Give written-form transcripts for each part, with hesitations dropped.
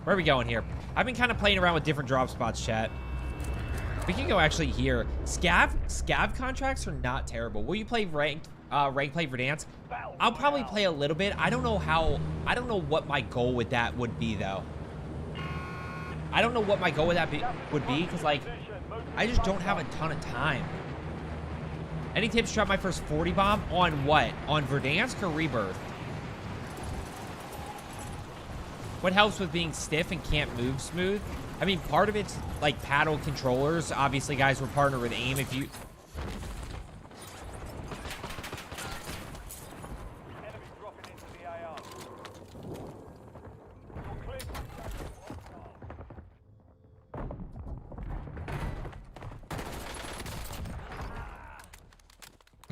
Where are we going here? I've been kind of playing around with different drop spots, chat. We can go actually here. Scav contracts are not terrible. Will you play rank play Verdansk? I'll probably play a little bit. I don't know what my goal with that would be, though. I don't know what my goal with that would be, because, like, I just don't have a ton of time. Any tips to drop my first 40 bomb? On what? On Verdansk or Rebirth? What helps with being stiff and can't move smooth? I mean, part of it's, like, paddle controllers. Obviously, guys, we're partnered with AIM. If you...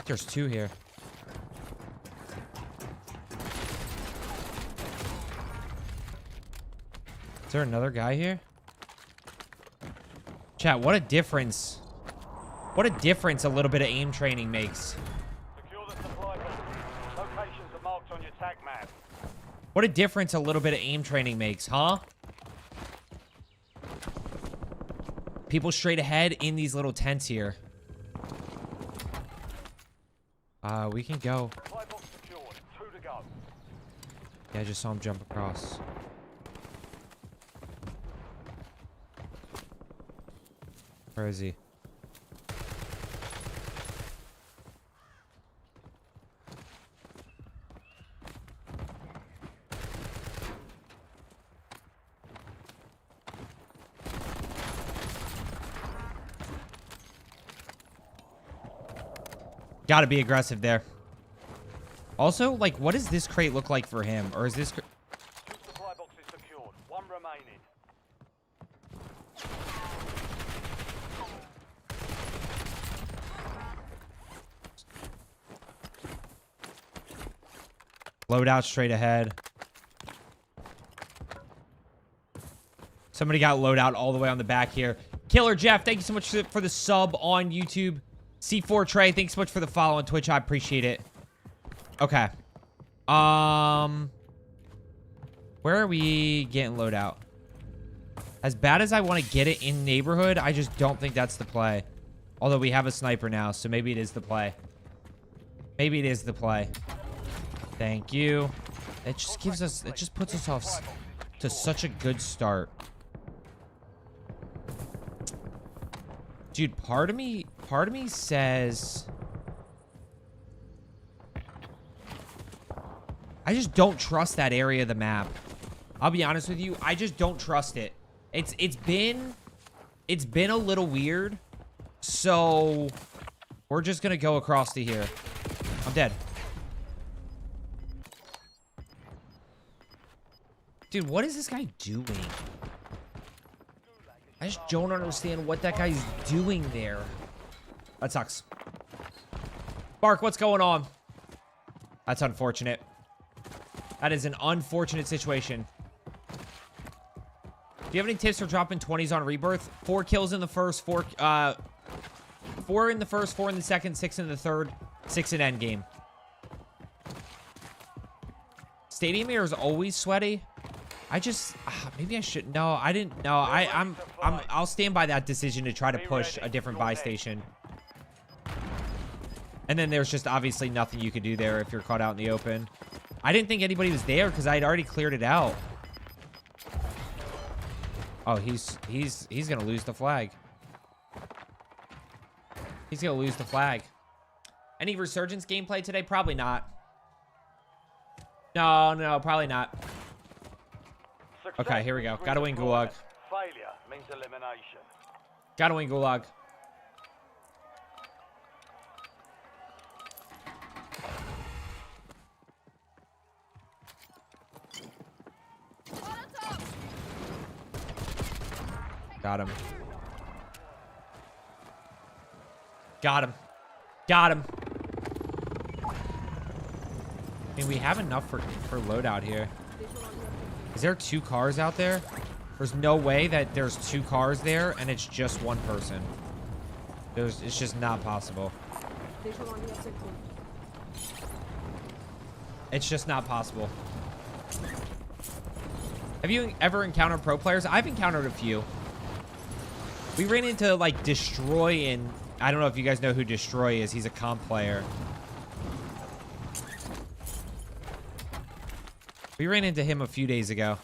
There's two here. Is there another guy here? Chat, what a difference. What a difference a little bit of aim training makes. Secure the supply box. Locations are marked on your tac map. What a difference a little bit of aim training makes, huh? People straight ahead in these little tents here. We can go. Supply box secured. 2 to go. Yeah, I just saw him jump across. Where is he? Gotta be aggressive there. Also, like, what does this crate look like for him? Or is this... Supply box is secured. 1 remaining. Loadout straight ahead. Somebody got loadout all the way on the back here. Killer Jeff, thank you so much for the sub on YouTube. C4 Trey, thanks so much for the follow on Twitch. I appreciate it. Okay. Where are we getting loadout? As bad as I want to get it in neighborhood, I just don't think that's the play. Although we have a sniper now, so maybe it is the play. Maybe it is the play. Thank you. It just gives us, it just puts us off to such a good start. Dude, part of me says I just don't trust that area of the map. I'll be honest with you, I just don't trust it. It's been a little weird. So we're just gonna go across to here. I'm dead. Dude, what is this guy doing? I just don't understand what that guy's doing there. That sucks. Bark, what's going on? That's unfortunate. That is an unfortunate situation. Do you have any tips for dropping 20s on Rebirth? 4 kills in the first, 4 in the first, 4 in the second, 6 in the third, 6 in Endgame. Stadium air is always sweaty. I just maybe I should. No, I didn't. No, I'll stand by that decision to try to push a different buy station. And then there's just obviously nothing you could do there if you're caught out in the open. I didn't think anybody was there because I had already cleared it out. Oh, he's gonna lose the flag. He's gonna lose the flag. Any Resurgence gameplay today? Probably not. No, probably not. Okay, here we go. Gotta win Gulag. Failure means elimination. Gotta win Gulag. Got him. Got him. Got him. I mean, we have enough for loadout here. Is there 2 cars out there? There's no way that there's 2 cars there and it's just 1 person. It's just not possible. It's just not possible. Have you ever encountered pro players? I've encountered a few. We ran into, like, Destroy, and I don't know if you guys know who Destroy is. He's a comp player. We ran into him a few days ago.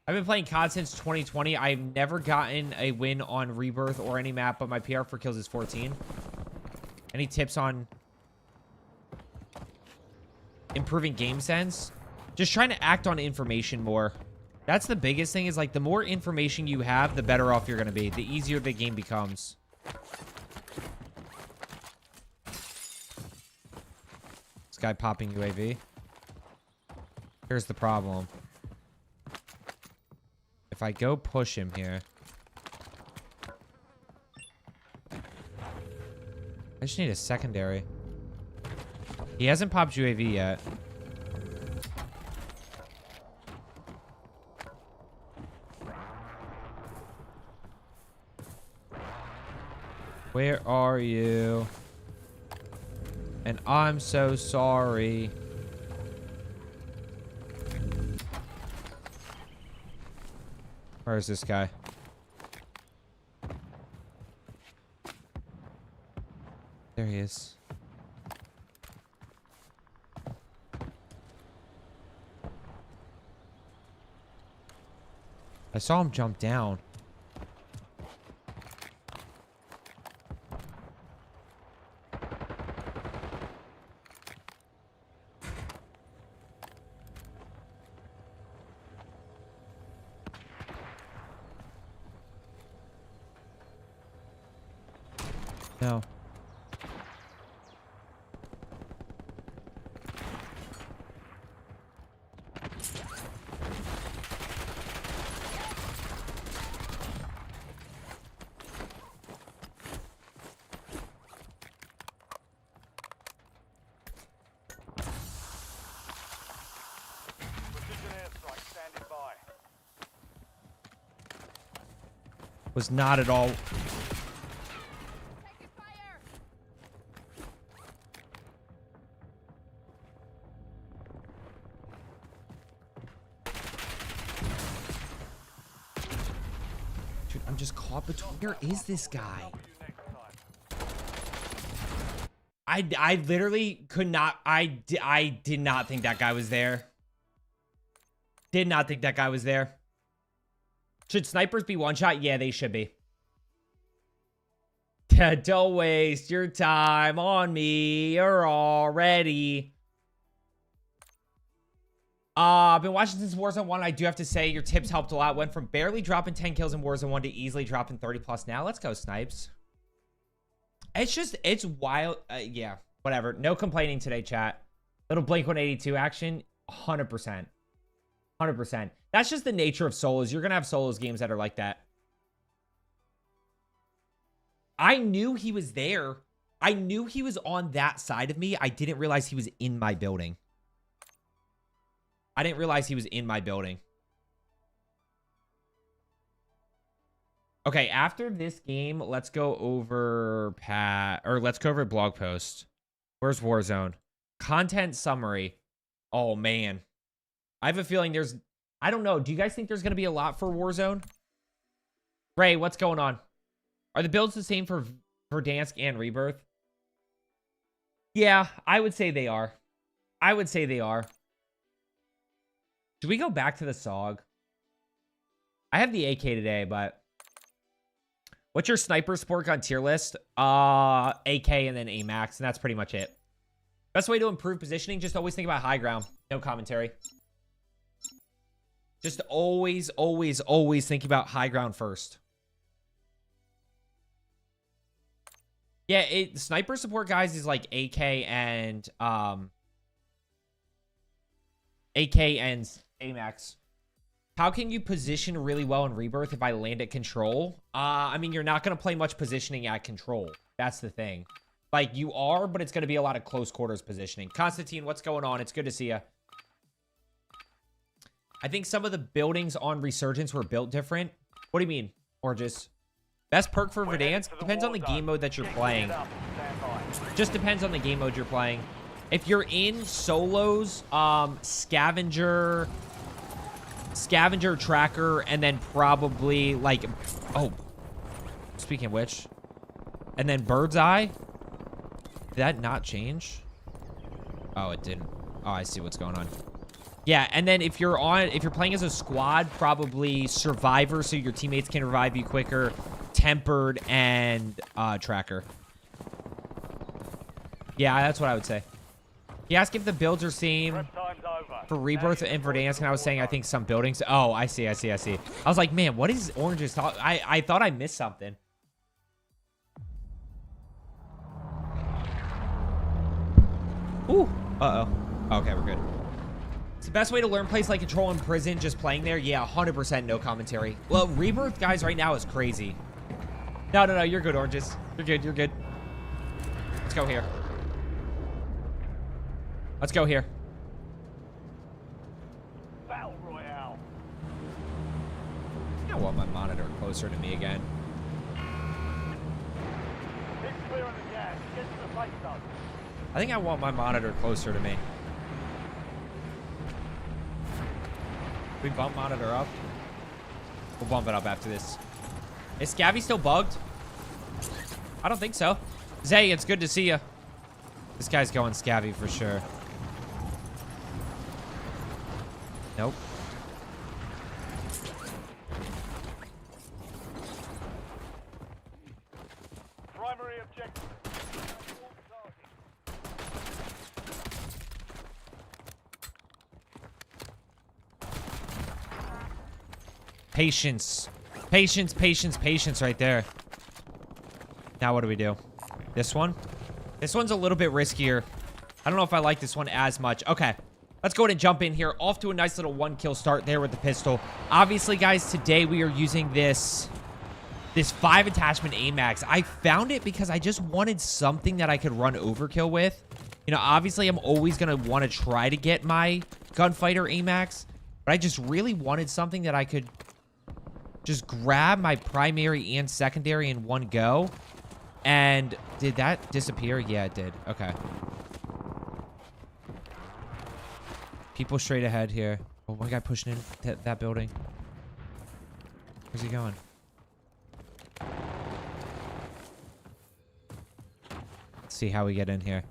I've been playing COD since 2020. I've never gotten a win on Rebirth or any map, but my PR for kills is 14. Any tips on improving game sense? Just trying to act on information more. That's the biggest thing, is like the more information you have, the better off you're going to be. The easier the game becomes. This guy popping UAV. Here's the problem. If I go push him here. I just need a secondary. He hasn't popped UAV yet. Where are you? And I'm so sorry. Where is this guy? There he is. I saw him jump down. No. Precision airstrike standing by. Was not at all. Dude, I'm just caught between. Where is this guy? I literally could not. I did not think that guy was there. Did not think that guy was there. Should snipers be one shot? Yeah, they should be. Don't waste your time on me. You're already. I've been watching since Warzone 1. I do have to say your tips helped a lot. Went from barely dropping 10 kills in Warzone 1 to easily dropping 30 plus now. Let's go, Snipes. It's just, it's wild. Yeah, whatever. No complaining today, chat. Little Blink 182 action. 100%. 100%. That's just the nature of solos. You're going to have solos games that are like that. I knew he was there. I knew he was on that side of me. I didn't realize he was in my building. I didn't realize he was in my building. Okay, after this game, let's go over let's go over blog post. Where's Warzone? Content summary. Oh man. I have a feeling there's, I don't know. Do you guys think there's going to be a lot for Warzone? Ray, what's going on? Are the builds the same for Verdansk and Rebirth? Yeah, I would say they are. I would say they are. Should we go back to the SOG? I have the AK today, but what's your sniper support on tier list? AK and then AMAX, and that's pretty much it. Best way to improve positioning, just always think about high ground. No commentary. Just always, always, always think about high ground first. Yeah, sniper support, guys, is like AK and AMAX. How can you position really well in Rebirth if I land at control? I mean, you're not going to play much positioning at control. That's the thing. Like, you are, but it's going to be a lot of close quarters positioning. Constantine, what's going on? It's good to see you. I think some of the buildings on Resurgence were built different. What do you mean, Orges? Best perk for Verdansk? Depends on the game mode that you're playing. Just depends on the game mode you're playing. If you're in solos, Scavenger, scavenger, tracker, and then probably like, oh, speaking of which, and then bird's eye. Did that not change? Oh, it didn't. Oh, I see what's going on. Yeah, and then if you're playing as a squad, probably survivor, so your teammates can revive you quicker, tempered, and tracker. Yeah, that's what I would say. He asked if the builds are same for Rebirth and Verdansk, and I was saying I think some buildings. Oh, I see. I was like, man, what is Orange's talk? I thought I missed something. Ooh. Uh-oh. Okay, we're good. It's the best way to learn plays like Control in prison, just playing there. Yeah, 100% no commentary. Well, Rebirth, guys, right now is crazy. No, you're good, Oranges. You're good. Let's go here. Battle Royale. I want my monitor closer to me again. Keep clear on the gas. Get to the safe zone. I think I want my monitor closer to me. We bump monitor up. We'll bump it up after this. Is Scabby still bugged? I don't think so. Zay, it's good to see you. This guy's going Scabby for sure. Nope. Primary objective. Patience right there. Now what do we do? This one? This one's a little bit riskier. I don't know if I like this one as much. Okay. Let's go ahead and jump in here. Off to a nice little 1-kill start there with the pistol. Obviously, guys, today we are using this 5-attachment AMAX. I found it because I just wanted something that I could run overkill with. You know, obviously, I'm always going to want to try to get my gunfighter AMAX. But I just really wanted something that I could just grab my primary and secondary in one go. And did that disappear? Yeah, it did. Okay. People straight ahead here. Oh, one guy pushing in that building. Where's he going? Let's see how we get in here.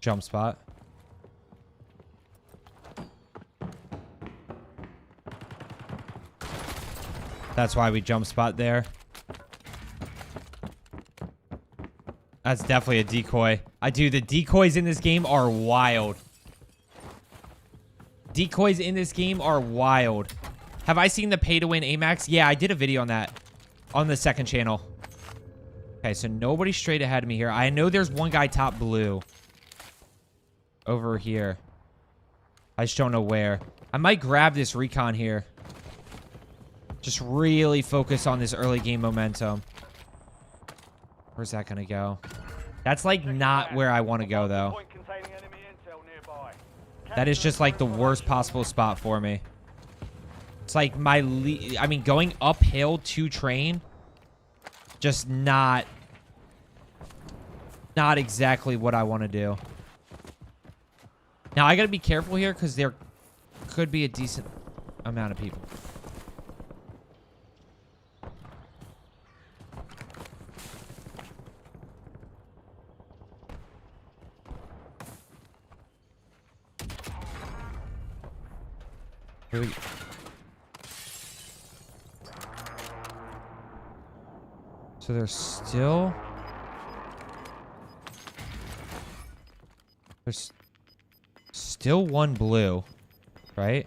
Jump spot. That's why we jump spot there. That's definitely a decoy. The decoys in this game are wild. Decoys in this game are wild. Have I seen the pay-to-win AMAX? Yeah, I did a video on that on the second channel. Okay, so nobody straight ahead of me here. I know there's one guy top blue. Over here. I just don't know where. I might grab this recon here. Just really focus on this early game momentum. Where's that gonna go? That's like not where I want to go though. That is just like the worst possible spot for me. It's like I mean, going uphill to train. Just not exactly what I want to do. Now, I gotta be careful here because there could be a decent amount of people. Here we go. So there's still one blue, right?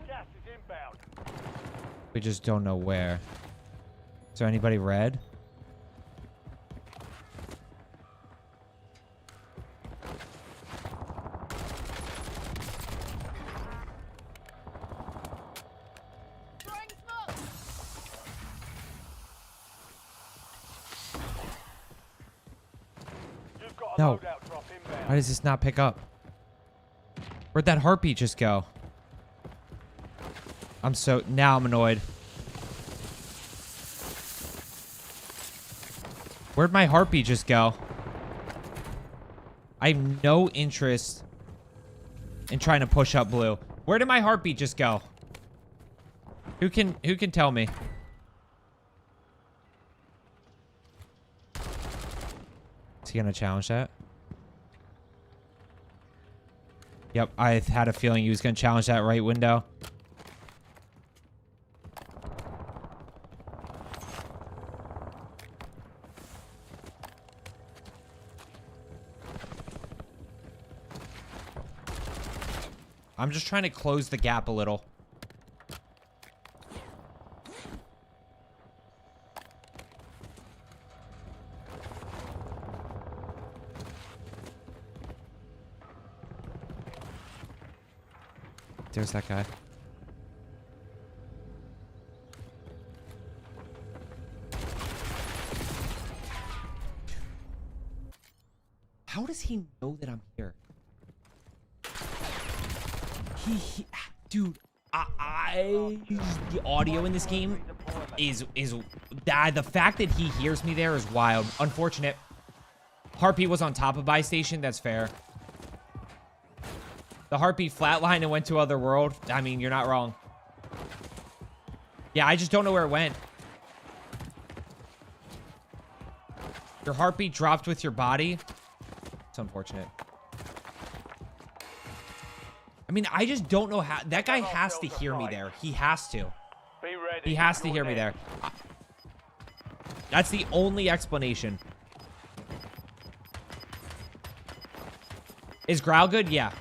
Gas is inbound. We just don't know where. Is there anybody red? Got a No. loadout drop inbound. Why does this not pick up? Where'd that heartbeat just go? Now I'm annoyed. Where'd my heartbeat just go? I have no interest in trying to push up blue. Where did my heartbeat just go? Who can tell me? Is he gonna challenge that? Yep, I had a feeling he was gonna challenge that right window. I'm just trying to close the gap a little. There's that guy. How does he know that I'm here? Dude, the audio in this game is the fact that he hears me there is wild. Unfortunate. Heartbeat was on top of buy station. That's fair. The heartbeat flatlined and went to other world. I mean, you're not wrong. Yeah, I just don't know where it went. Your heartbeat dropped with your body. It's unfortunate. I mean, I just don't know how. That guy has to hear me there. He has to. Be ready. He has to hear me there. That's the only explanation. Is Growl good? Yeah.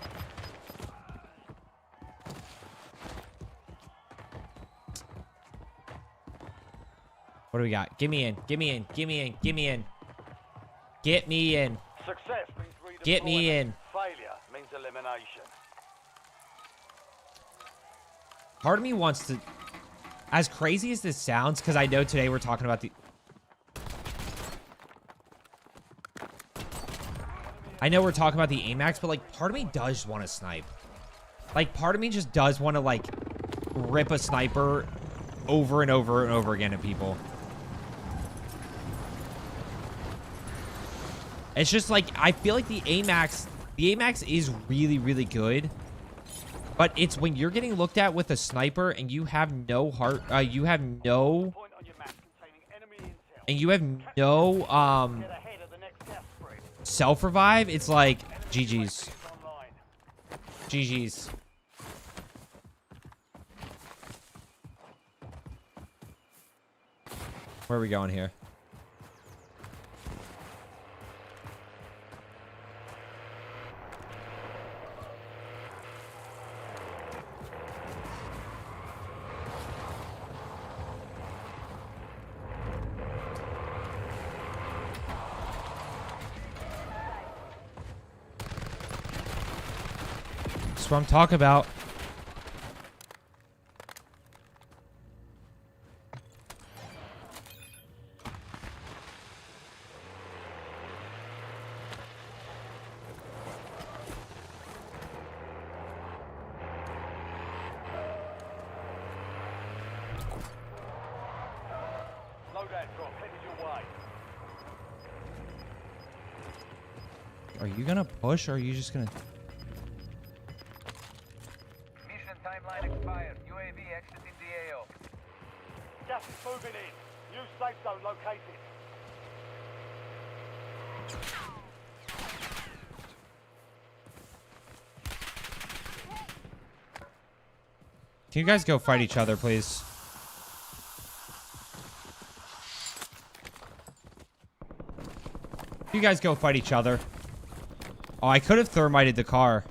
What do we got? Get me in. Get me in. Get me in. Get me in. Get me in. Success means redeployment. Get me in. Failure means elimination. Part of me wants to... As crazy as this sounds, because I know today we're talking about the... I know we're talking about the AMAX, but, like, part of me does want to snipe. Like, part of me just does want to, like, rip a sniper over and over and over again at people. It's just, like, I feel like the AMAX is really, really good. But it's when you're getting looked at with a sniper and you have no heart, you have no... Point on your map containing enemy intel. And you have no, Get ahead of the next gas spread. self-revive, it's like, GG's. It's online. GG's. Where are we going here? That's what I'm talking about. Loadout drop headed your way. Are you gonna push or are you just gonna... Mission timeline expired. UAV exiting the AO. Gas is moving in. New safe zone located. Can you guys go fight each other, please? You guys go fight each other. Oh, I could have thermited the car.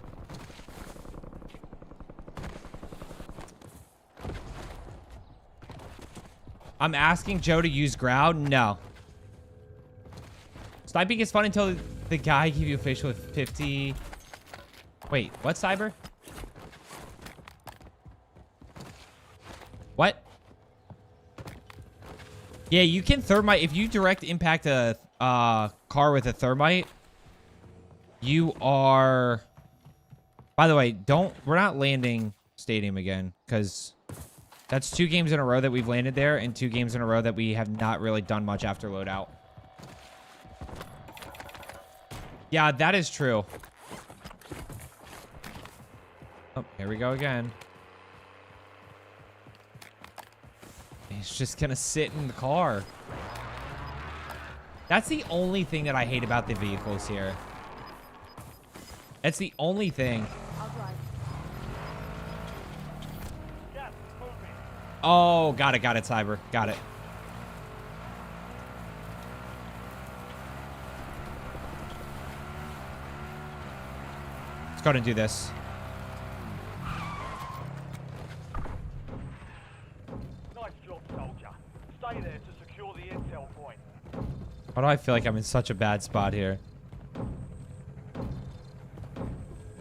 I'm asking Joe to use Growl? No. Sniping is fun until the guy gives you a fish with 50... Wait, what, Cyber? What? Yeah, you can thermite. If you direct impact a car with a thermite, You are... By the way, we're not landing Stadium again, because that's 2 games in a row that we've landed there, and 2 games in a row that we have not really done much after loadout. Yeah, that is true. Oh, here we go again. He's just gonna sit in the car. That's the only thing that I hate about the vehicles here. That's the only thing. Oh, got it, Cyber. Got it. Let's go ahead and do this. Nice job, soldier. Stay there to secure the intel point. Why do I feel like I'm in such a bad spot here?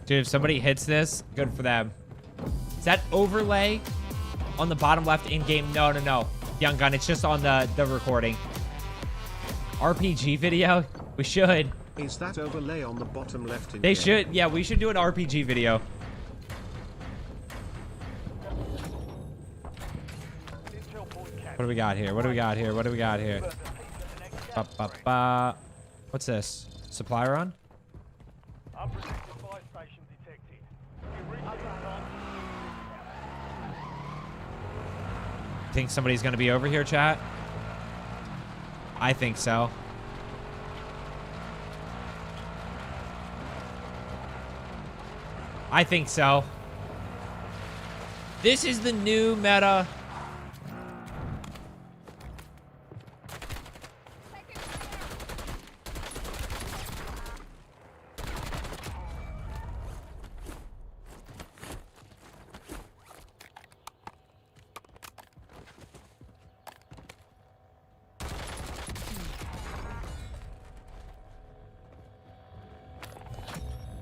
Dude, if somebody hits this, good for them. Is that overlay on the bottom left in-game? No, no, no. Young Gun, it's just on the recording. RPG video? We should. Is that overlay on the bottom left in They game? should. Yeah, we should do an RPG video. Intel point What captured. do we got here? What do we got here? What do we got here? Burn the piece of the next Ba, gas ba, stream. ba. What's this? Supply run? Unprotected fire station detected. You reach it in time. Think somebody's gonna be over here, chat? I think so. I think so. This is the new meta.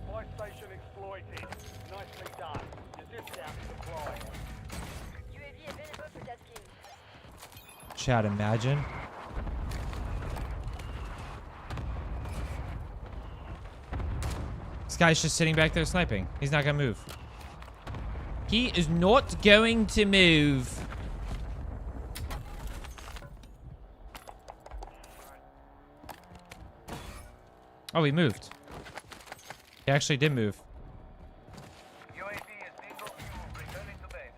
Fire station exploited. Nicely done. Your discount is applied. UAV available for tasking. Chat, imagine. This guy's just sitting back there sniping. He's not gonna move. He is not going to move. Oh, he moved. He actually did move. UAV is bingo fuel. Returning to base.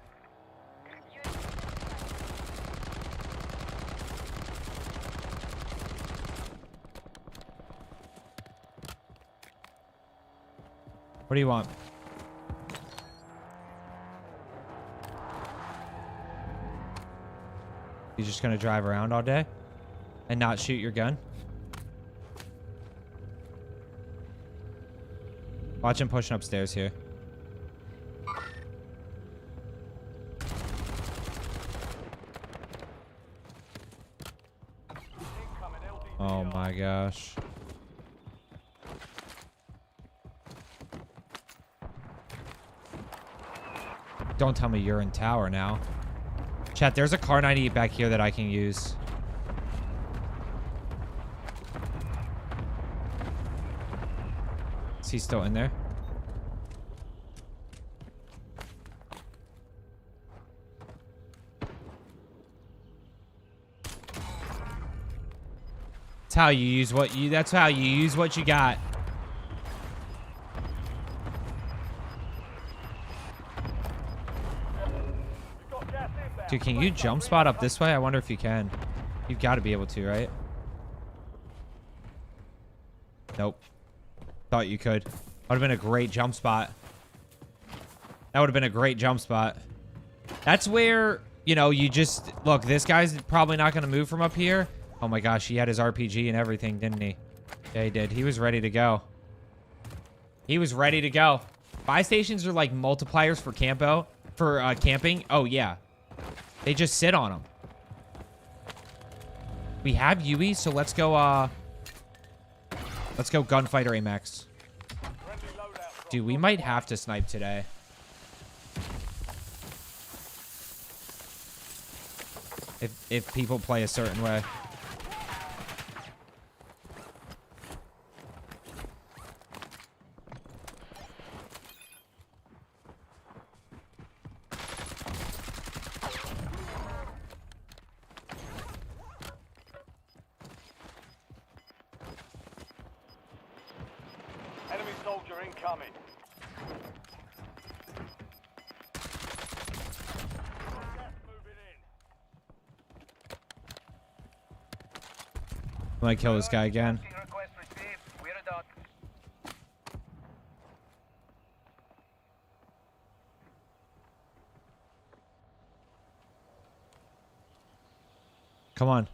What do you want? You just gonna drive around all day and not shoot your gun? Watch him pushing upstairs here. Incoming LDPR. Oh my gosh. Don't tell me you're in tower now. Chat, there's a car 98 back here that I can use. Is he still in there? That's how you use what you got. You've got gas inbound. Dude, can you jump spot up this way? I wonder if you can. You've got to be able to, right? Nope. Thought you could. Would have been a great jump spot. That would have been a great jump spot. That's where, you know, you just... Look, this guy's probably not going to move from up here. Oh my gosh, he had his RPG and everything, didn't he? Yeah, he did. He was ready to go. He was ready to go. Buy stations are like multipliers for camping. Oh, yeah. They just sit on them. We have UE, so let's go, Gunfighter Amex. Friendly loadout drop. Dude, we might have to snipe today. If people play a certain way. Fire incoming. Gas moving in. I might kill this guy again. Tasking request received. We're a dot. Come on.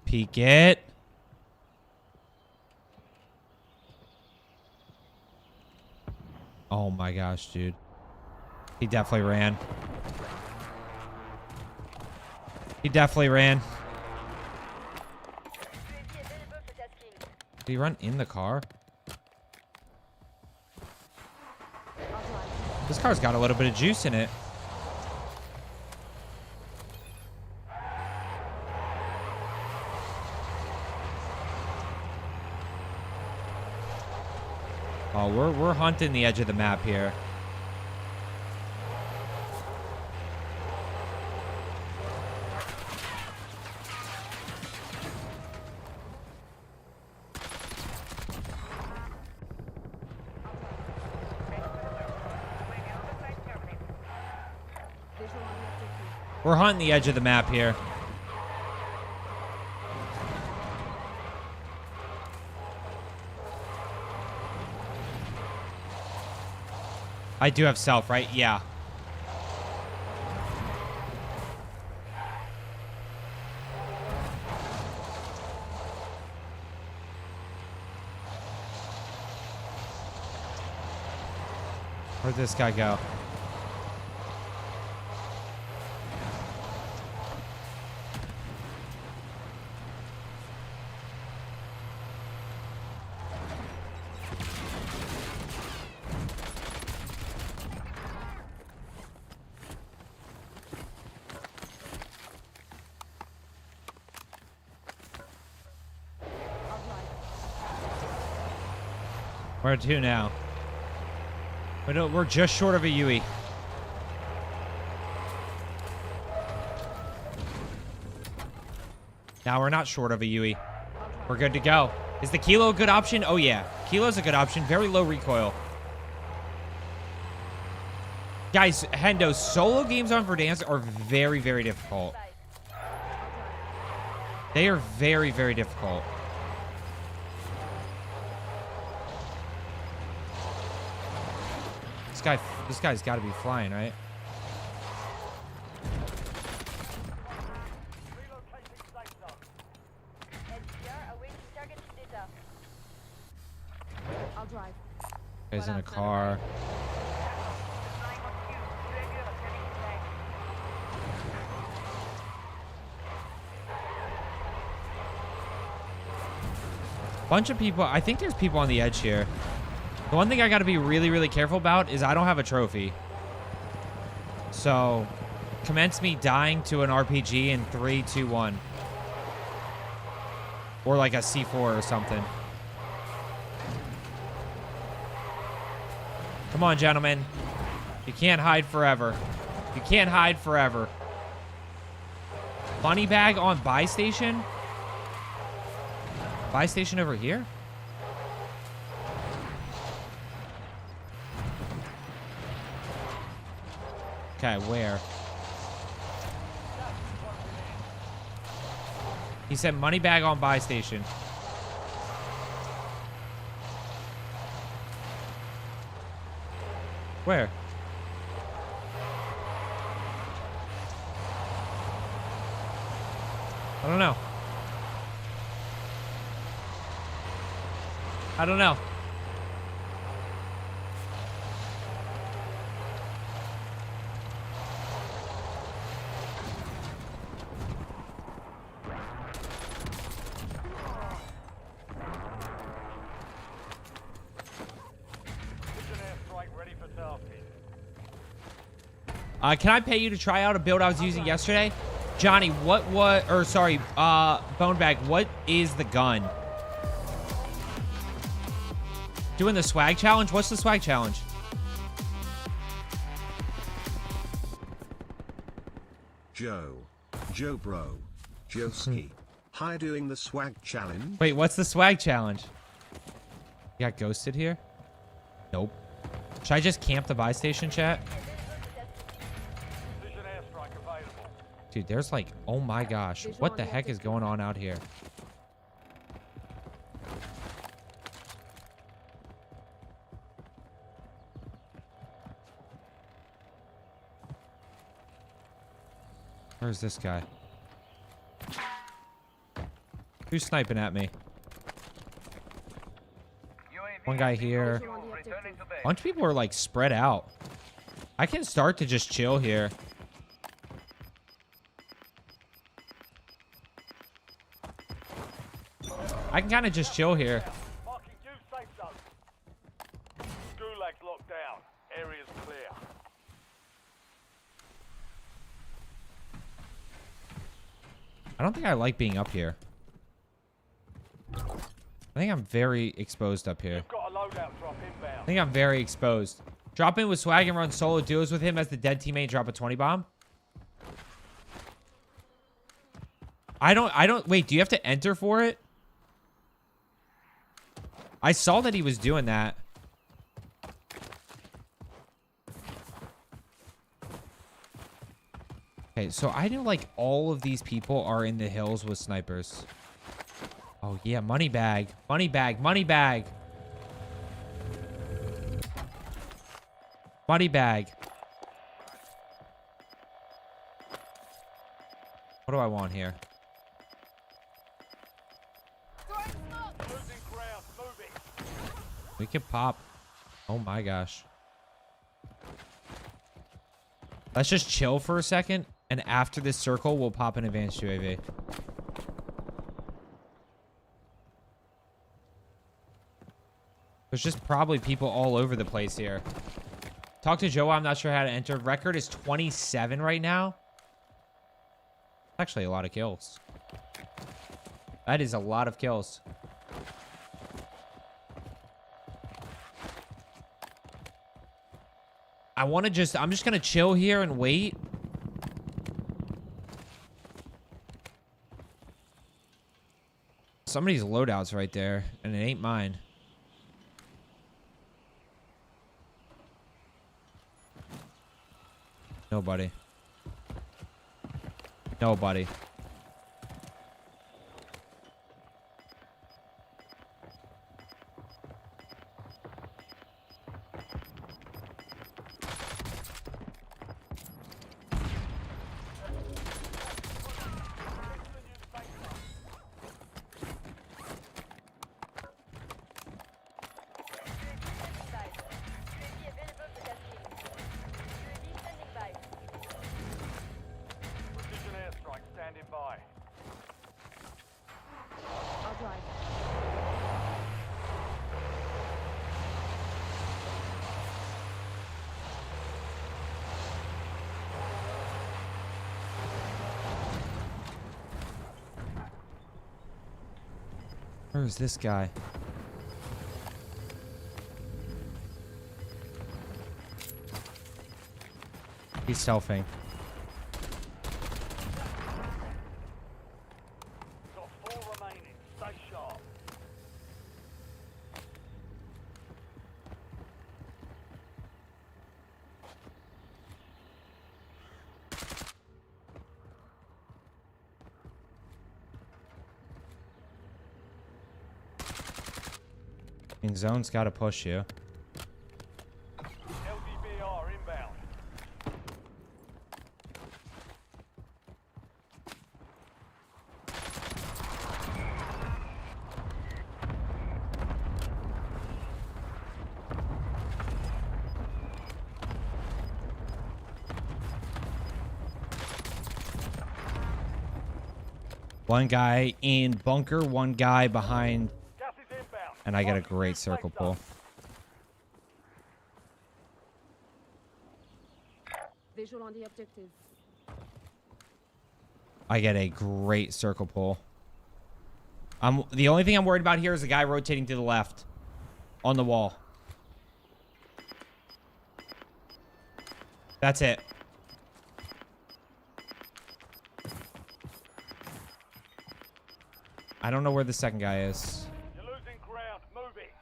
Peek it. Oh my gosh, dude. He definitely ran. He definitely ran. UAV available for tasking. Did he run in the car? This car's got a little bit of juice in it. Oh, we're hunting the edge of the map here. We're hunting the edge of the map here. I do have self, right? Yeah. Where'd this guy go? Where to now? We're just short of a UE. Now we're not short of a UE. We're good to go. Is the Kilo a good option? Oh yeah. Kilo's a good option. Very low recoil. Guys, Hendo, solo games on Verdansk are very, very difficult. They are very, very difficult. This guy's got to be flying, right? Relocating safe zone. LCR awaiting target data. I'll drive. Guy's in a car. Flying on cue. UAV returning to flag. Bunch of people. I think there's people on the edge here. The one thing I got to be really, really careful about is I don't have a trophy. So, commence me dying to an RPG in 3, 2, 1. Or like a C4 or something. Come on, gentlemen. You can't hide forever. You can't hide forever. Money bag on buy station? Buy station over here? Okay, where? He said money bag on buy station. Where? I don't know. I don't know. Mission airstrike ready for tasking. Can I pay you to try out a build I was using yesterday? Johnny, Bonebag, what is the gun? Doing the swag challenge? What's the swag challenge? Joe Bro, Joeski. Hi, doing the swag challenge. Wait, what's the swag challenge? You got ghosted here? Nope. Should I just camp the buy station, chat? Precision airstrike available. Dude, there's like, oh my gosh. What the heck is going on out here? Where's this guy? Who's sniping at me? UAV One guy here. returning to base. A bunch of people are like spread out. I can start to just chill here. I can kind of just chill here. Marking new safe zone. Gulag's locked down. Area's clear. I don't think I like being up here. I think I'm very exposed up here. You've got a loadout drop I inbound. think I'm very exposed. Drop in with swag and run solo duos with him as the dead teammate. Drop a 20 bomb. I don't, wait, do you have to enter for it? I saw that he was doing that. Okay, so I know like all of these people are in the hills with snipers. Oh yeah, money bag, money bag, money bag. Money bag. What do I want here? Losing ground. Moving. We can pop. Oh my gosh. Let's just chill for a second, and after this circle, we'll pop an advanced UAV. There's just probably people all over the place here. Talk to Joe. I'm not sure how to enter. Record is 27 right now. Actually, a lot of kills. That is a lot of kills. I'm just going to chill here and wait. Somebody's loadout's right there, and it ain't mine. Nobody. Nobody. UAV available for tasking. UAV standing by. Precision airstrike standing by. I'll drive. Where is this guy? He's selfing. Got 4 remaining. Stay sharp. In zone's got to push you. LDBR inbound. One guy in bunker, one guy behind, Gas is inbound. and I got a Marking great new safe circle zone. pull. Visual on the objective. I get a great circle pull. The only thing I'm worried about here is the guy rotating to the left on the wall. That's it. I don't know where the second guy is. You're losing ground. Move it.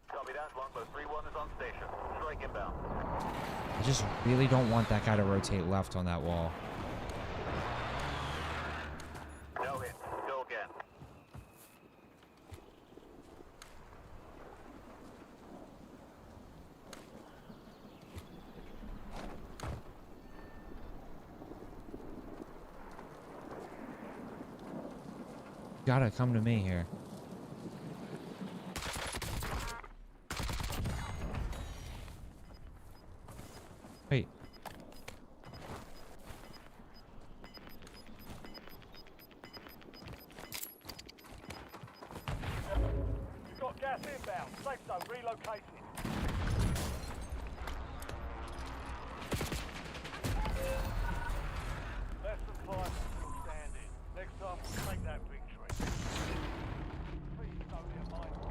Copy that. Longbow 3-1 is on station. Strike inbound. I just really don't want that guy to rotate left on that wall. No hit. Go again. Gotta come to me here. Wait. You've got gas inbound. Safe zone relocated. Less than 5 still standing. Next time we'll take that victory. Please don't be a mindset.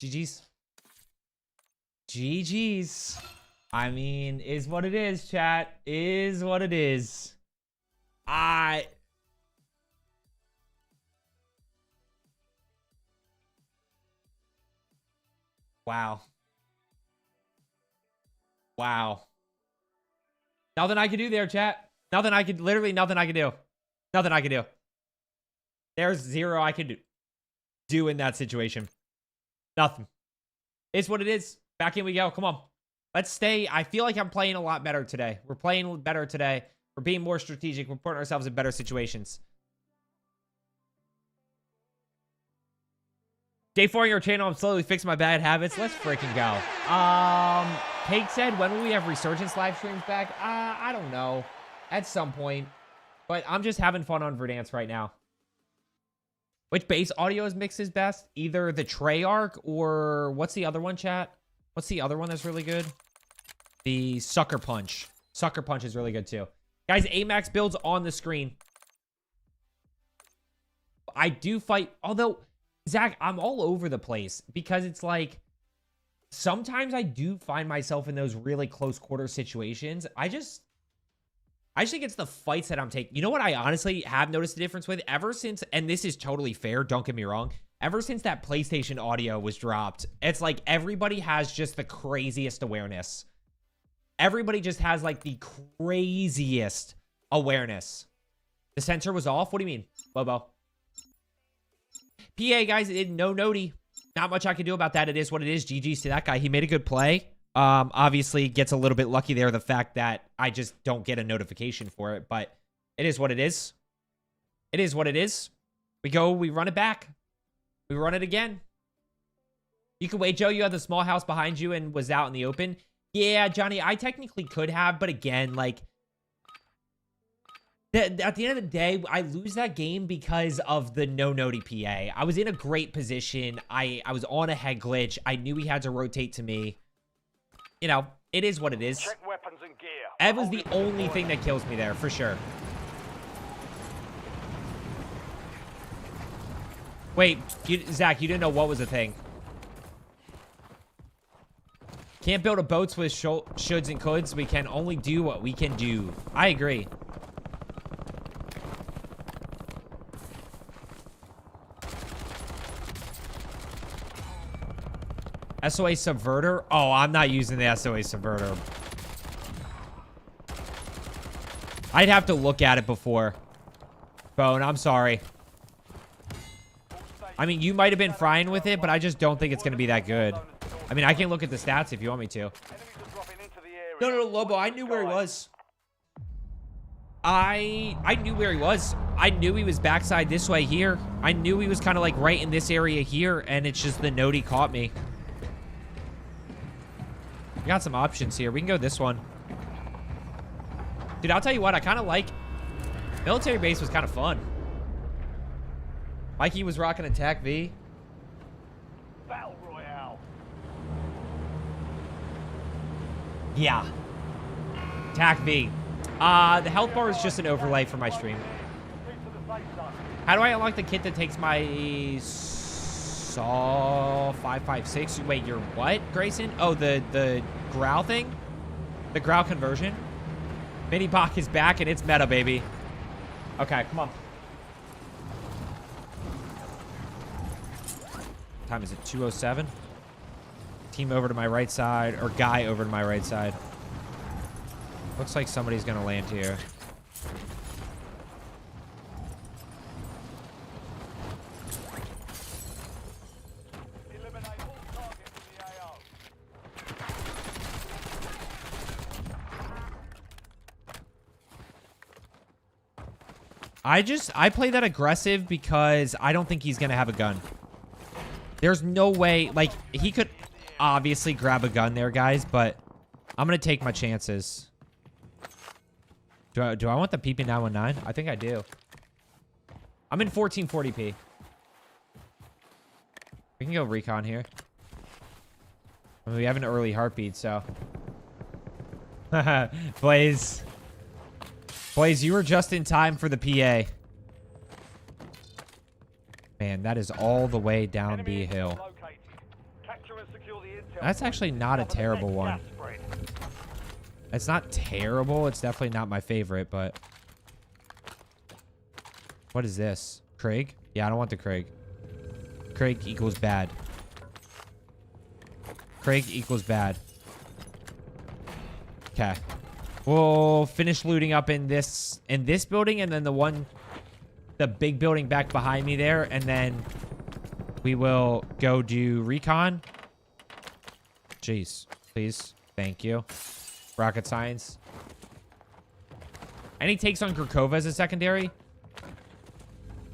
GG's. GG's. I mean, is what it is, chat. Is what it is. Wow. Wow. Nothing I can do there, chat. Nothing I could, literally nothing I can do. Nothing I can do. There's zero I could do in that situation. Nothing. It's what it is. Back in we go. Come on. Let's stay. I feel like I'm playing a lot better today. We're playing better today. We're being more strategic. We're putting ourselves in better situations. Day 4 on your channel. I'm slowly fixing my bad habits. Let's freaking go. Kate said, when will we have Resurgence live streams back? I don't know. At some point. But I'm just having fun on Verdansk right now. Which base audio is mixed best? Either the Treyarch or what's the other one, chat? What's the other one that's really good? The Sucker Punch. Sucker Punch is really good too. Guys, AMAX builds on the screen. I do fight, although, Zach, I'm all over the place because it's like, sometimes I do find myself in those really close quarter situations. I think it's the fights that I'm taking. You know what I honestly have noticed the difference with? Ever since, and this is totally fair, don't get me wrong. Ever since that PlayStation audio was dropped, it's like everybody has just the craziest awareness. Everybody just has like the craziest awareness. The sensor was off? What do you mean, Bobo? PA, guys, no noti. Not much I can do about that. It is what it is. GG's to that guy. He made a good play. Obviously gets a little bit lucky there, the fact that I just don't get a notification for it, but it is what it is. It is what it is. We go, we run it back. We run it again. You can wait, Joe. You had the small house behind you and was out in the open. Yeah, Johnny, I technically could have, but again, like, at the end of the day, I lose that game because of the no-noti PA. I was in a great position. I was on a head glitch. I knew he had to rotate to me. You know, it is what it is. Check weapons and gear. That was the only thing that kills me there, for sure. Wait, Zach, you didn't know what was the thing. Can't build a boats with shoulds and coulds. We can only do what we can do. I agree. SOA Subverter? Oh, I'm not using the SOA Subverter. I'd have to look at it before. Bone, I'm sorry. I mean, you might have been frying with it, but I just don't think it's going to be that good. I mean, I can look at the stats if you want me to. No, Lobo, I knew where he was. I knew where he was. I knew he was backside this way here. I knew he was kind of like right in this area here, and it's just the noti caught me. We got some options here. We can go this one. Dude, I'll tell you what, I kind of like... Military base was kind of fun. Mikey was rocking Attack V. Battle Royale. Yeah. TAC V. The health bar is just an overlay for my stream. Proceed to the safe zone. How do I unlock the kit that takes my Saw 556? Wait, you're what, Grayson? Oh, the growl thing? The growl conversion? Mini Bach is back and it's meta, baby. Okay, come on. Time is it? 2:07. Team over to my right side, or guy over to my right side. Looks like somebody's gonna land here. Eliminate all targets in the AO. I play that aggressive because I don't think he's gonna have a gun. There's no way, like, he could obviously grab a gun there, guys, but I'm gonna take my chances. Do I want the PP919? I think I do. I'm in 1440p. We can go recon here. I mean, we have an early heartbeat, so. Blaze. Blaze, you were just in time for the PA. Man, that is all the way down B hill. Located. Capture and secure the intel. That's actually not a Cover the terrible next one. gas spread. It's not terrible. It's definitely not my favorite, but... What is this? Craig? Yeah, I don't want the Craig. Craig equals bad. Craig equals bad. Okay. We'll finish looting up in this building, and then the big building back behind me there, and then we will go do recon. Jeez. Please. Thank you. Rocket science. Any takes on Gurkova as a secondary?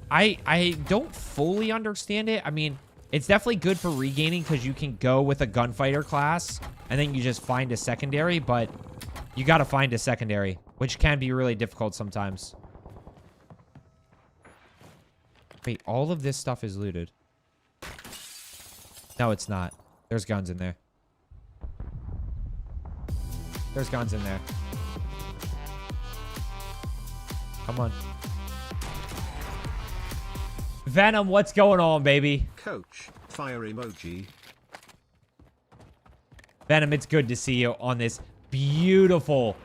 I don't fully understand it. I mean, it's definitely good for regaining because you can go with a gunfighter class and then you just find a secondary, but you got to find a secondary, which can be really difficult sometimes. Wait, all of this stuff is looted. No, it's not. There's guns in there. There's guns in there. Come on. Venom, what's going on, baby? Coach, fire emoji. Venom, it's good to see you on this beautiful...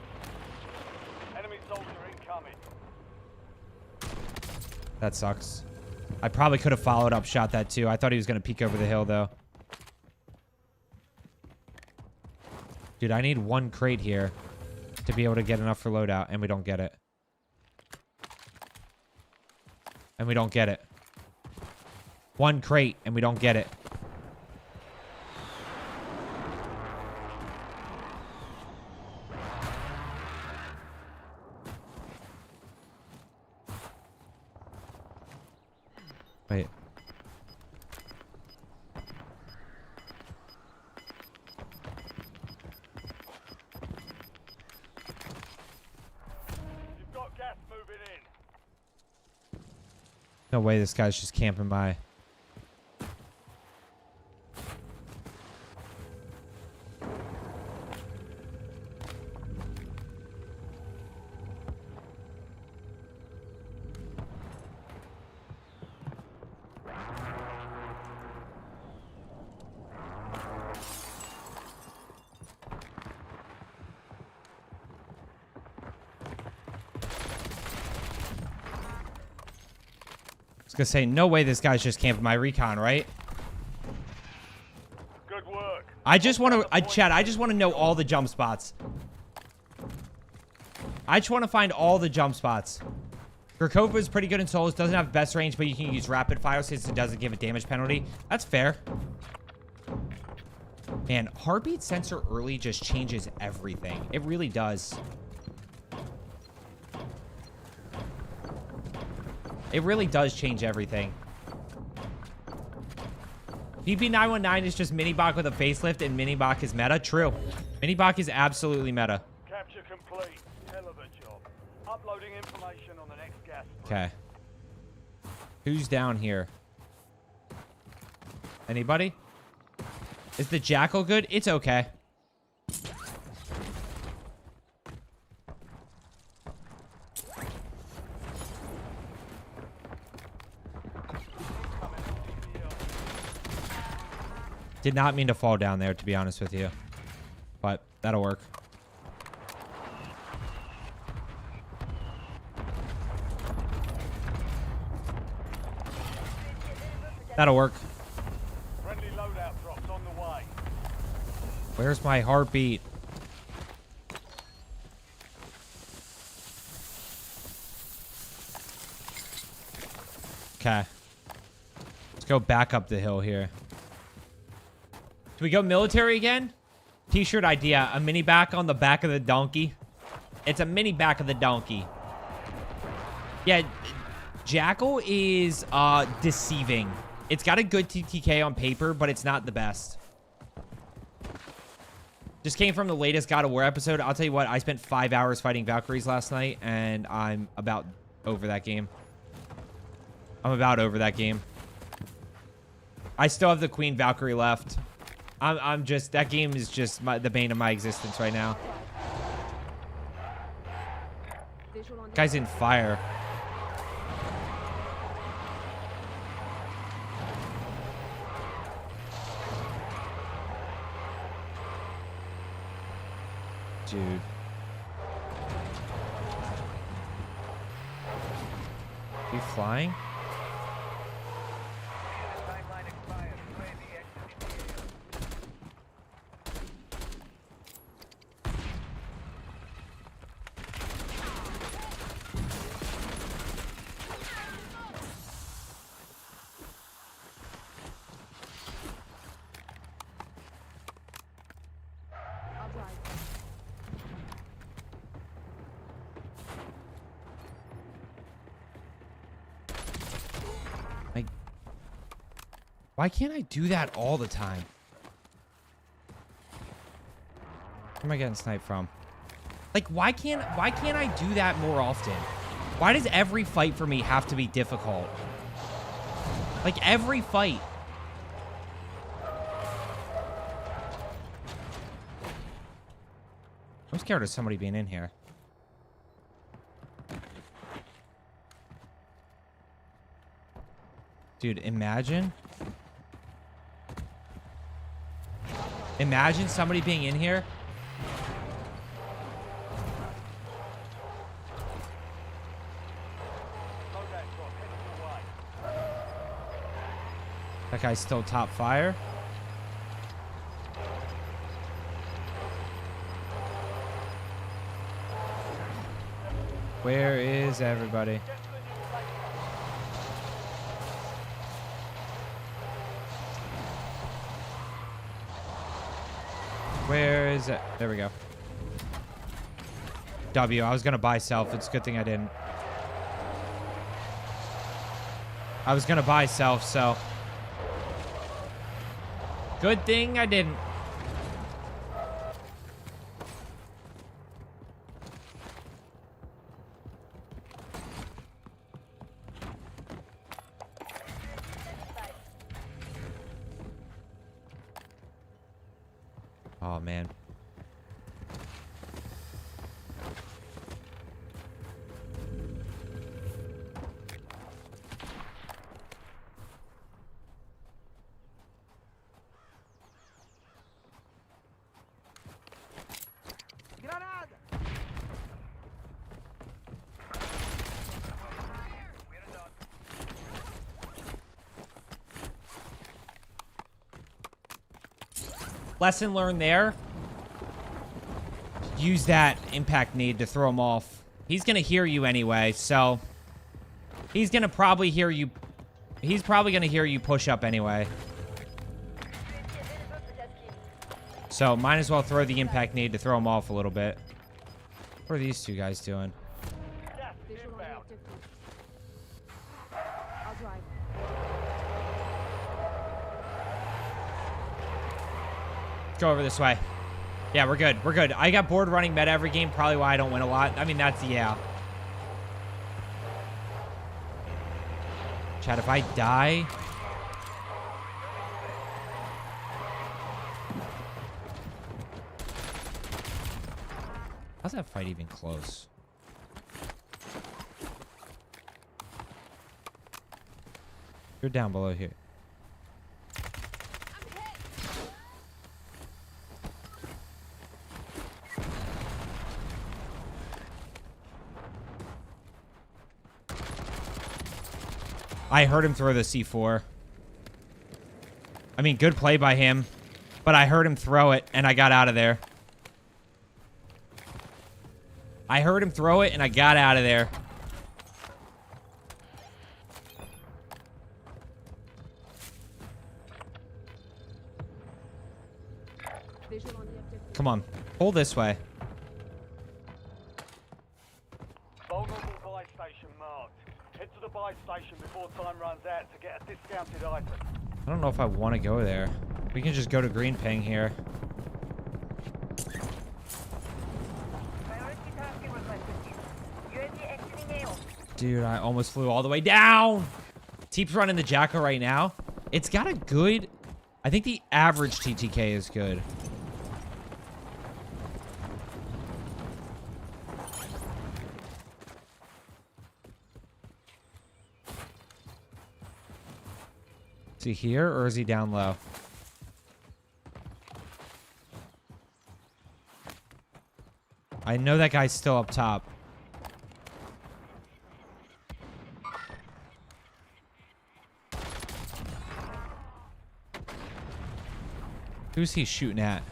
Enemy soldier incoming. That sucks. I probably could have followed up, shot that too. I thought he was going to peek over the hill, though. Dude, I need one crate here to be able to get enough for loadout, and we don't get it. And we don't get it. One crate, and we don't get it. Wait. You've got gas moving in. No way this guy's just camping by. I was gonna say, no way this guy's just camping my recon, right? Good work. I just want to, Chad, I just want to know all the jump spots. I just want to find all the jump spots. Gurkova is pretty good in solos, doesn't have best range, but you can use rapid fire since it doesn't give a damage penalty. That's fair. Man, heartbeat sensor early just changes everything. It really does. It really does change everything. PP919 is just Minibach with a facelift, and Minibach is meta. True. Minibach is absolutely meta. Capture complete. Hell of a job. Uploading information on the next gas spread. Okay. Who's down here? Anybody? Is the Jackal good? It's okay. Did not mean to fall down there, to be honest with you. But that'll work. That'll work. Friendly loadout drops on the way. Where's my heartbeat? Okay. Let's go back up the hill here. Do we go military again? T-shirt idea. A mini back on the back of the donkey. It's a mini back of the donkey. Yeah, Jackal is deceiving. It's got a good TTK on paper, but it's not the best. Just came from the latest God of War episode. I'll tell you what, I spent 5 hours fighting Valkyries last night, and I'm about over that game. I'm about over that game. I still have the Queen Valkyrie left. I'm just, that game is just the bane of my existence right now. Guy's in fire. Dude. You flying? Timeline expired. UAV exiting the AO. Why can't I do that all the time? Where am I getting sniped from? Like, why can't I do that more often? Why does every fight for me have to be difficult? Like, every fight. I'm scared of somebody being in here. Dude, imagine somebody being in here. Loadout drop heading your way. That guy's still top fire. Where is everybody? Get to the new safe zone. Where is it? There we go. W. I was gonna buy self. It's a good thing I didn't. I was gonna buy self, so good thing I didn't. Oh, man. Lesson learned there. Use that impact need to throw him off. He's going to hear you anyway, so he's going to probably hear you. He's probably going to hear you push up anyway. So might as well throw the impact need to throw him off a little bit. What are these two guys doing? Gas is inbound. I'll drive. Go over this way. Yeah, we're good. We're good. I got bored running meta every game. Probably why I don't win a lot. I mean, that's, yeah. Chat, if I die... How's that fight even close? You're down below here. I heard him throw the C4. I mean, good play by him. But I heard him throw it, and I got out of there. I heard him throw it, and I got out of there. Visual on the objective. Come on. Pull this way. Vulnerable buy station marked. Head to the buy station before time runs out to get a discounted item. I don't know if I want to go there. We can just go to green ping here. Priority tasking requested. UAV exiting AO. Dude, I almost flew all the way down. Teep's running the Jacko right now. It's got a good... I think the average TTK is good. Is he here or is he down low? I know that guy's still up top. Who's he shooting at?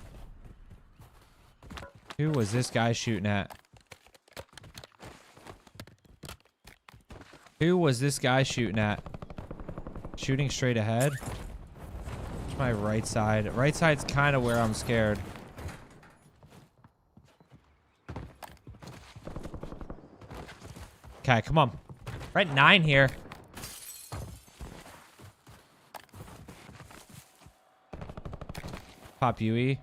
Who was this guy shooting at? Who was this guy shooting at? Shooting straight ahead? It's my right side. Right side's kind of where I'm scared. Okay, come on. We're at 9 here. Pop UE.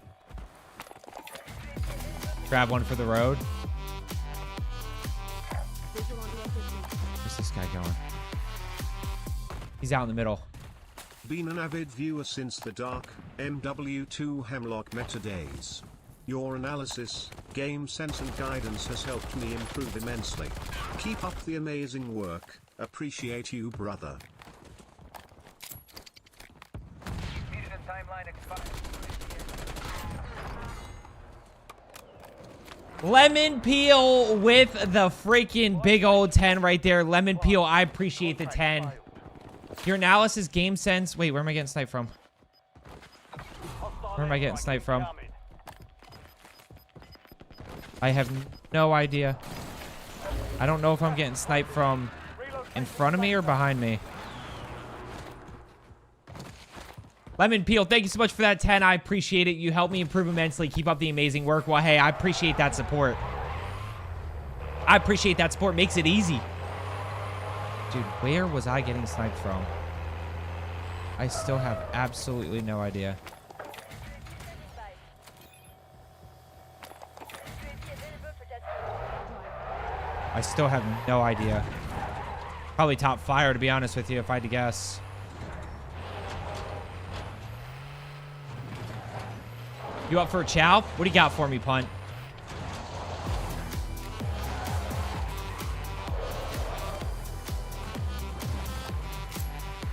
Grab one for the road. Visual on the objective. Where's this guy going? He's out in the middle. Been an avid viewer since the dark MW2 Hemlock meta days. Your analysis, game sense and guidance has helped me improve immensely. Keep up the amazing work. Appreciate you, brother. Mission timeline expired. Lemon Peel with the freaking big old 10 right there. Lemon Peel, I appreciate the 10. Your analysis, game sense. Wait, where am I getting sniped from? Where am I getting sniped from? I have no idea. I don't know if I'm getting sniped from in front of me or behind me. Lemon Peel, thank you so much for that 10. I appreciate it. You helped me improve immensely. Keep up the amazing work. Well, hey, I appreciate that support. I appreciate that support. Makes it easy. Dude, where was I getting sniped from? I still have absolutely no idea. I still have no idea. Probably top fire, to be honest with you, if I had to guess. You up for a chow? What do you got for me, punt?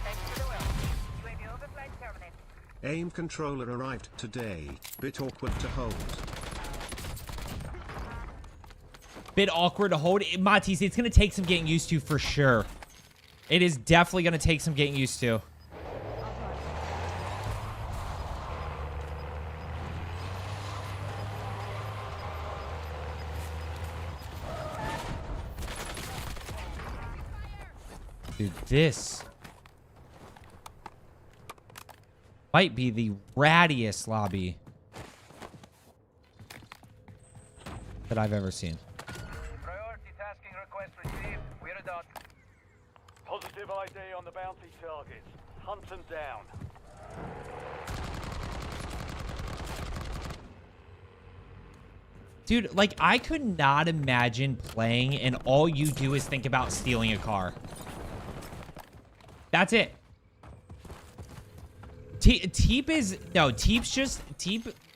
Thanks to the well. UAV overflight terminated. Aim controller arrived today. Bit awkward to hold. Bit awkward to hold. Matisse, it's going to take some getting used to for sure. It is definitely going to take some getting used to. Dude, this might be the rattiest lobby that I've ever seen. Priority tasking request received. We're done. Positive ID on the bounty targets. Hunt them down. Dude, like, I could not imagine playing and all you do is think about stealing a car. That's it. Teep is... No, Teep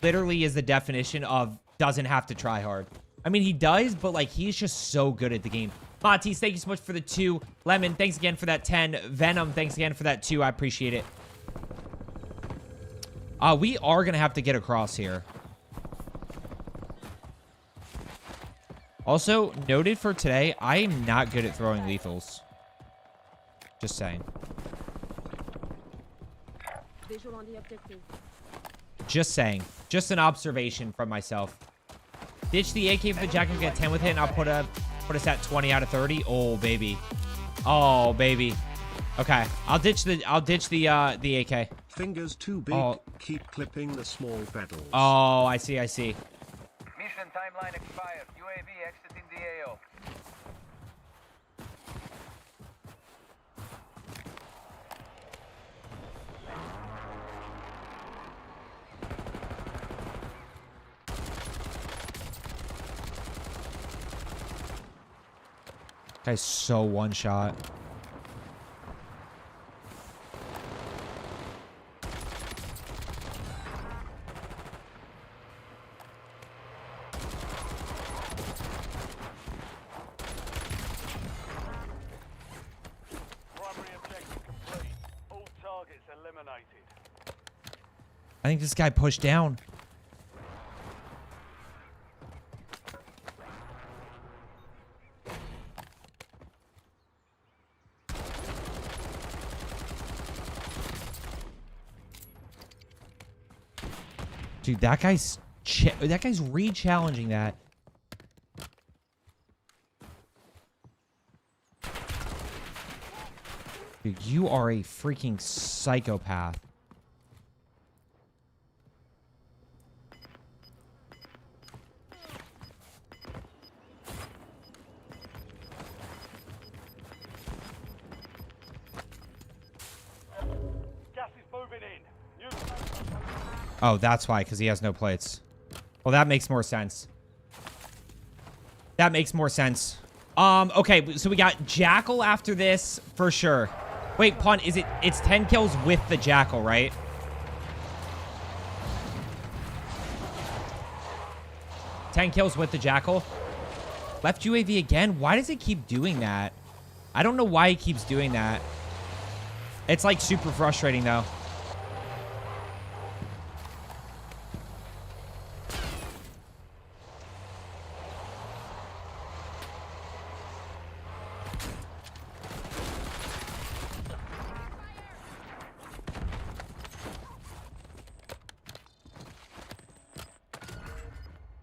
literally is the definition of doesn't have to try hard. I mean, he does, but, like, he's just so good at the game. Matisse, thank you so much for the 2. Lemon, thanks again for that 10. Venom, thanks again for that 2. I appreciate it. We are going to have to get across here. Also, noted for today, I am not good at throwing lethals. Just saying. Visual on the objective. Just saying. Just an observation from myself. Ditch the AK for the Jack and get 10 with it, and I'll put us at 20 out of 30. Oh baby. Oh baby. Okay. I'll ditch the AK. Fingers too big. Oh. Keep clipping the small pedals. Oh, I see. Mission timeline expired. UAV exiting the AO. Guy's so one shot. Primary objective complete. All targets eliminated. I think this guy pushed down. Dude, that guy's re-challenging that. Dude, you are a freaking psychopath. Gas is moving in. New Oh, that's why, because he has no plates. Well, that makes more sense. That makes more sense. Okay, so we got Jackal after this, for sure. Wait, Punt, it's 10 kills with the Jackal, right? Ten kills with the Jackal. Left UAV again? Why does it keep doing that? I don't know why he keeps doing that. It's like super frustrating though.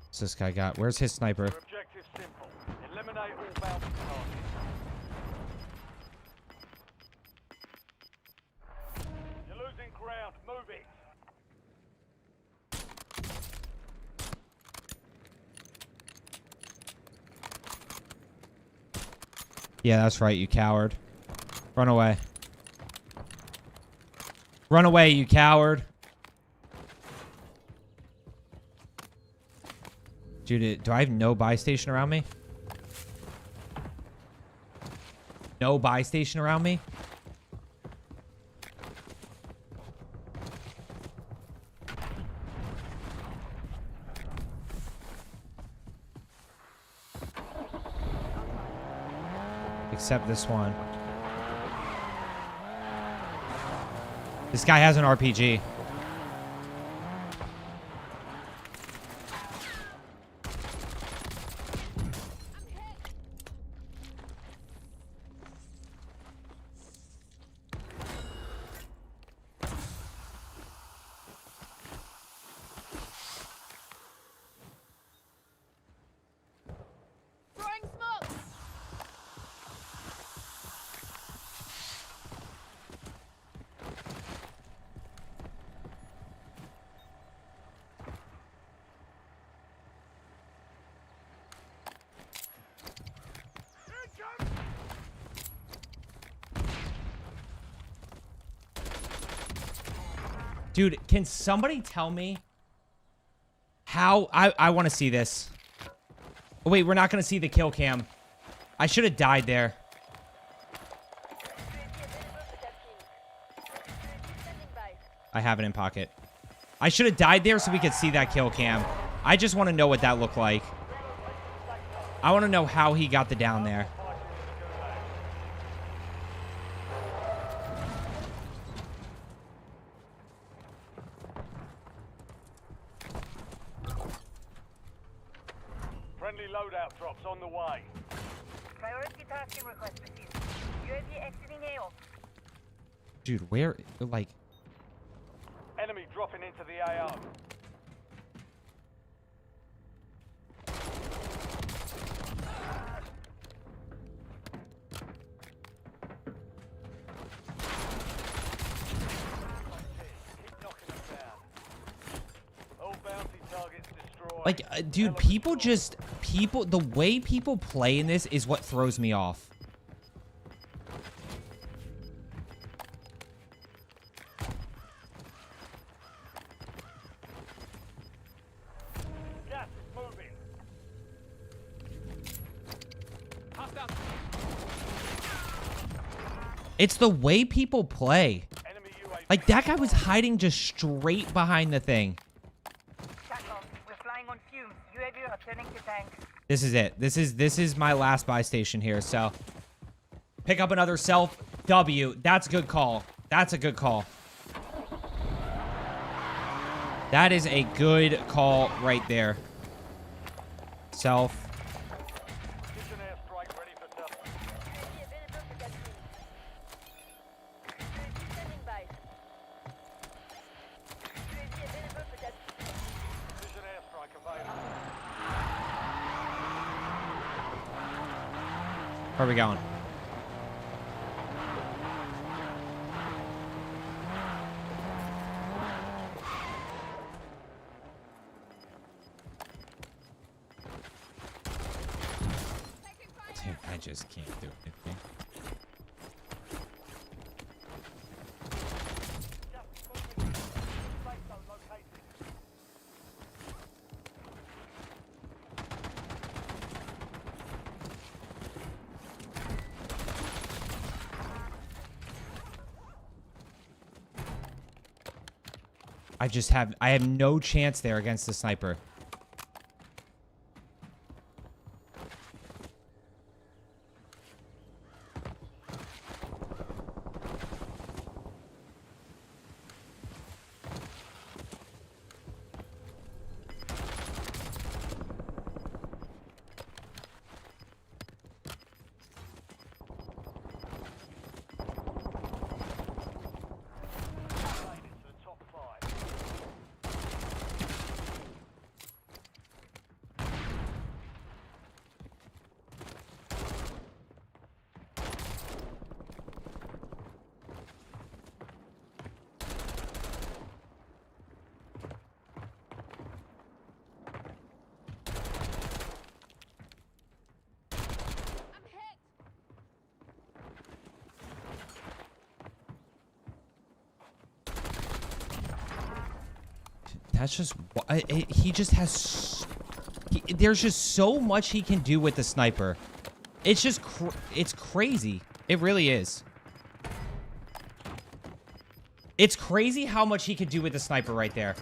What's this guy got? Where's his sniper? Your objective simple. Eliminate all bounty targets. You're losing ground. Move it. Yeah, that's right, you coward. Run away. Run away, you coward. Dude, do I have no buy station around me? No buy station around me? Except this one. This guy has an RPG. Throwing smoke! Dude, can somebody tell me how... I want to see this. Oh, wait, we're not going to see the kill cam. I should have died there. UAV available for tasking. UAV standing by. I have it in pocket. I should have died there so we could see that kill cam. I just want to know what that looked like. I want to know how he got the down there. Friendly loadout drops on the way. Priority tasking request received. UAV exiting AO. Dude, where, like, Enemy dropping into the AO. Keep knocking them down. All bounty targets destroyed. like, dude, the way people play in this is what throws me off. Gas is moving. It's the way people play. Enemy UAV. Like, that guy was hiding just straight behind the thing. Satcom, we're flying on fumes. UAV returning to tank. This is it. This is my last buy station here, so. Pick up another self W. That's a good call. That's a good call. That is a good call right there. Self. Precision airstrike ready for settlement. UAV available for tasking. UAV standing by. UAV available for tasking. Precision airstrike available. Where are we going? Dude, I just can't do anything. Gas is moving. Safe zone located. I have no chance there against the sniper. Made it to the top 5. That's just he just has there's just so much he can do with the sniper. It's just it's crazy. It really is. It's crazy how much he could do with the sniper right there.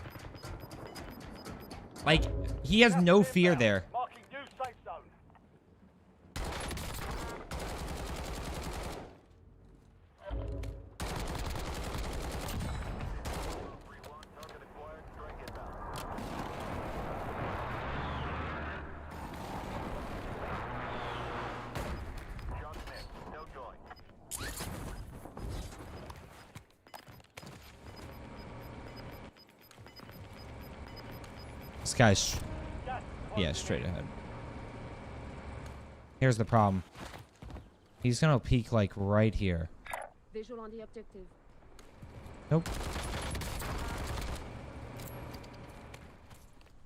Like, he has no fear there. Marking new safe zone. This guy's, yeah, straight ahead. Here's the problem. He's gonna peek like right here. Visual on the objective. Nope.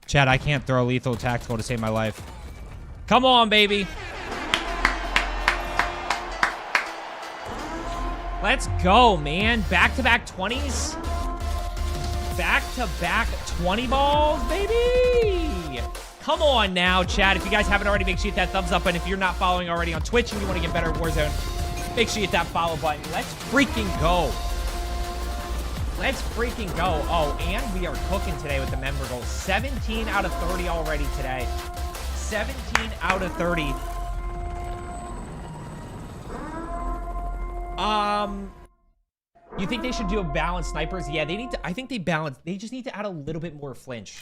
Chad, I can't throw lethal tactical to save my life. Come on, baby. Let's go, man. Back-to-back 20s. Back-to-back 20 balls, baby. Come on now, chat. If you guys haven't already, make sure you hit that thumbs up. And if you're not following already on Twitch and you want to get better at Warzone, make sure you hit that follow button. Let's freaking go. Let's freaking go. Oh, and we are cooking today with the member goal. 17 out of 30 already today. 17 out of 30. You think they should do a balanced snipers? Yeah, they need to. I think they balance. They just need to add a little bit more flinch.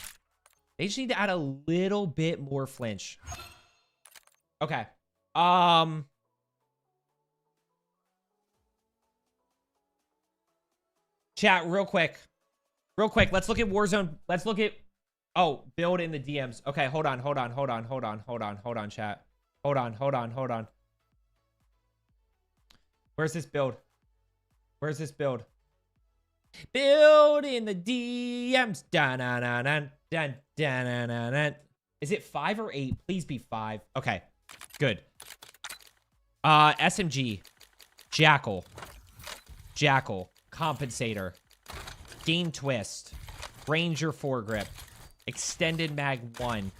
They just need to add a little bit more flinch. Okay. Chat, real quick. Real quick, let's look at Warzone. Let's look at... Oh, build in the DMs. Okay, hold on, chat. Hold on. Where's this build? Build in the DMs. Is it 5 or 8? Please be 5. Okay, good. SMG. Jackal. Compensator. Game Twist. Ranger foregrip. Extended mag 1.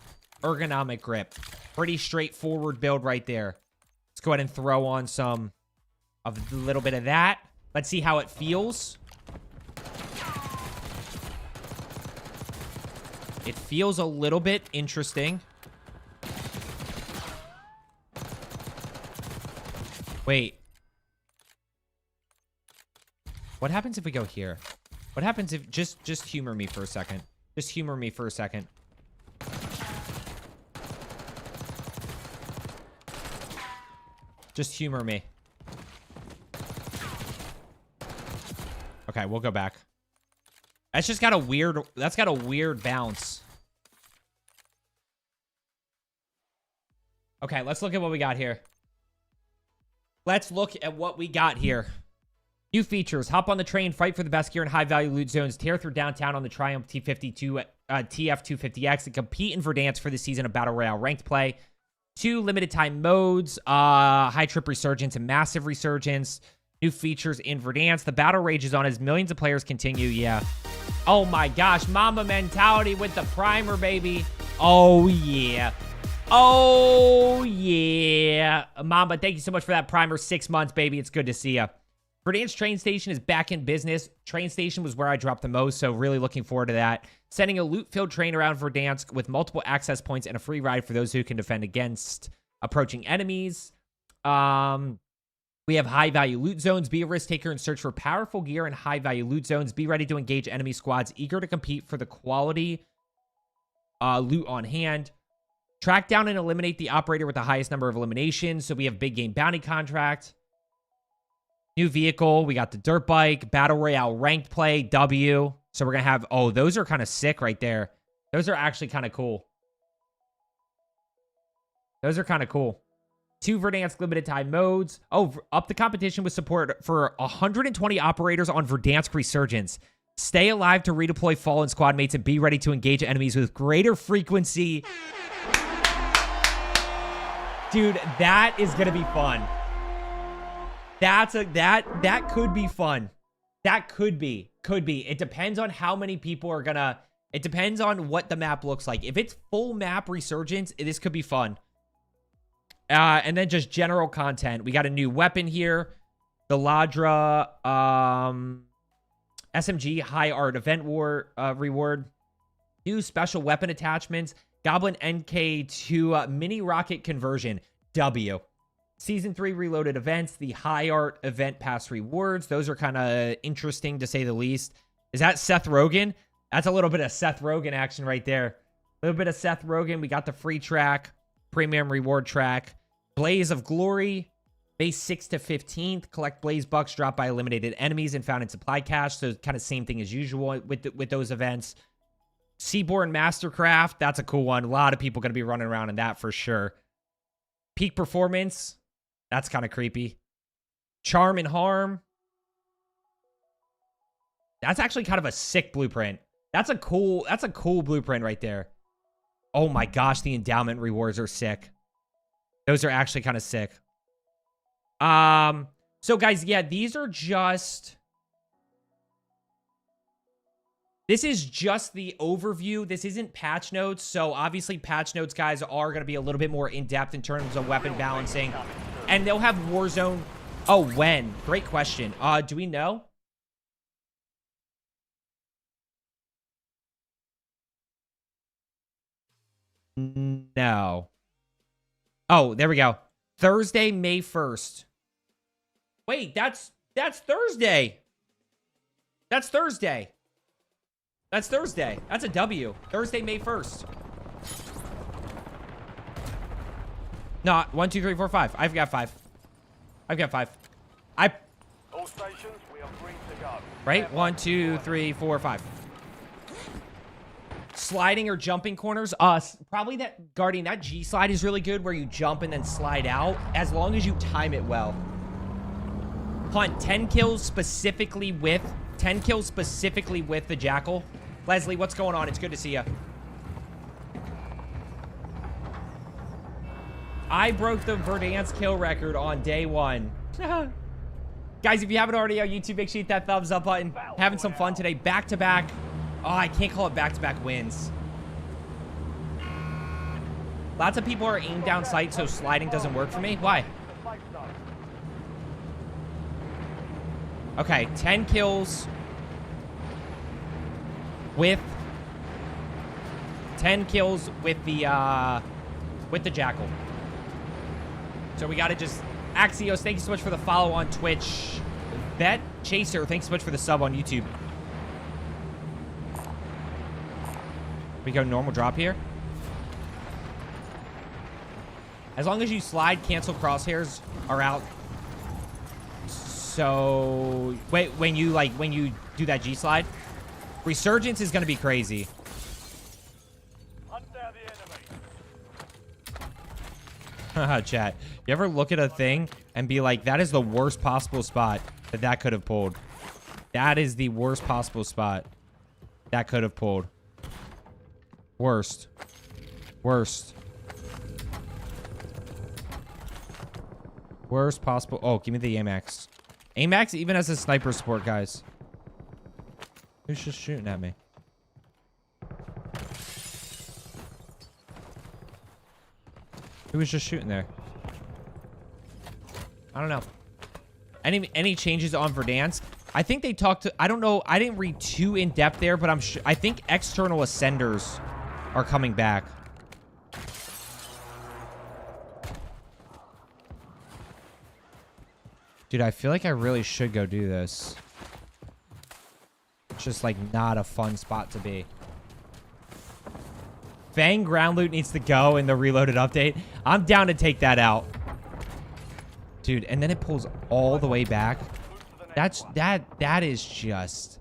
Ergonomic grip. Pretty straightforward build right there. Let's go ahead and throw on a little bit of that. Let's see how it feels. It feels a little bit interesting. Wait. What happens if we go here? What happens if... Just humor me for a second. Just humor me for a second. Just humor me. Okay, we'll go back. That's just got a weird... That's got a weird bounce. Okay, let's look at what we got here. Let's look at what we got here. New features. Hop on the train, fight for the best gear in high-value loot zones, tear through downtown on the Triumph T52, TF250X, and compete in Verdansk for the season of Battle Royale ranked play. 2 limited-time modes, High Trip Resurgence and Massive Resurgence. New features in Verdansk. The battle rages on as millions of players continue. Yeah. Oh, my gosh. Mamba mentality with the primer, baby. Oh, yeah. Oh, yeah. Mamba, thank you so much for that primer. 6 months, baby. It's good to see you. Verdansk train station is back in business. Train station was where I dropped the most, so really looking forward to that. Sending a loot-filled train around Verdansk with multiple access points and a free ride for those who can defend against approaching enemies. We have high-value loot zones. Be a risk-taker and search for powerful gear in high-value loot zones. Be ready to engage enemy squads eager to compete for the quality loot on hand. Track down and eliminate the operator with the highest number of eliminations. So we have big game bounty contract. New vehicle. We got the dirt bike. Battle Royale ranked play. W. So we're going to have... Oh, those are kind of sick right there. Those are actually kind of cool. 2 Verdansk limited time modes. Oh, up the competition with support for 120 operators on Verdansk Resurgence. Stay alive to redeploy fallen squad mates and be ready to engage enemies with greater frequency. Dude, that is going to be fun. That could be fun. That could be. It depends on how many people are gonna... It depends on what the map looks like. If it's full map Resurgence, this could be fun. And then just general content. We got a new weapon here. The Ladra SMG High Art Event reward. New special weapon attachments. Goblin NK2 mini rocket conversion. W. Season 3 reloaded events, the High Art event pass rewards. Those are kind of interesting to say the least. Is that Seth Rogen? That's a little bit of Seth Rogen action right there. A little bit of Seth Rogen. We got the free track, premium reward track. Blaze of Glory, base 6 to 15th. Collect Blaze bucks dropped by eliminated enemies and found in supply cache. So kind of same thing as usual with those events. Seaborn Mastercraft, that's a cool one. A lot of people going to be running around in that for sure. Peak Performance. That's kind of creepy. Charm and Harm. That's actually kind of a sick blueprint. That's a cool blueprint right there. Oh my gosh, the endowment rewards are sick. Those are actually kind of sick. So guys, yeah, these are just... This is just the overview. This isn't patch notes. So obviously patch notes, guys, are going to be a little bit more in-depth in terms of weapon balancing. And they'll have Warzone. Oh, when? Great question. Do we know? No. Oh, there we go. Thursday, May 1st. Wait, that's Thursday. That's Thursday. That's Thursday. That's a W. Thursday, May 1st. No, 1, 2, 3, 4, 5. I've got 5. I've got 5. All stations, we are free to go. Right? 1, 2, 3, 4, 5. Sliding or jumping corners. Probably that, Guardian, that G slide is really good where you jump and then slide out as long as you time it well. Hunt, 10 kills specifically with the Jackal. Leslie, what's going on? It's good to see you. I broke the Verdansk kill record on day 1. Guys, if you haven't already on YouTube, make sure you hit that thumbs up button. Having some fun today. Back-to-back. Oh, I can't call it back-to-back wins. Lots of people are aimed down sight, so sliding doesn't work for me. Why? Okay, 10 kills with 10 kills with the Jackal. So we gotta just Axios, thank you so much for the follow on Twitch. Bet Chaser, thanks so much for the sub on YouTube. We go normal drop here. As long as you slide, cancel crosshairs are out. So wait, when you do that G slide, resurgence is gonna be crazy. Hunt down the enemy. Haha, chat. You ever look at a thing and be like, that is the worst possible spot that could have pulled. That is the worst possible spot that could have pulled. Worst. Worst. Worst possible. Oh, give me the AMAX. AMAX even has a sniper support, guys. Who's just shooting at me? Who was just shooting there? I don't know. Any changes on Verdansk? I think they talked to... I don't know. I didn't read too in depth there, but I think external ascenders are coming back. Dude, I feel like I really should go do this. It's just like not a fun spot to be. Fang ground loot needs to go in the reloaded update. I'm down to take that out. Dude, and then it pulls all the way back. That is just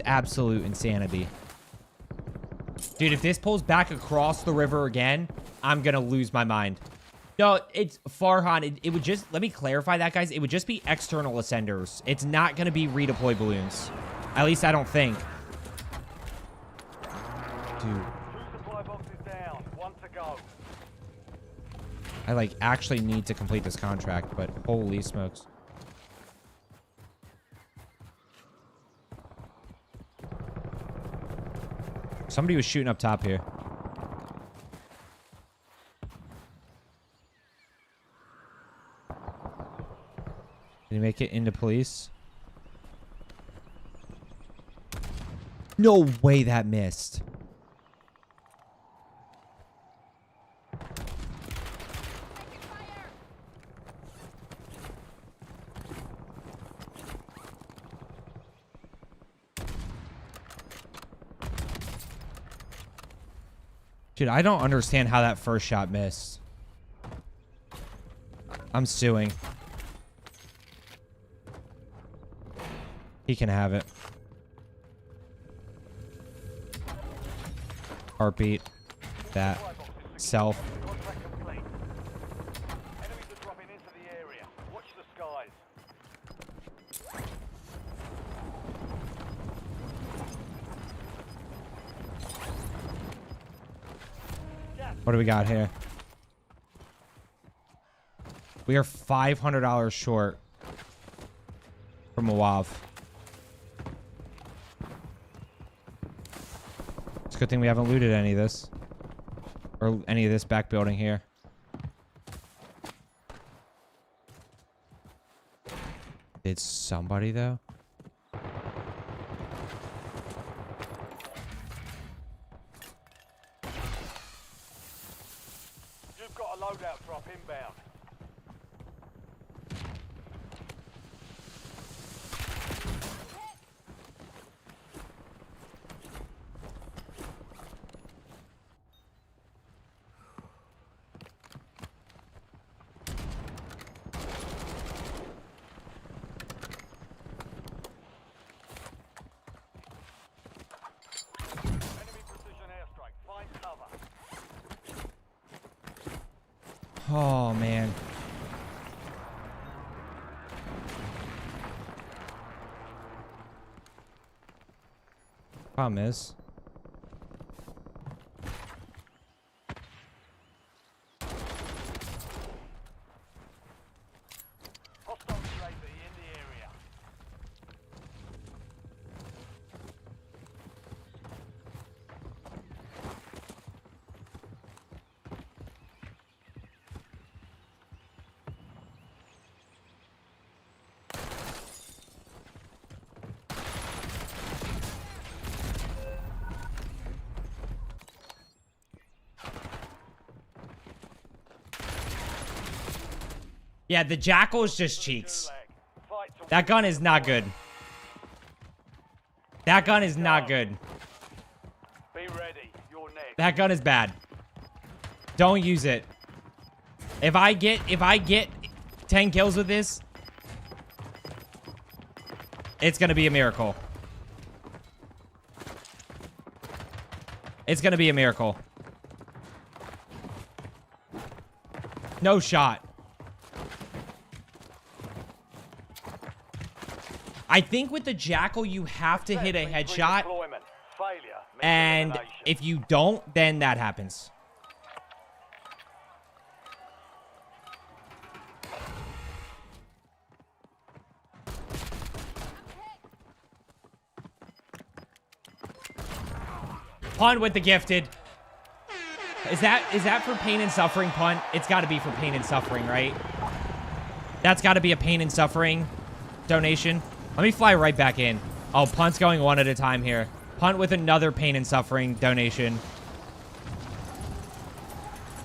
absolute insanity. Dude, if this pulls back across the river again, I'm gonna lose my mind. No, it's Farhan. It would just, let me clarify that, guys. It would just be external ascenders. It's not gonna be redeploy balloons. At least I don't think. Dude. 2 supply boxes down. 1 to go. I like actually need to complete this contract, but holy smokes. Somebody was shooting up top here. Did he make it into police? No way that missed. Dude, I don't understand how that first shot missed. I'm suing. He can have it. Heartbeat. That. Self. Contract complete. Enemies are dropping into the area. Watch the skies. What do we got here? We are $500 short from a WAV. It's a good thing we haven't looted any of this. Or any of this back building here. Did somebody, though? You've got a loadout drop inbound. Oh, man. Problem is... Hostile UAV in the area. Yeah, the Jackal is just cheeks. Fight to That gun is not good. That gun is not good. be ready. You're next. That gun is bad. Don't use it. If I get 10 kills with this, it's gonna be a miracle. It's gonna be a miracle. No shot. I think with the Jackal, you have to hit a headshot, Deployment. Failure. means and elimination. if you don't, then that happens. Punt with the gifted. Is that for pain and suffering, punt? It's got to be for pain and suffering, right? That's got to be a pain and suffering donation. Let me fly right back in. Oh, punt's going one at a time here. Punt with another pain and suffering donation.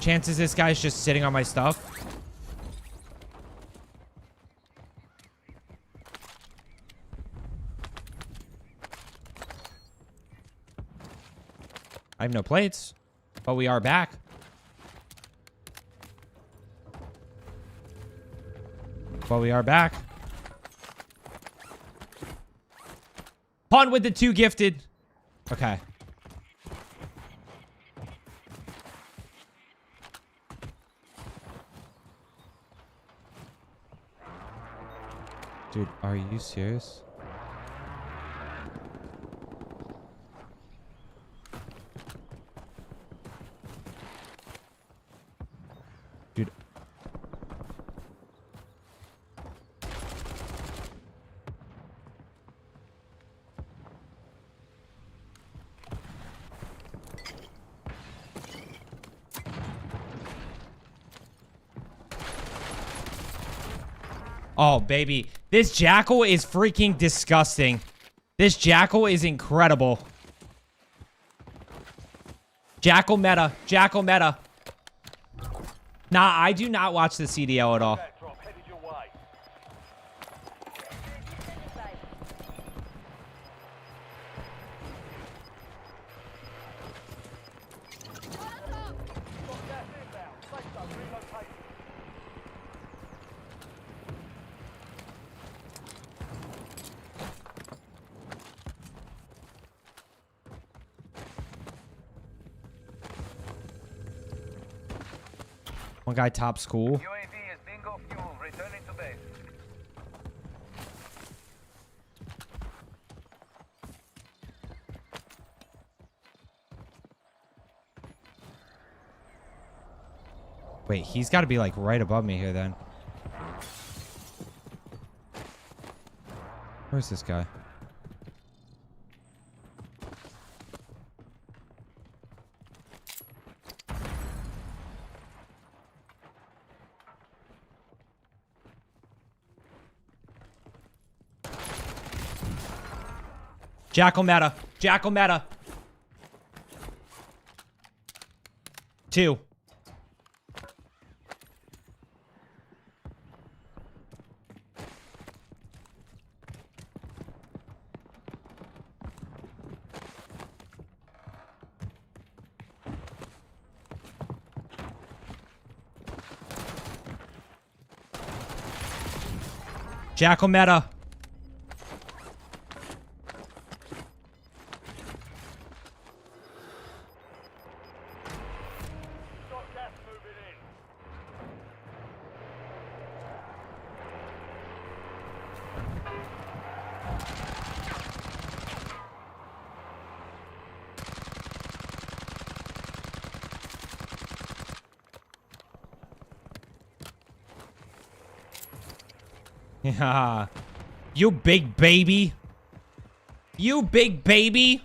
Chances this guy's just sitting on my stuff. I have no plates, but we are back. But we are back. Punt with the 2 gifted. Okay. Dude, are you serious? Dude. Oh, baby. This Jackal is freaking disgusting. This Jackal is incredible. Jackal meta. Jackal meta. Nah, I do not watch the CDL at all. That drop headed your way. UAV standing by. Got gas inbound. Safe zone relocated. One guy top school. UAV is bingo fuel. Returning to base. Wait, he's got to be like right above me here then. Where's this guy? Jackal meta. Jackal meta. 2. Jackal meta. Got gas moving in. Yeah. You big baby. You big baby.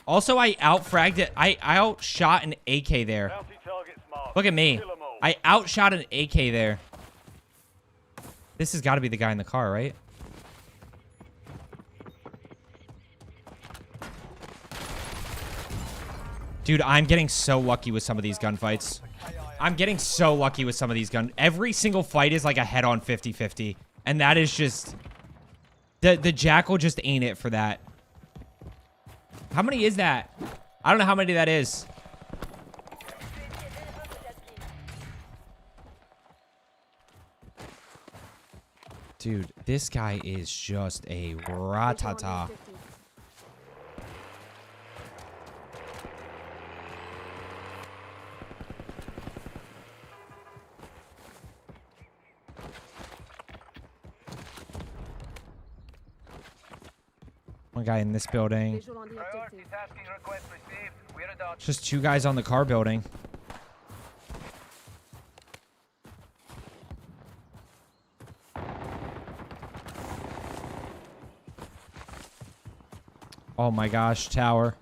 Also, I outfragged it. I outshot an AK there. Bounty targets marked. Look at me. Kill 'em all. I outshot an AK there. This has got to be the guy in the car, right? Dude, I'm getting so lucky with some of these gunfights. I'm getting so lucky with some of these guns. Every single fight is like a head-on 50-50. And that is just... The Jackal just ain't it for that. How many is that? I don't know how many that is. Dude, this guy is just a ratata. One guy in this building. Visual on the Priority objective. tasking request received. We're a dot. Just two guys on the car building. Oh my gosh, tower.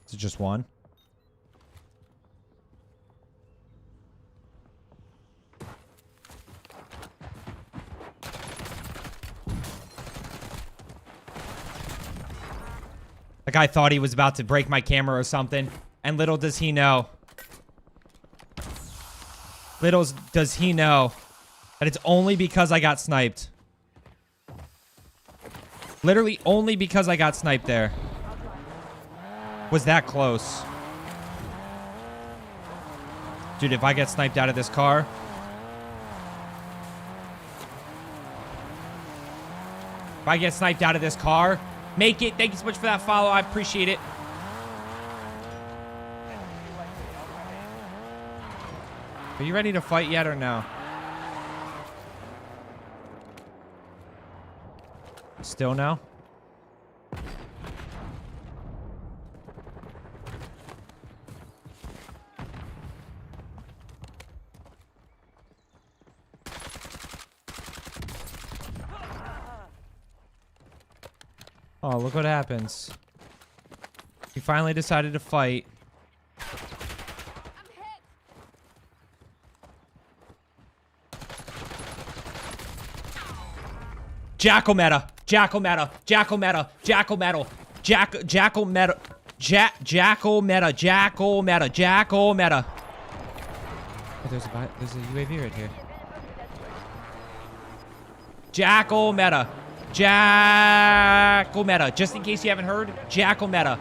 Is it just one? The guy thought he was about to break my camera or something. And little does he know. Little does he know that it's only because I got sniped. Literally only because I got sniped there. Was that close. Dude, if I get sniped out of this car... If I get sniped out of this car... Make it. Thank you so much for that follow. I appreciate it. Are you ready to fight yet or no? Still no? Oh, look what happens. He finally decided to fight. Jackal meta. Jackal meta. Jackal meta. Jackal meta. Jackal meta. Jackal meta. Jackal meta. Jackal meta. Oh, there's a UAV right here. Jackal meta. Jackal meta. Just in case you haven't heard, Jackal meta.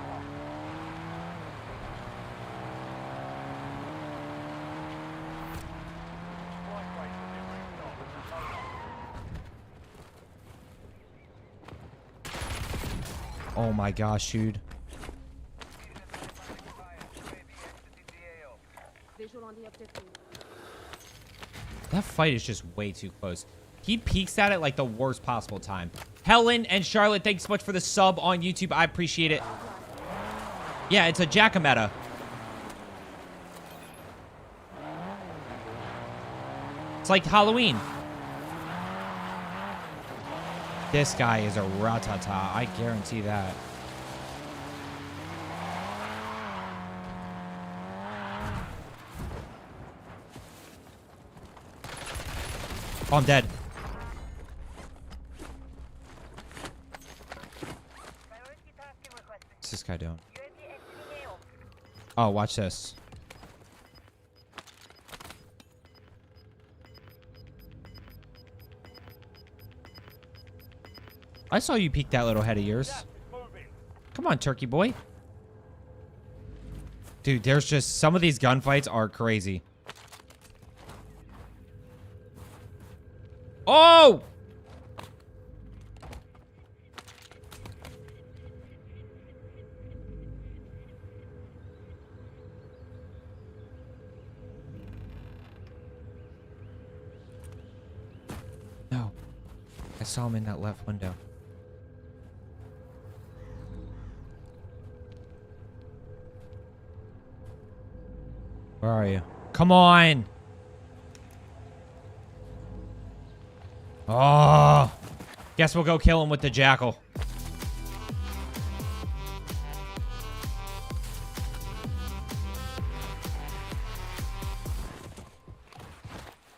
Oh my gosh, dude. Visual on the objective. That fight is just way too close. He peeks at it like the worst possible time. Helen and Charlotte, thanks so much for the sub on YouTube. I appreciate it. Yeah, it's a Jackameta. It's like Halloween. This guy is a ratata. I guarantee that. Oh, I'm dead. What's this guy doing? Oh, watch this. I saw you peek that little head of yours. Come on, turkey boy. Dude, there's just... Some of these gunfights are crazy. Oh! No. I saw him in that left window. Where are you? Come on. Oh. Guess we'll go kill him with the jackal.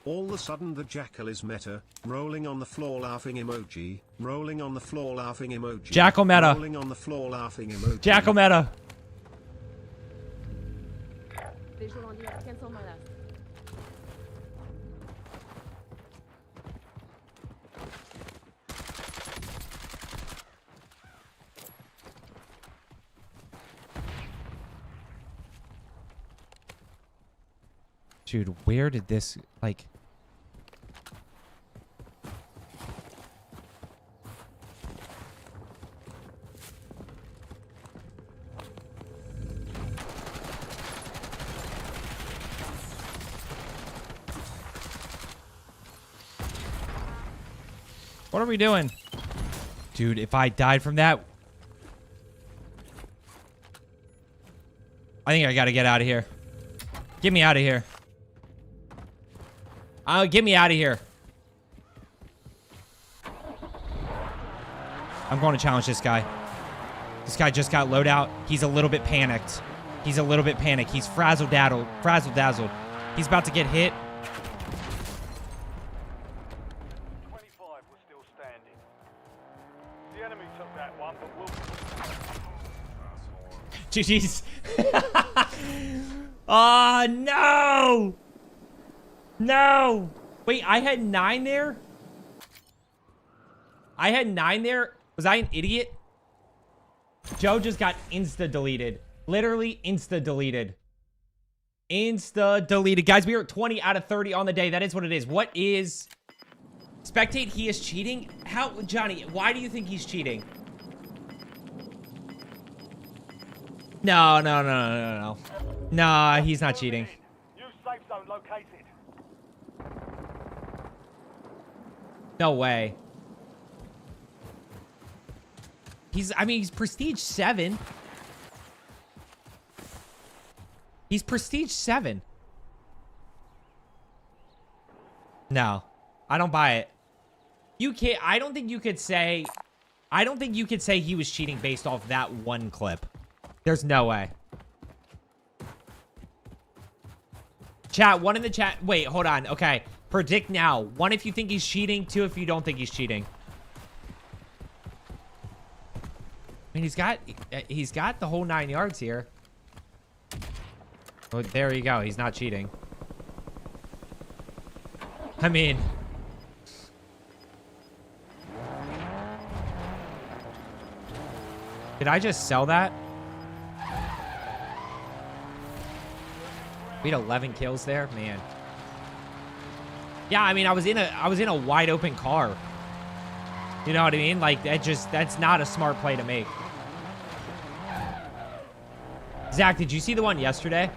All of a sudden the jackal is meta, rolling on the floor laughing emoji, rolling on the floor laughing emoji. Jackal meta. Rolling on the floor laughing emoji. Jackal meta. Visual on the left, cancel my last. Dude, where did this, like... What are we doing? Dude, if I died from that... I think I gotta get out of here. Get me out of here. Get me out of here. I'm going to challenge this guy. This guy just got loadout. He's a little bit panicked. He's a little bit panicked. He's frazzle-dazzled. Frazzle-dazzled. He's about to get hit. 25 was still standing. The enemy took that one, but we'll... GG's. Oh, no. No. Wait, I had 9 there? I had 9 there? Was I an idiot? Joe just got insta-deleted. Literally insta-deleted. Insta-deleted. Guys, we are at 20 out of 30 on the day. That is what it is. What is... Spectate, he is cheating? How... Johnny, why do you think he's cheating? No, no, no, no, no, no. Nah, he's not cheating. New safe zone located. No way. I mean, he's prestige 7. He's prestige 7. No, I don't buy it. You can't, I don't think you could say he was cheating based off that one clip. There's no way. Chat, 1 in the chat. Wait, hold on. Okay. Predict now. 1 if you think he's cheating. 2 if you don't think he's cheating. I mean, he's got the whole 9 yards here. Oh, there you go. He's not cheating. I mean... Did I just sell that? We had 11 kills there, man. Yeah, I mean, I was in a wide open car. You know what I mean? Like that's not a smart play to make. Zach, did you see the one yesterday?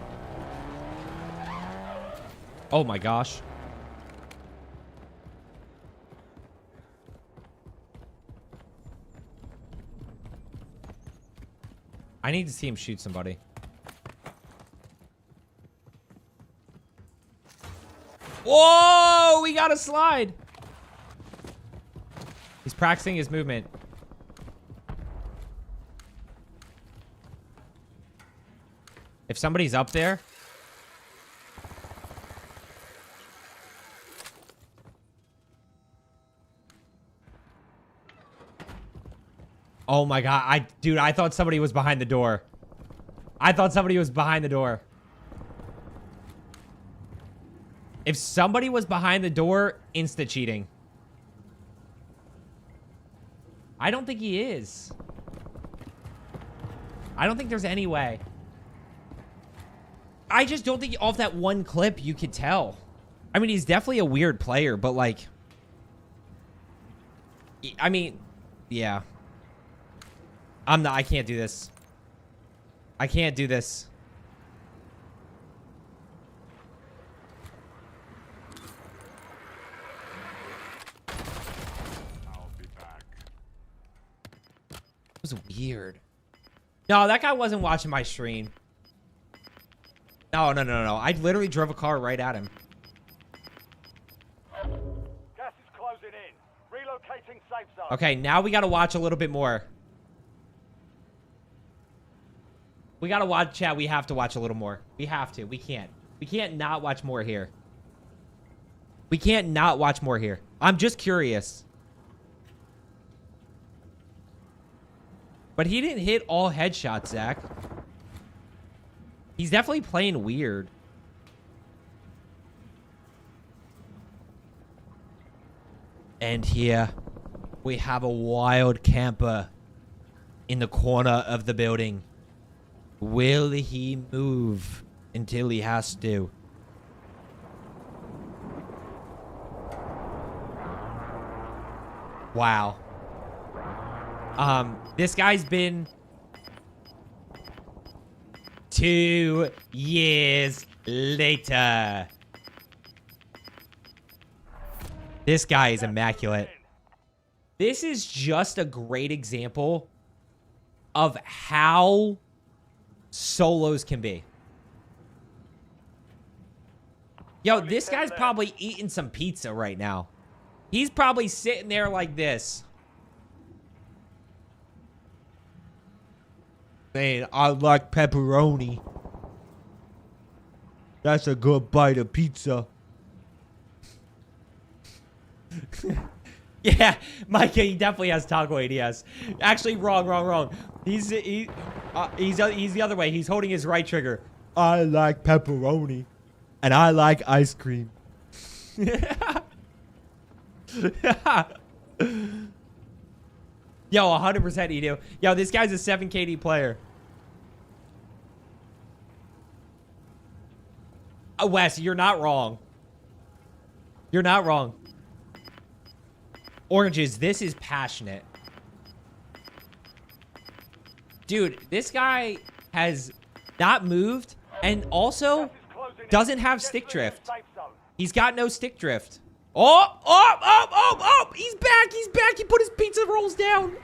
Oh my gosh. I need to see him shoot somebody. Whoa! We got a slide. He's practicing his movement. If somebody's up there... Oh my god. Dude, I thought somebody was behind the door. I thought somebody was behind the door. If somebody was behind the door, insta cheating. I don't think he is. I don't think there's any way. I just don't think off that one clip you could tell. I mean, he's definitely a weird player, but like... I mean, yeah. I can't do this. I can't do this. It was weird. No, that guy wasn't watching my stream. No, no, no, no. I literally drove a car right at him. Gas is closing in. Relocating safe zone. Okay, now we gotta watch a little bit more. We gotta watch, chat. We have to watch a little more. We have to. We can't. We can't not watch more here. We can't not watch more here. I'm just curious. But he didn't hit all headshots, Zach. He's definitely playing weird. And here we have a wild camper in the corner of the building. Will he move until he has to? Wow. This guy's been 2 years later. This guy is immaculate. This is just a great example of how solos can be. Yo, this guy's probably eating some pizza right now. He's probably sitting there like this. Saying, I like pepperoni. That's a good bite of pizza. Yeah, Micah, he definitely has taco ADS. Actually, wrong. He's the other way. He's holding his right trigger. I like pepperoni. And I like ice cream. Yo, 100% you do. Yo, this guy's a 7 KD player. Wes, you're not wrong. You're not wrong. Oranges, this is passionate. Dude, this guy has not moved and also doesn't have stick drift. He's got no stick drift. Oh! He's back! He's back! He put his pizza rolls down!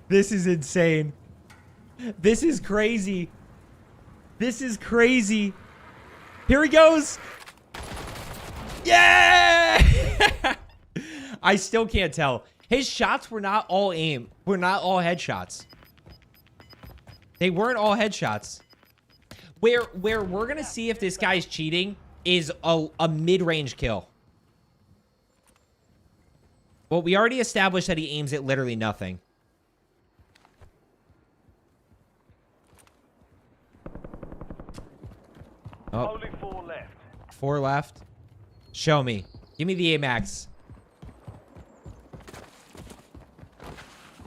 This is insane. This is crazy. This is crazy. Here he goes. Yeah! I still can't tell. His shots were not all aim. Were not all headshots. They weren't all headshots. Where we're gonna see if this guy's cheating is a mid-range kill. Well, we already established that he aims at literally nothing. Oh. Only 4 left. 4 left. Show me. Give me the AMAX.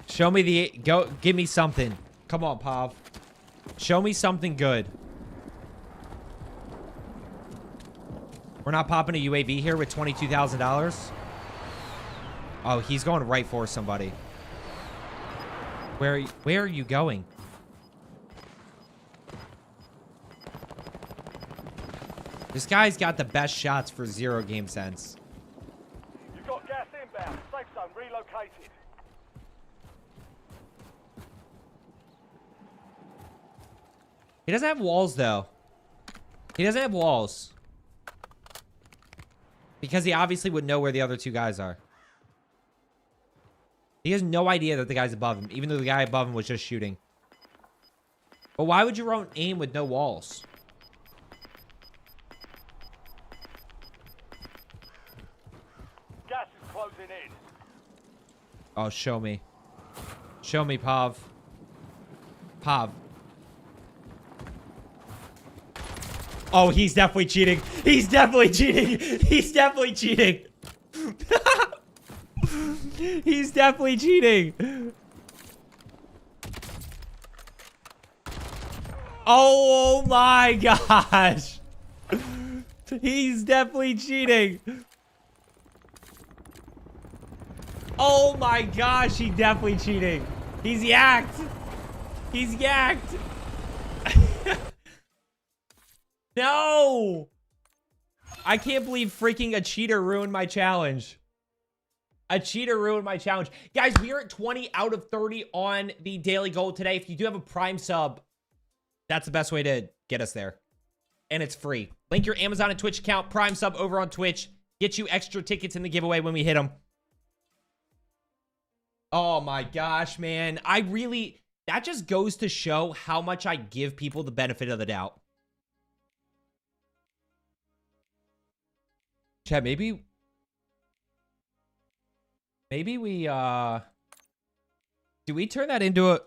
Show me the... Go. Give me something. Come on, Pav. Show me something good. We're not popping a UAV here with $22,000. Oh, he's going right for somebody. Where are you going? This guy's got the best shots for 0 game sense. You've got gas inbound. Safe zone relocated. He doesn't have walls, though. He doesn't have walls. Because he obviously would know where the other 2 guys are. He has no idea that the guy's above him, even though the guy above him was just shooting. But why would you aim with no walls? Gas is closing in. Oh, show me. Show me, Pav. Pav. Oh, he's definitely cheating. He's definitely cheating. He's definitely cheating. He's definitely cheating. Oh my gosh. He's definitely cheating. Oh my gosh, he's definitely cheating. He's yacked. He's yacked. No! I can't believe freaking a cheater ruined my challenge. A cheater ruined my challenge. Guys, we are at 20 out of 30 on the daily goal today. If you do have a Prime sub, that's the best way to get us there. And it's free. Link your Amazon and Twitch account, Prime sub over on Twitch. Get you extra tickets in the giveaway when we hit them. Oh my gosh, man. That just goes to show how much I give people the benefit of the doubt. Chat, maybe we, do we turn that into a...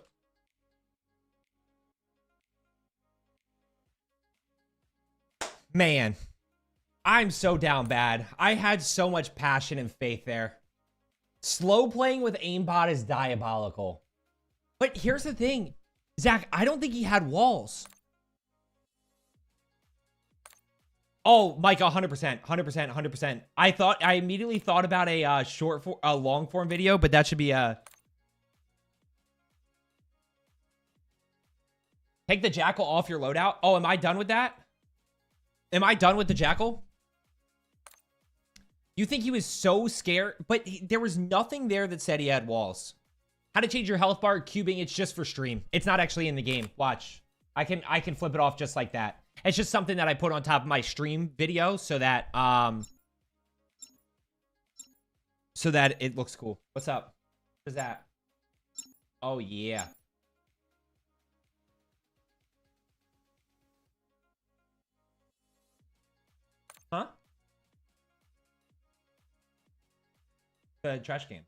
Man, I'm so down bad. I had so much passion and faith there. Slow playing with aimbot is diabolical. But here's the thing, Zach, I don't think he had walls. Oh, Mike, 100%, 100%, 100%. I immediately thought about a long form video, but that should be a... Take the jackal off your loadout. Oh, am I done with that? Am I done with the jackal? You think he was so scared? But there was nothing there that said he had walls. How to change your health bar, cubing, it's just for stream. It's not actually in the game. Watch. I can flip it off just like that. It's just something that I put on top of my stream video so that it looks cool. What's up? What's that? Oh yeah. Huh? The trash can.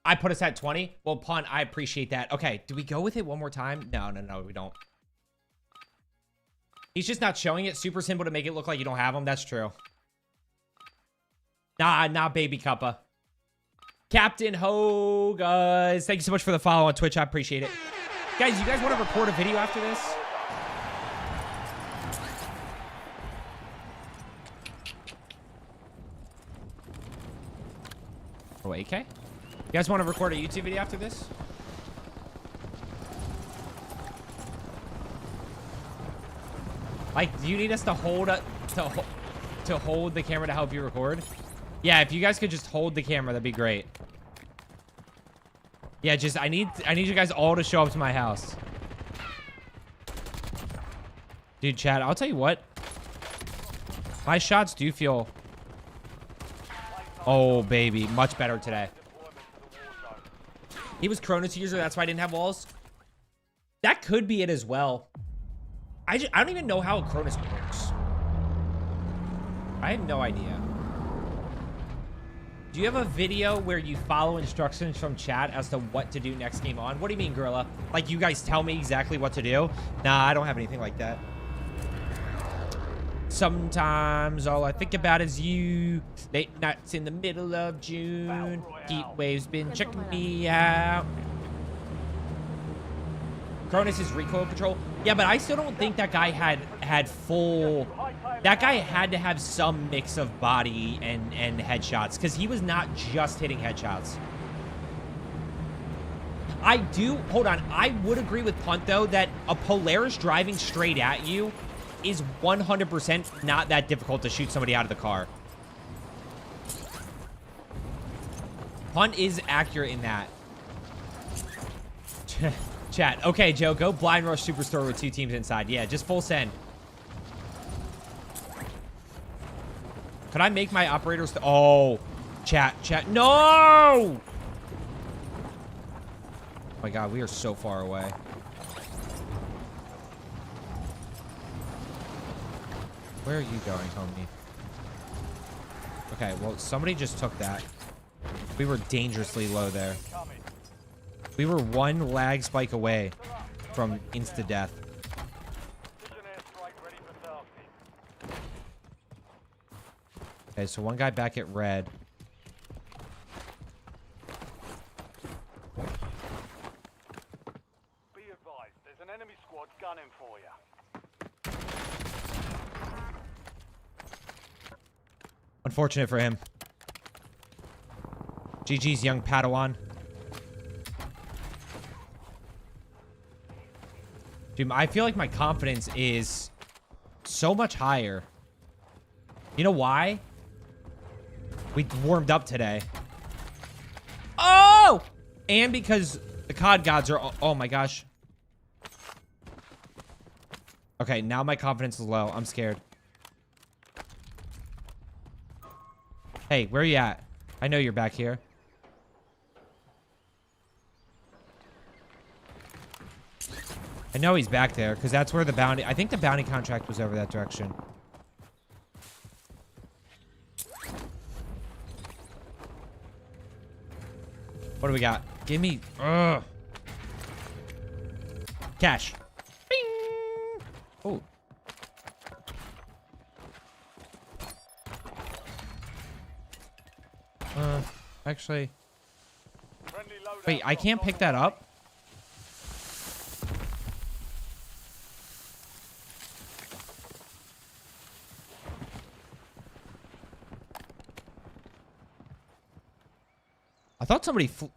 I put us at 20. Well, Punt, I appreciate that. Okay, do we go with it one more time? No, we don't. He's just not showing it. Super simple to make it look like you don't have them. That's true. Nah, baby cuppa. Captain Ho, guys. Thank you so much for the follow on Twitch. I appreciate it. Guys, you guys want to record a video after this? Oh, AK? You guys want to record a YouTube video after this? Like, do you need us to hold hold the camera to help you record? Yeah, if you guys could just hold the camera, that'd be great. Yeah, I need you guys all to show up to my house. Dude, chat, I'll tell you what. My shots do feel... Oh, baby. Much better today. He was Cronus user, that's why I didn't have walls. That could be it as well. I don't even know how a Cronus works. I have no idea. Do you have a video where you follow instructions from chat as to what to do next game on? What do you mean, Gorilla? Like, you guys tell me exactly what to do? Nah, I don't have anything like that. Sometimes all I think about is you. Late nights in the middle of June. Heat waves been checking me out. Cronus is recoil control. Yeah, but I still don't think that guy had full... That guy had to have some mix of body and headshots, because he was not just hitting headshots. Hold on, I would agree with Punt, though, that a Polaris driving straight at you is 100% not that difficult to shoot somebody out of the car. Punt is accurate in that. Chat. Okay, Joe, go blind rush Superstore with 2 teams inside. Yeah, just full send. Could I make my operators... Oh, chat. No! Oh my God, we are so far away. Where are you going, homie? Okay, well, somebody just took that. We were dangerously low there. We were 1 lag spike away from insta-death. Okay, so 1 guy back at red. Be advised, there's an enemy squad gunning for you. Unfortunate for him. GG's young Padawan. Dude, I feel like my confidence is so much higher. You know why? We warmed up today. Oh! And because the COD gods are... Oh my gosh. Okay, now my confidence is low. I'm scared. Hey, where are you at? I know you're back here. I know he's back there, because that's where the bounty... I think the bounty contract was over that direction. What do we got? Give me... Ugh. Cash. Bing! Oh. Actually... Friendly loadout Wait, I can't pick that up? I thought somebody thought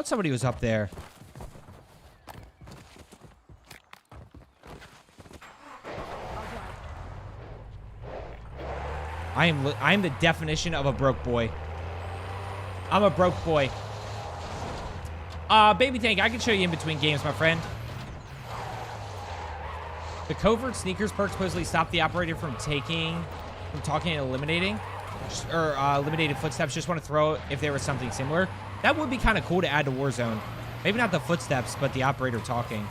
somebody was up there. I'm the definition of a broke boy. I'm a broke boy. Baby Tank, I can show you in between games, my friend. The covert sneakers perk supposedly stopped the operator from talking and eliminating. Eliminated footsteps. Just want to throw it if there was something similar. That would be kind of cool to add to Warzone. Maybe not the footsteps, but the operator talking.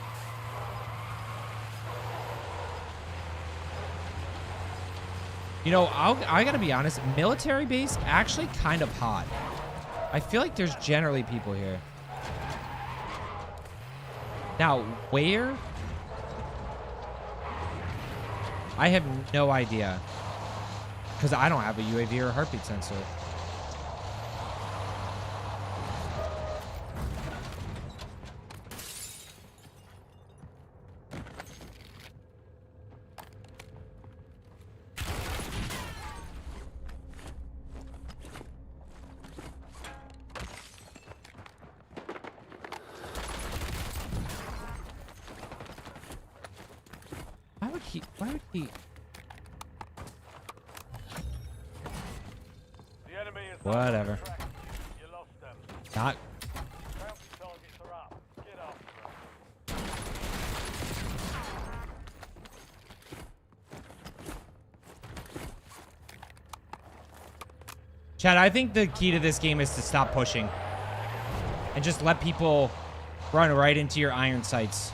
You know, I gotta be honest. Military base, actually kind of hot. I feel like there's generally people here. Now, where? I have no idea. Because I don't have a UAV or a heartbeat sensor. Why would he? The enemy is Whatever. You lost them. Not. Bounty targets are up. Get after them. Chad, I think the key to this game is to stop pushing. And just let people run right into your iron sights.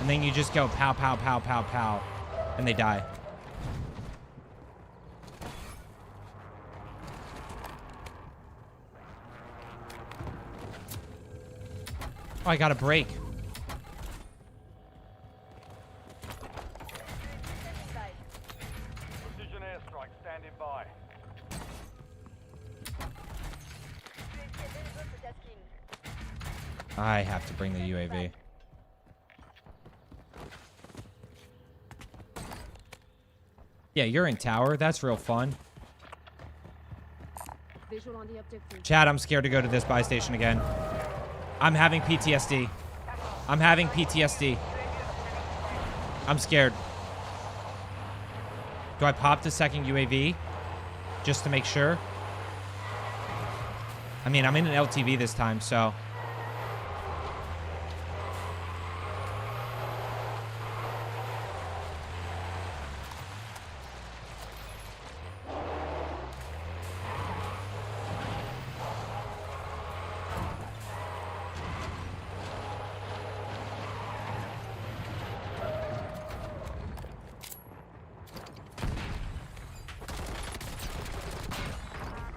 And then you just go pow, pow, pow, pow, pow. And they die. Oh, I got a break. Precision airstrike standing by. I have to bring the UAV. Yeah, you're in tower. That's real fun. Visual on the objective. Chad, I'm scared to go to this buy station again. I'm having PTSD. I'm having PTSD. I'm scared. Do I pop the second UAV? Just to make sure? I mean, I'm in an LTV this time, so...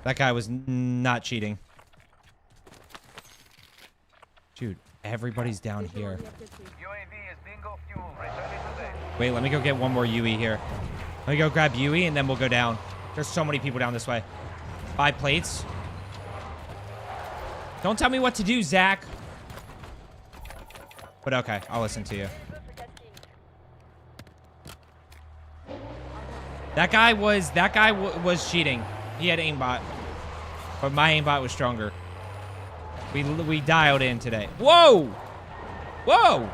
That guy was not cheating. Dude, everybody's down here. UAV is bingo fuel. Return it to base. Wait, let me go get one more UE here. Let me go grab UE and then we'll go down. There's so many people down this way. 5 plates. Don't tell me what to do, Zach. But okay, I'll listen to you. That guy was cheating. He had aimbot. But my aimbot was stronger. We dialed in today. Whoa! Whoa!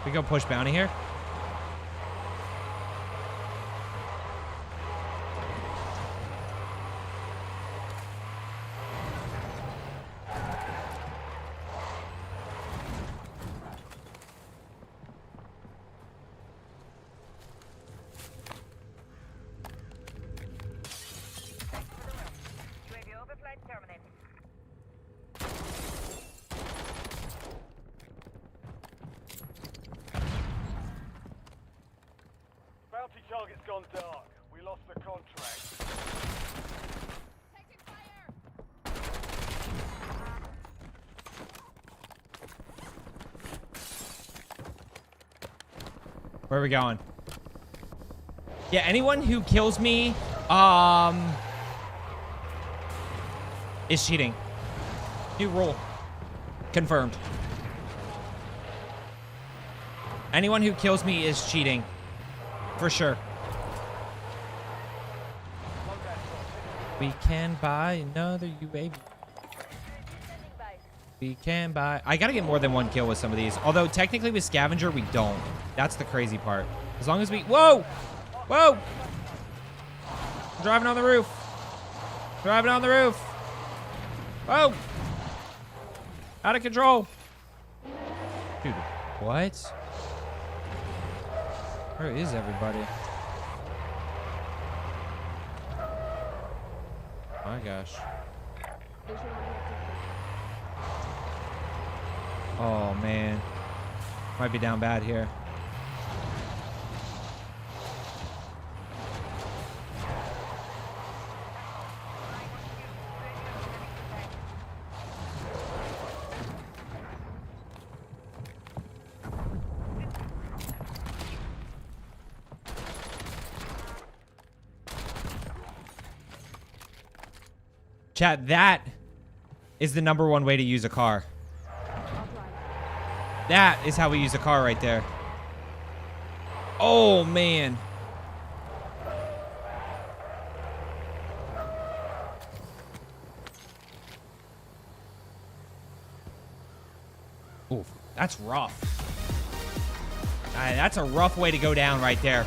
We go push bounty here. UAV overflight terminated. Bounty target's gone dark. We lost the contract. Where are we going? Yeah, anyone who kills me, is cheating. New rule. Confirmed. Anyone who kills me is cheating. For sure. We can buy another UAV. Standing by. We can buy. I gotta get more than one kill with some of these. Although technically with Scavenger we don't. That's the crazy part. As long as we. Whoa! Whoa! I'm driving on the roof. Driving on the roof. Whoa! Out of control. Dude, what? Where is everybody? My gosh. Oh, man. Might be down bad here. Chat, that is the #1 way to use a car. That is how we use a car right there. Oh, man. Oof, that's rough. That's a rough way to go down right there.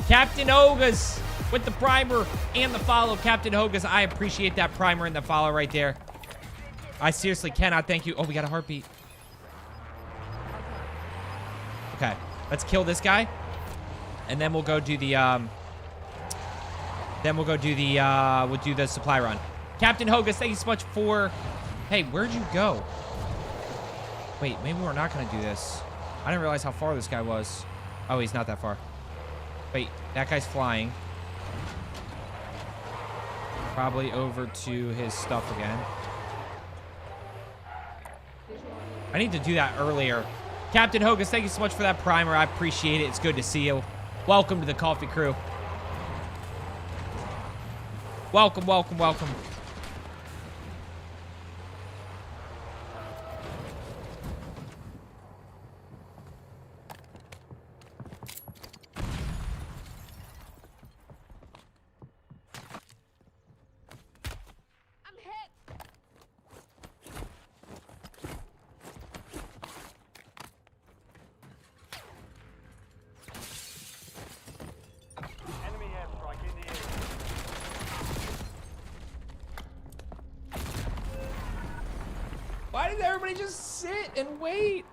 Captain Ogas with the primer and the follow. Captain Hogas, I appreciate that primer and the follow right there. I seriously cannot thank you. Oh, we got a heartbeat. Okay, let's kill this guy. And then we'll go do the, we'll do the supply run. Captain Hogas, thank you so much for, hey, where'd you go? Wait, maybe we're not gonna do this. I didn't realize how far this guy was. Oh, he's not that far. Wait, that guy's flying. Probably over to his stuff again. I need to do that earlier. Captain Hogas, thank you so much for that primer. I appreciate it. It's good to see you. Welcome to the coffee crew. Welcome, welcome, welcome. I'm hit. Enemy airstrike in the air. Why did everybody just sit and wait?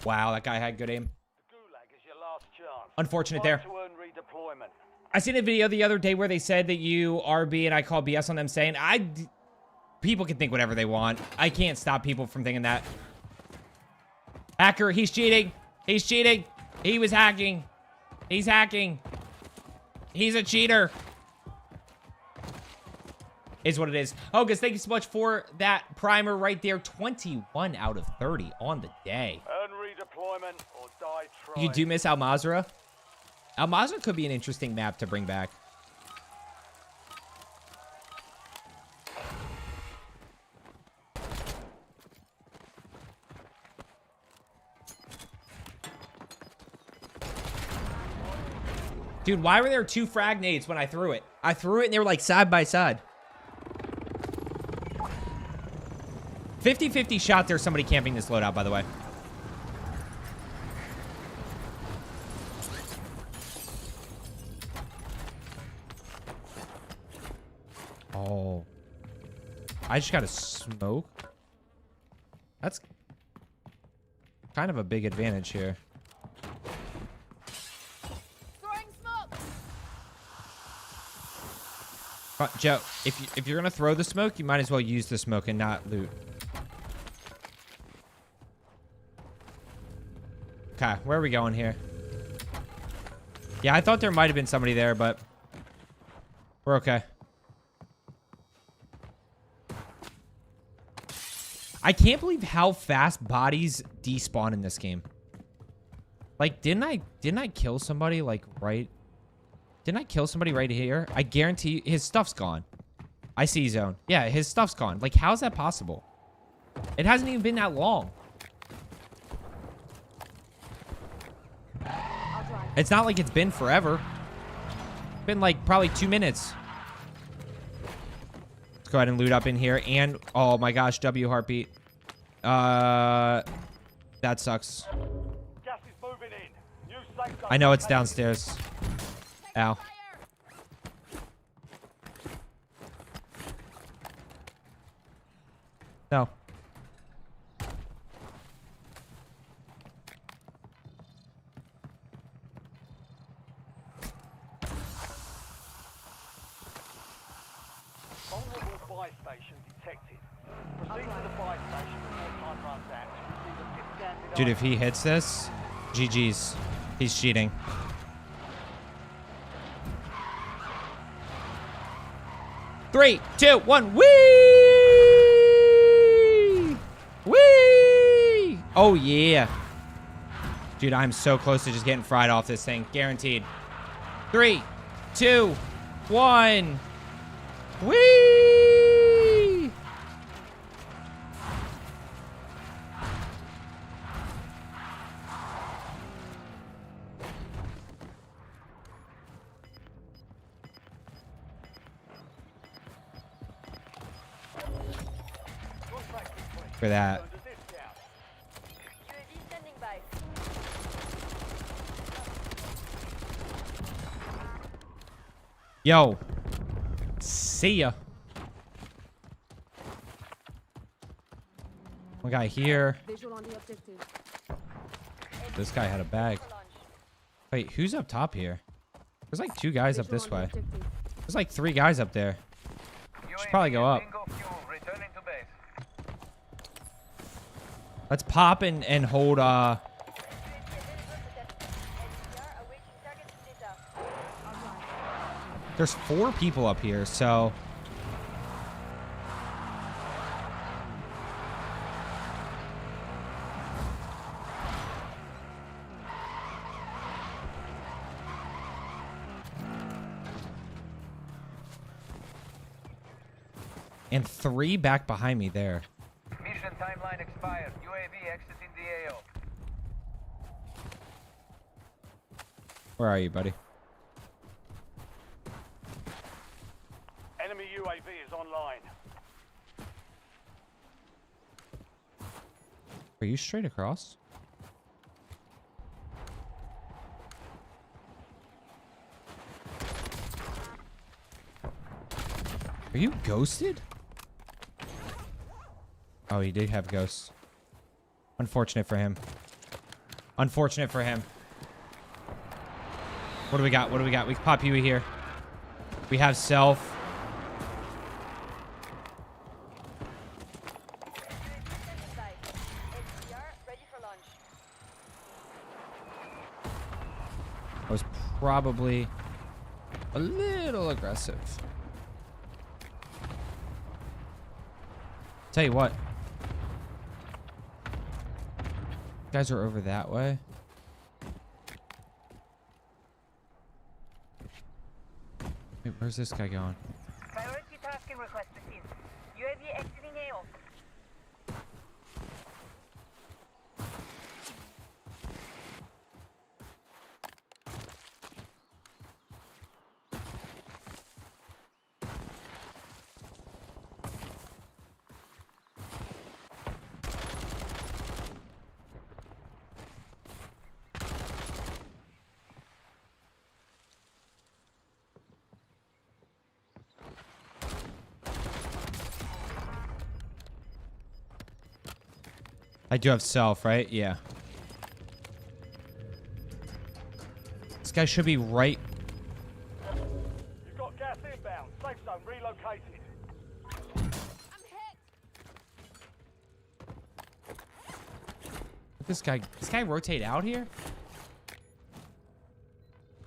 Wow, that guy had good aim. The Gulag is your last chance. Unfortunate Fight there. to earn redeployment. I seen a video the other day where they said that you RB and I call BS on them saying, people can think whatever they want. I can't stop people from thinking that. Hacker, he's cheating. He's cheating. He was hacking. He's hacking. He's a cheater. Is what it is. Hogas, thank you so much for that primer right there. 21 out of 30 on the day. Earn redeployment or die trying. You do miss Al Mazrah? Al Mazrah could be an interesting map to bring back. Dude, why were there 2 frag nades when I threw it? I threw it and they were like side by side. 50-50 shot there's somebody camping this loadout, by the way. Oh. I just got a smoke. That's kind of a big advantage here. Throwing smoke. Joe, if you're gonna throw the smoke, you might as well use the smoke and not loot. Okay, where are we going here? Yeah, I thought there might have been somebody there, but we're okay. I can't believe how fast bodies despawn in this game. Like, didn't I kill somebody like right? Didn't I kill somebody right here? I guarantee his stuff's gone. I see zone. Yeah, his stuff's gone. Like, how's that possible? It hasn't even been that long. It's not like it's been forever. It's been like probably 2 minutes. Let's go ahead and loot up in here. And oh my gosh, W heartbeat. That sucks. Gas is moving in. New safe zone. I know it's downstairs. Ow. No. Vulnerable buy station detected. Proceed to the buy station before time runs out. See the discounted Dude, if he hits this, GG's. He's cheating. Three, two, one. Whee! Whee! Oh, yeah. Dude, I'm so close to just getting fried off this thing. Guaranteed. 3, 2, 1. Whee! For that. under discount. UAV standing by. Yo. See ya. One guy here. Visual on the objective. This guy had a bag. For launch. Wait, who's up top here? There's like 2 guys up Visual this on the way. objective. There's like 3 guys up there. UAV probably go up. bingo fuel returning to base. Let's pop and hold UAV available for testing. NCR awaiting target data. there's 4 people up here, so and 3 back behind me there. Mission timeline expired. UAV exiting the AO. Where are you, buddy? Enemy UAV is online. Are you straight across? Are you ghosted? Oh, he did have ghosts. Unfortunate for him. Unfortunate for him. What do we got? What do we got? We can pop you here. We have self. UAV standing by. NCR ready for launch. I was probably a little aggressive. Tell you what. Guys are over that way. Wait, where's this guy going? Priority tasking request received. UAV exiting AO. I do have self, right? Yeah. This guy should be right. You've got gas inbound. Safe zone relocated. I'm hit. This guy rotate out here?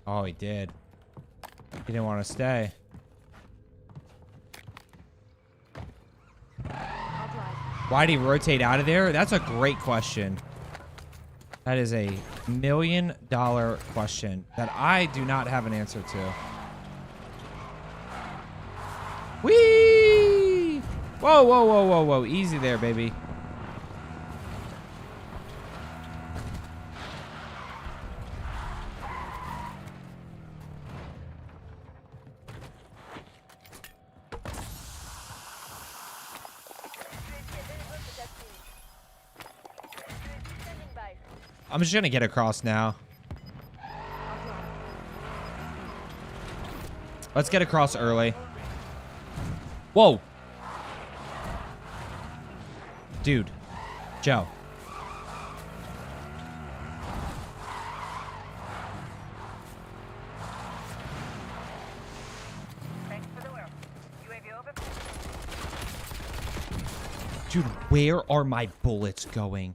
Oh, he did. He didn't want to stay. Why'd he rotate out of there? That's a great question. That is a $1 million question that I do not have an answer to. Whee! Whoa, whoa, whoa, whoa, whoa. Easy there, baby. I'm just gonna get across now. Let's get across early. Whoa. Dude. Joe. Thanks for the work. UAV over. Dude, where are my bullets going?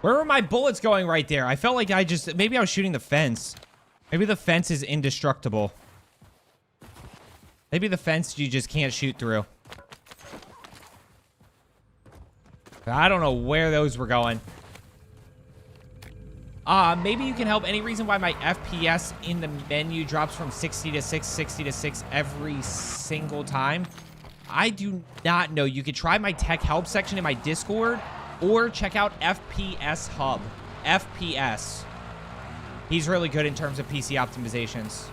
Where are my bullets going right there? I felt like maybe I was shooting the fence. Maybe the fence is indestructible. Maybe the fence you just can't shoot through. I don't know where those were going. Maybe you can help. Any reason why my FPS in the menu drops from 60 to 6, 60 to 6 every single time? I do not know. You could try my tech help section in my Discord or check out FPS Hub. FPS. He's really good in terms of PC optimizations.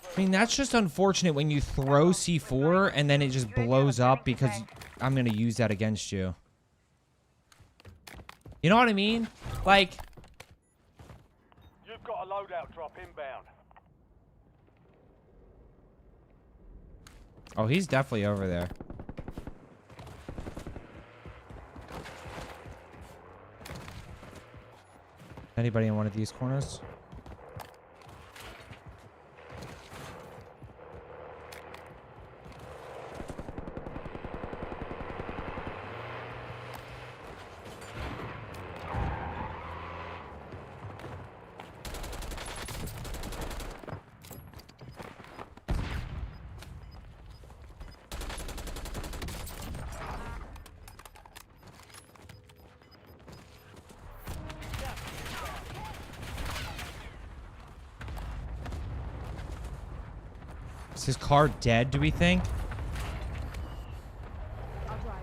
I mean, that's just unfortunate when you throw C4 and then it just blows up because I'm going to use that against you. You know what I mean? Like... You've got a loadout drop inbound. Oh, he's definitely over there. Anybody in one of these corners? Is his car dead, do we think? I'll drive.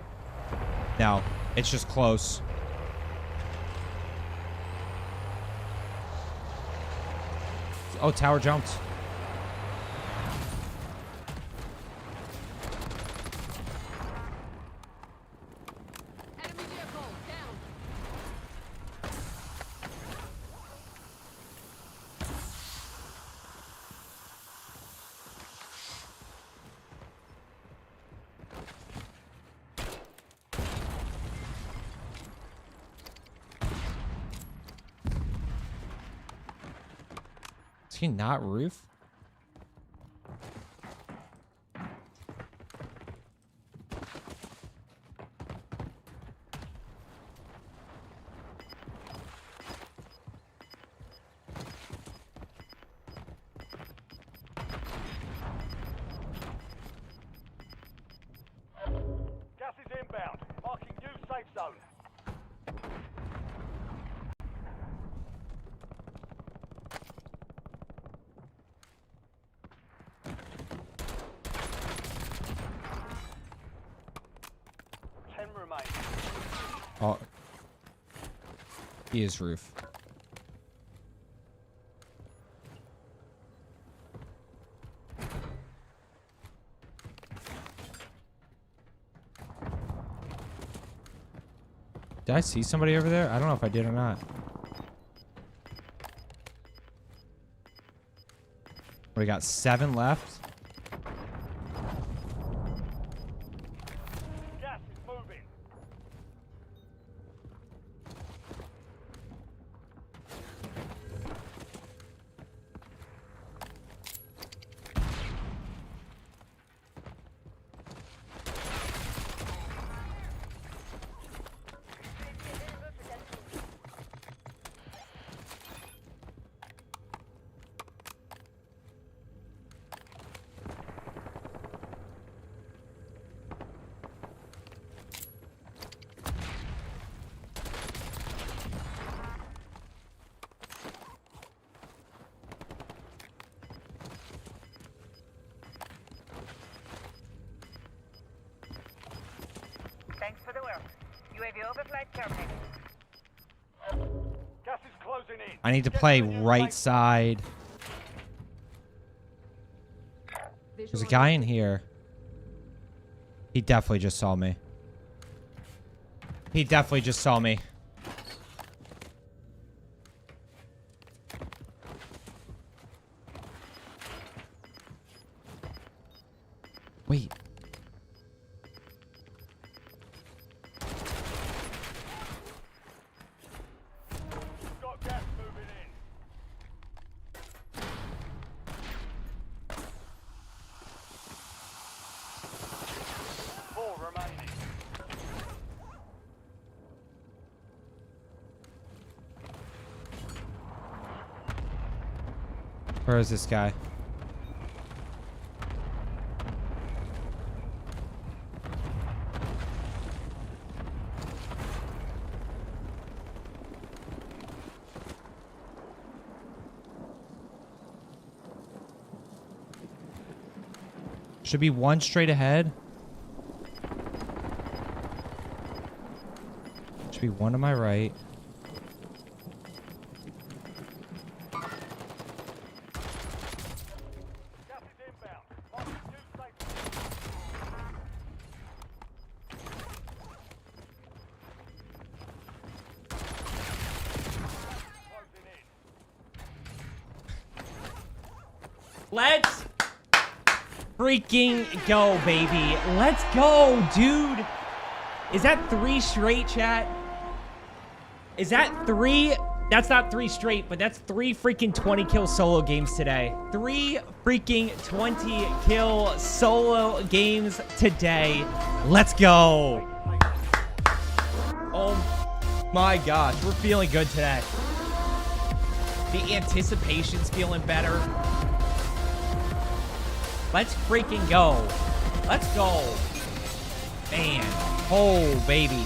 No, it's just close. Oh, tower jumped. Enemy vehicle down. Is he not roof? Oh. He is roof. Did I see somebody over there? I don't know if I did or not. We got 7 left. Gas is moving. Thanks for the work. UAV overflight terminated. Gas is closing in. I need to Get play to the new right safe side. There's a guy in here. He definitely just saw me. He definitely just saw me. Wait. Got gas moving in. Four remaining. Where is this guy? Should be one straight ahead. Should be one to my right. Gas is inbound. Marking new safe. Closing in. Let's freaking go, baby. Let's go, dude. Is that 3 straight, chat? Is that 3? That's not 3 straight, but that's 3 freaking 20 kill solo games today. 3 freaking 20 kill solo games today. Let's go. Oh my gosh, we're feeling good today. The anticipation's feeling better. Let's freaking go. Let's go. Man. Oh, baby.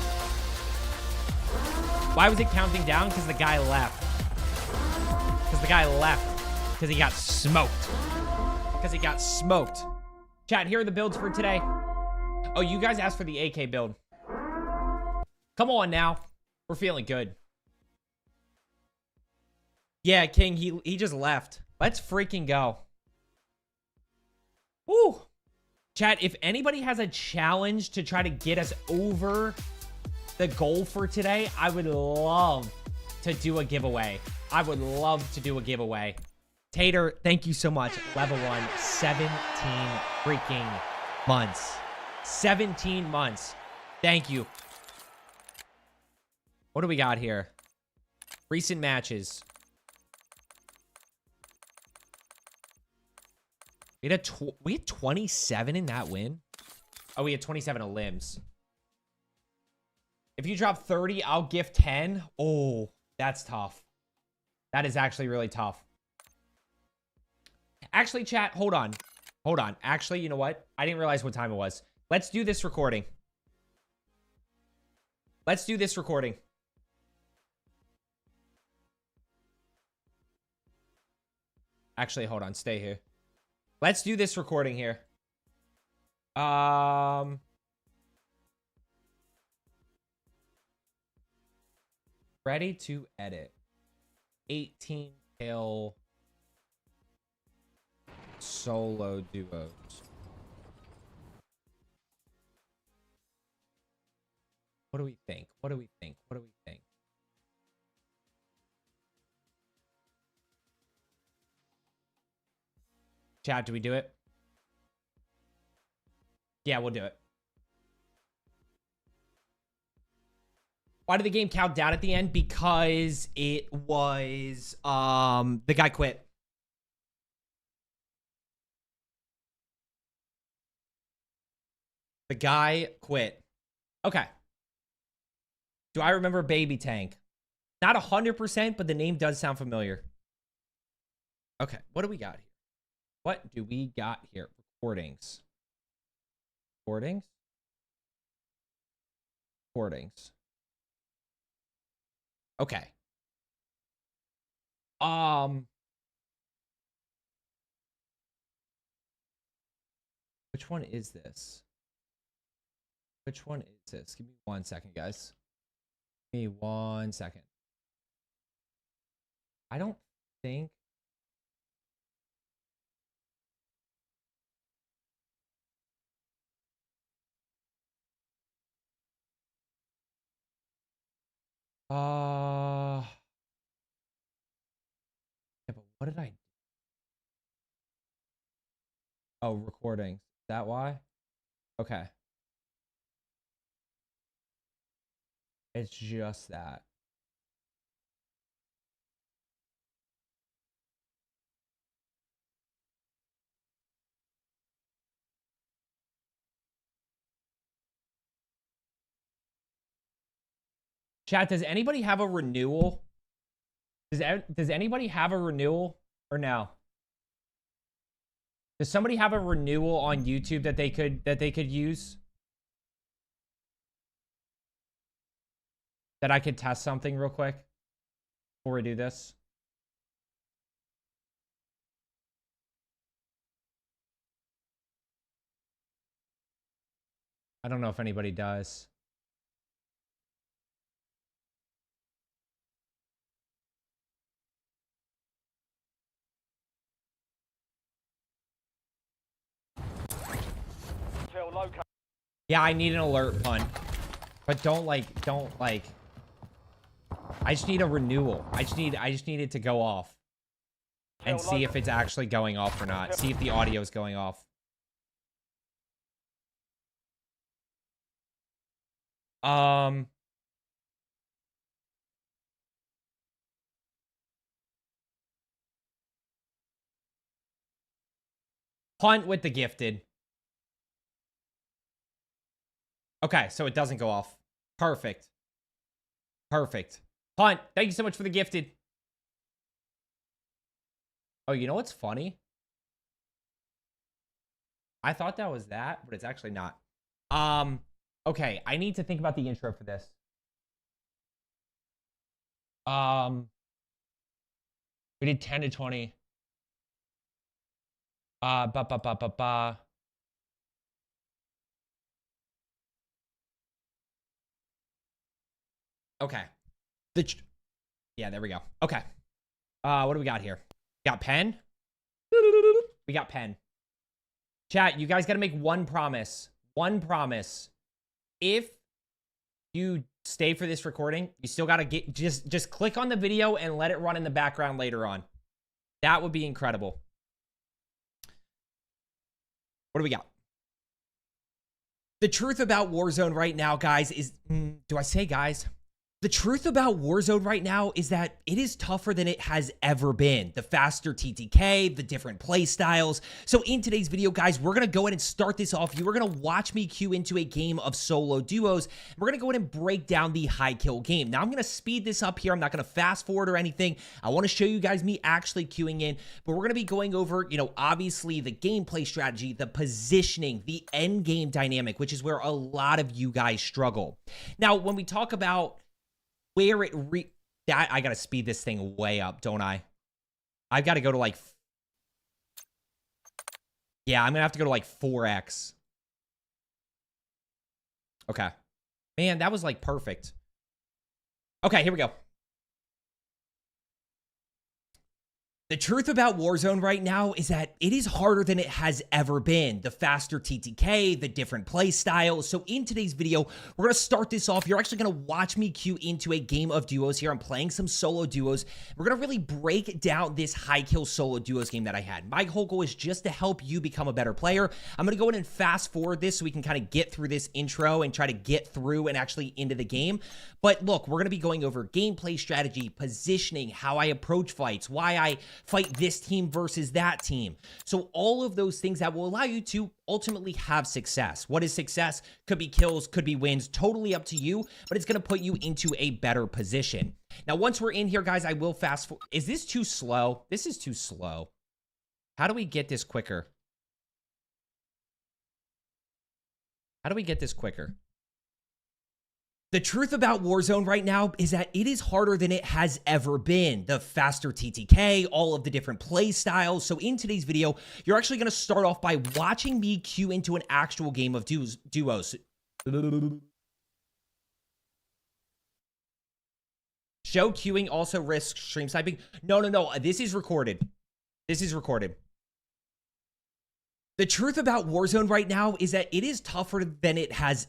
Why was it counting down? Because the guy left. Because the guy left. Because he got smoked. Because he got smoked. Chat, here are the builds for today. Oh, you guys asked for the AK build. Come on now. We're feeling good. Yeah, King, he just left. Let's freaking go. Woo! Chat, if anybody has a challenge to try to get us over the goal for today, I would love to do a giveaway. I would love to do a giveaway. Tater, thank you so much. Level 1, 17 freaking months. 17 months. Thank you. What do we got here? Recent matches. We had 27 in that win. Oh, we had 27 of limbs. If you drop 30, I'll gift 10. Oh, that's tough. That is actually really tough. Actually, chat, hold on. Hold on. Actually, you know what? I didn't realize what time it was. Let's do this recording. Let's do this recording. Actually, hold on. Stay here. Let's do this recording here. Ready to edit. 18 kill solo duos. What do we think? What do we think? What do we think? Chat, do we do it? Yeah, we'll do it. Why did the game count down at the end? Because it was the guy quit. The guy quit. Okay. Do I remember Baby Tank? Not 100%, but the name does sound familiar. Okay, what do we got here? What do we got here? Recordings. Recordings? Recordings. Okay. Which one is this? Which one is this? Give me 1 second, guys. Give me 1 second. I don't think. Yeah, but what did I do? Oh, recordings. Is that why? Okay. It's just that. Chat, does anybody have a renewal? Does anybody have a renewal or no? Does somebody have a renewal on YouTube that they could use? That I could test something real quick before we do this? I don't know if anybody does. Yeah, I need an alert punt. But don't like I just need a renewal. I just need it to go off. And see if it's actually going off or not. See if the audio is going off. Punt with the gifted. Okay, so it doesn't go off. Perfect. Perfect. Punt. Thank you so much for the gifted. Oh, you know what's funny? I thought that was that, but it's actually not. Okay, I need to think about the intro for this. We did 10 to 20. Okay. Yeah, there we go. Okay. What do we got here? Got pen? We got pen. Chat, you guys got to make one promise. One promise. If you stay for this recording, you still got to get just click on the video and let it run in the background later on. That would be incredible. What do we got? The truth about Warzone right now, guys, is... do I say guys? The truth about Warzone right now is that it is tougher than it has ever been. The faster TTK, the different play styles. So in today's video, guys, we're going to go ahead and start this off. You are going to watch me queue into a game of solo duos. We're going to go ahead and break down the high kill game. Now, I'm going to speed this up here. I'm not going to fast forward or anything. I want to show you guys me actually queuing in, but we're going to be going over, you know, obviously the gameplay strategy, the positioning, the end game dynamic, which is where a lot of you guys struggle. Now, when we talk about where it I gotta speed this thing way up, don't I? I've got to go to like... Yeah, I'm gonna have to go to like 4x. Okay. Man, that was like perfect. Okay, here we go. The truth about Warzone right now is that it is harder than it has ever been. The faster TTK, the different play styles. So in today's video, we're going to start this off. You're actually going to watch me queue into a game of duos here. I'm playing some solo duos. We're going to really break down this high kill solo duos game that I had. My whole goal is just to help you become a better player. I'm going to go in and fast forward this so we can kind of get through this intro and try to get through and actually into the game. But look, we're going to be going over gameplay strategy, positioning, how I approach fights, why I fight this team versus that team. So all of those things that will allow you to ultimately have success. What is success? Could be kills, could be wins, totally up to you, but it's going to put you into a better position. Now, once we're in here, guys, I will fast forward. Is this too slow? This is too slow. How do we get this quicker? How do we get this quicker? The truth about Warzone right now is that it is harder than it has ever been. The faster TTK, all of the different play styles. So in today's video, you're actually going to start off by watching me queue into an actual game of duos. Show queuing also risks stream sniping. No. This is recorded. This is recorded. The truth about Warzone right now is that it is tougher than it has.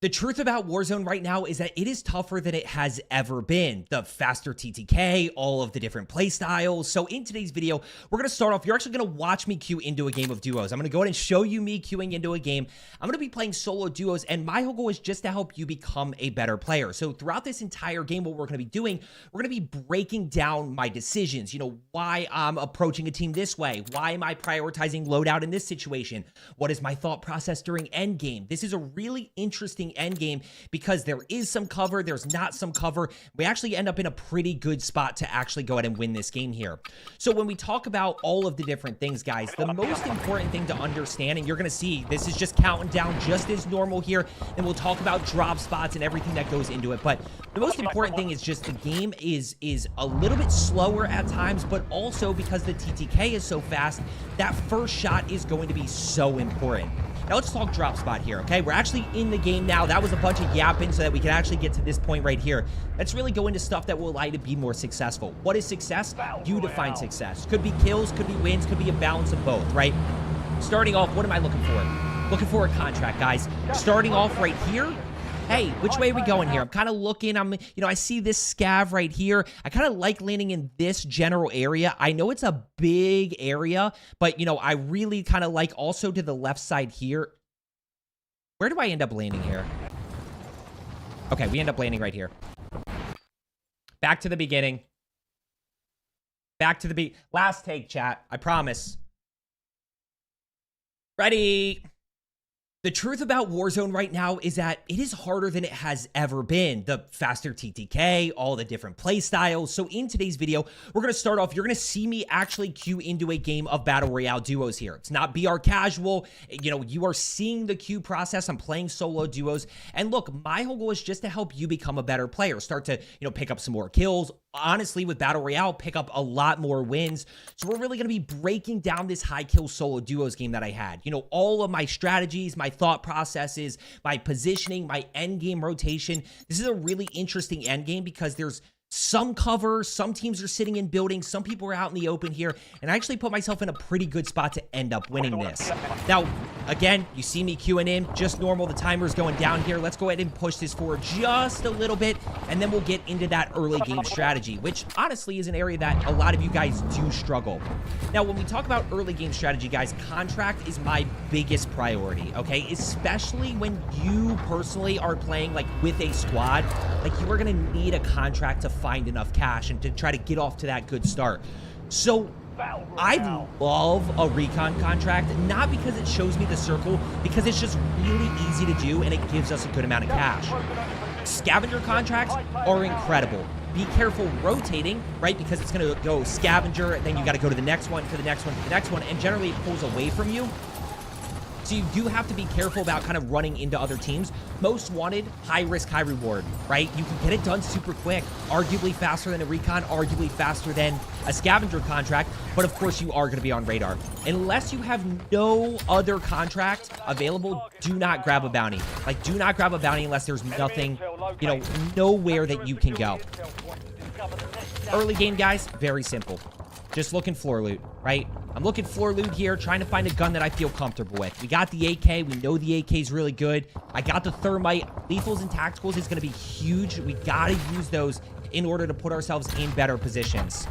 The truth about Warzone right now is that it is tougher than it has ever been. The faster TTK, all of the different play styles. So in today's video, we're going to start off. You're actually going to watch me queue into a game of duos. I'm going to go ahead and show you me queuing into a game. I'm going to be playing solo duos, and my whole goal is just to help you become a better player. So throughout this entire game, what we're going to be doing, we're going to be breaking down my decisions. You know, why I'm approaching a team this way. Why am I prioritizing loadout in this situation? What is my thought process during Endgame? This is a really interesting end game because there is some cover, there's not some cover. We actually end up in a pretty good spot to actually go ahead and win this game here. So when we talk about all of the different things, guys, the most important thing to understand, and you're going to see this is just counting down just as normal here, and we'll talk about drop spots and everything that goes into it. But the most important thing is just the game is a little bit slower at times, but also because the TTK is so fast, that first shot is going to be so important. Now let's talk drop spot here, okay? We're actually in the game now. That was a bunch of yapping so that we can actually get to this point right here. Let's really go into stuff that will allow you to be more successful. What is success? You define success. Could be kills, could be wins, could be a balance of both, right? Starting off, what am I looking for? Looking for a contract, guys. Starting off right here. Hey, which way are we going here? I'm kind of looking. I see this scav right here. I kind of like landing in this general area. I know it's a big area, but, I really kind of like also to the left side here. Where do I end up landing here? Okay, we end up landing right here. Back to the beginning. Back to the last take, chat. I promise. Ready. The truth about Warzone right now is that it is harder than it has ever been. The faster TTK, all the different play styles. So in today's video, we're going to start off. You're going to see me actually queue into a game of Battle Royale duos here. It's not BR casual. You are seeing the queue process. I'm playing solo duos. And look, my whole goal is just to help you become a better player. Start to, pick up some more kills. Honestly, with Battle Royale, pick up a lot more wins. So we're really going to be breaking down this high kill solo duos game that I had. All of my strategies, my thought processes, my positioning, my end game rotation. This is a really interesting end game because there's some cover, some teams are sitting in buildings, some people are out in the open here, and I actually put myself in a pretty good spot to end up winning this. Now, again, you see me queuing in, just normal, the timer's going down here. Let's go ahead and push this forward just a little bit, and then we'll get into that early game strategy, which honestly is an area that a lot of you guys do struggle. Now, when we talk about early game strategy, guys, contract is my biggest priority, okay? Especially when you personally are playing like with a squad, like you are gonna need a contract to find enough cash and to try to get off to that good start. So I love a recon contract, not because it shows me the circle, because it's just really easy to do and it gives us a good amount of cash. Scavenger contracts are incredible. Be careful rotating, right? Because it's going to go scavenger, and then you got to go to the next one, to the next one, to the next one, and generally it pulls away from you. So you do have to be careful about kind of running into other teams. Most wanted, high risk, high reward, right? You can get it done super quick, arguably faster than a recon, arguably faster than a scavenger contract, but of course you are going to be on radar. Unless you have no other contract available, do not grab a bounty. Like, do not grab a bounty unless there's nothing, nowhere that you can go. Early game, guys, very simple. just looking floor loot, right? I'm looking floor loot here, trying to find a gun that I feel comfortable with. We got the AK. We know the AK is really good. I got the thermite. Lethals and tacticals is going to be huge. We got to use those in order to put ourselves in better positions.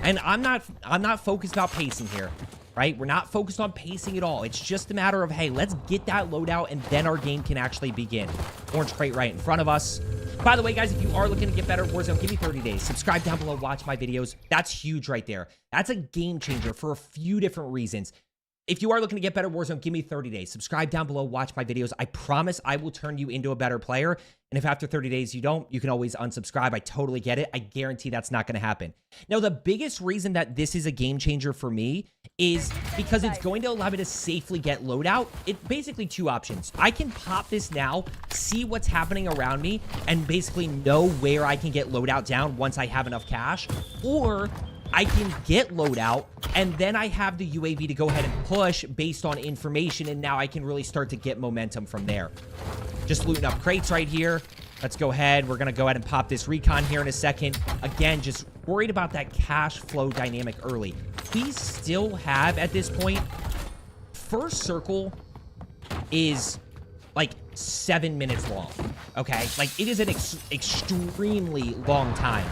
And I'm not focused about pacing here, right? We're not focused on pacing at all. It's just a matter of, hey, let's get that loadout and then our game can actually begin. Orange crate right in front of us. By the way, guys, if you are looking to get better at Warzone, give me 30 days. Subscribe down below, watch my videos. That's huge right there. That's a game changer for a few different reasons. If you are looking to get better at Warzone, give me 30 days. Subscribe down below, watch my videos. I promise I will turn you into a better player. And if after 30 days you don't, you can always unsubscribe. I totally get it. I guarantee that's not going to happen. Now, the biggest reason that this is a game changer for me is because it's going to allow me to safely get loadout. It's basically two options. I can pop this now, see what's happening around me, and basically know where I can get loadout down once I have enough cash. Or I can get loadout, and then I have the UAV to go ahead and push based on information, and now I can really start to get momentum from there. Just looting up crates right here. Let's go ahead. We're going to go ahead and pop this recon here in a second. Again, just worried about that cash flow dynamic early. We still have, at this point, first circle is like 7 minutes long, okay? Like, it is an extremely long time.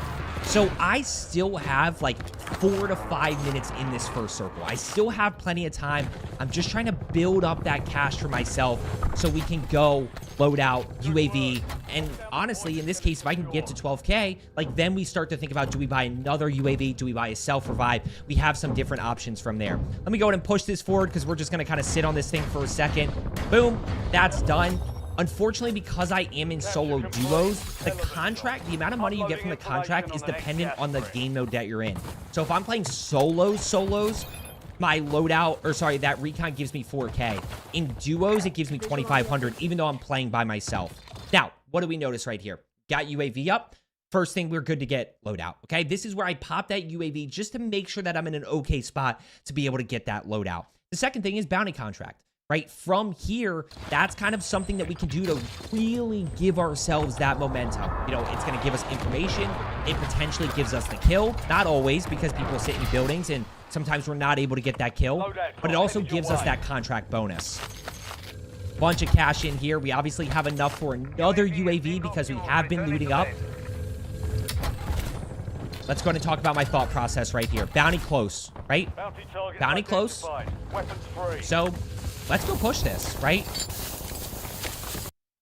So I still have like 4 to 5 minutes in this first circle. I still have plenty of time. I'm just trying to build up that cash for myself so we can go load out UAV. And honestly, in this case, if I can get to 12K, like then we start to think about, do we buy another UAV? Do we buy a self-revive? We have some different options from there. Let me go ahead and push this forward because we're just going to kind of sit on this thing for a second. Boom. That's done. Unfortunately, because I am in solo duos, the contract, the amount of money you get from the contract is dependent on the game mode that you're in. So if I'm playing solos, my loadout, or sorry, that recon gives me 4K. In duos, it gives me 2,500, even though I'm playing by myself. Now, what do we notice right here? Got UAV up. First thing, we're good to get loadout, okay? This is where I pop that UAV just to make sure that I'm in an okay spot to be able to get that loadout. The second thing is bounty contract. Right from here, that's kind of something that we can do to really give ourselves that momentum. You know, it's going to give us information. It potentially gives us the kill. Not always, because people sit in buildings and sometimes we're not able to get that kill. But it also gives us that contract bonus. Bunch of cash in here. We obviously have enough for another UAV because we have been looting up. Let's go ahead and talk about my thought process right here. Bounty close, right? Bounty close. So let's go push this, right?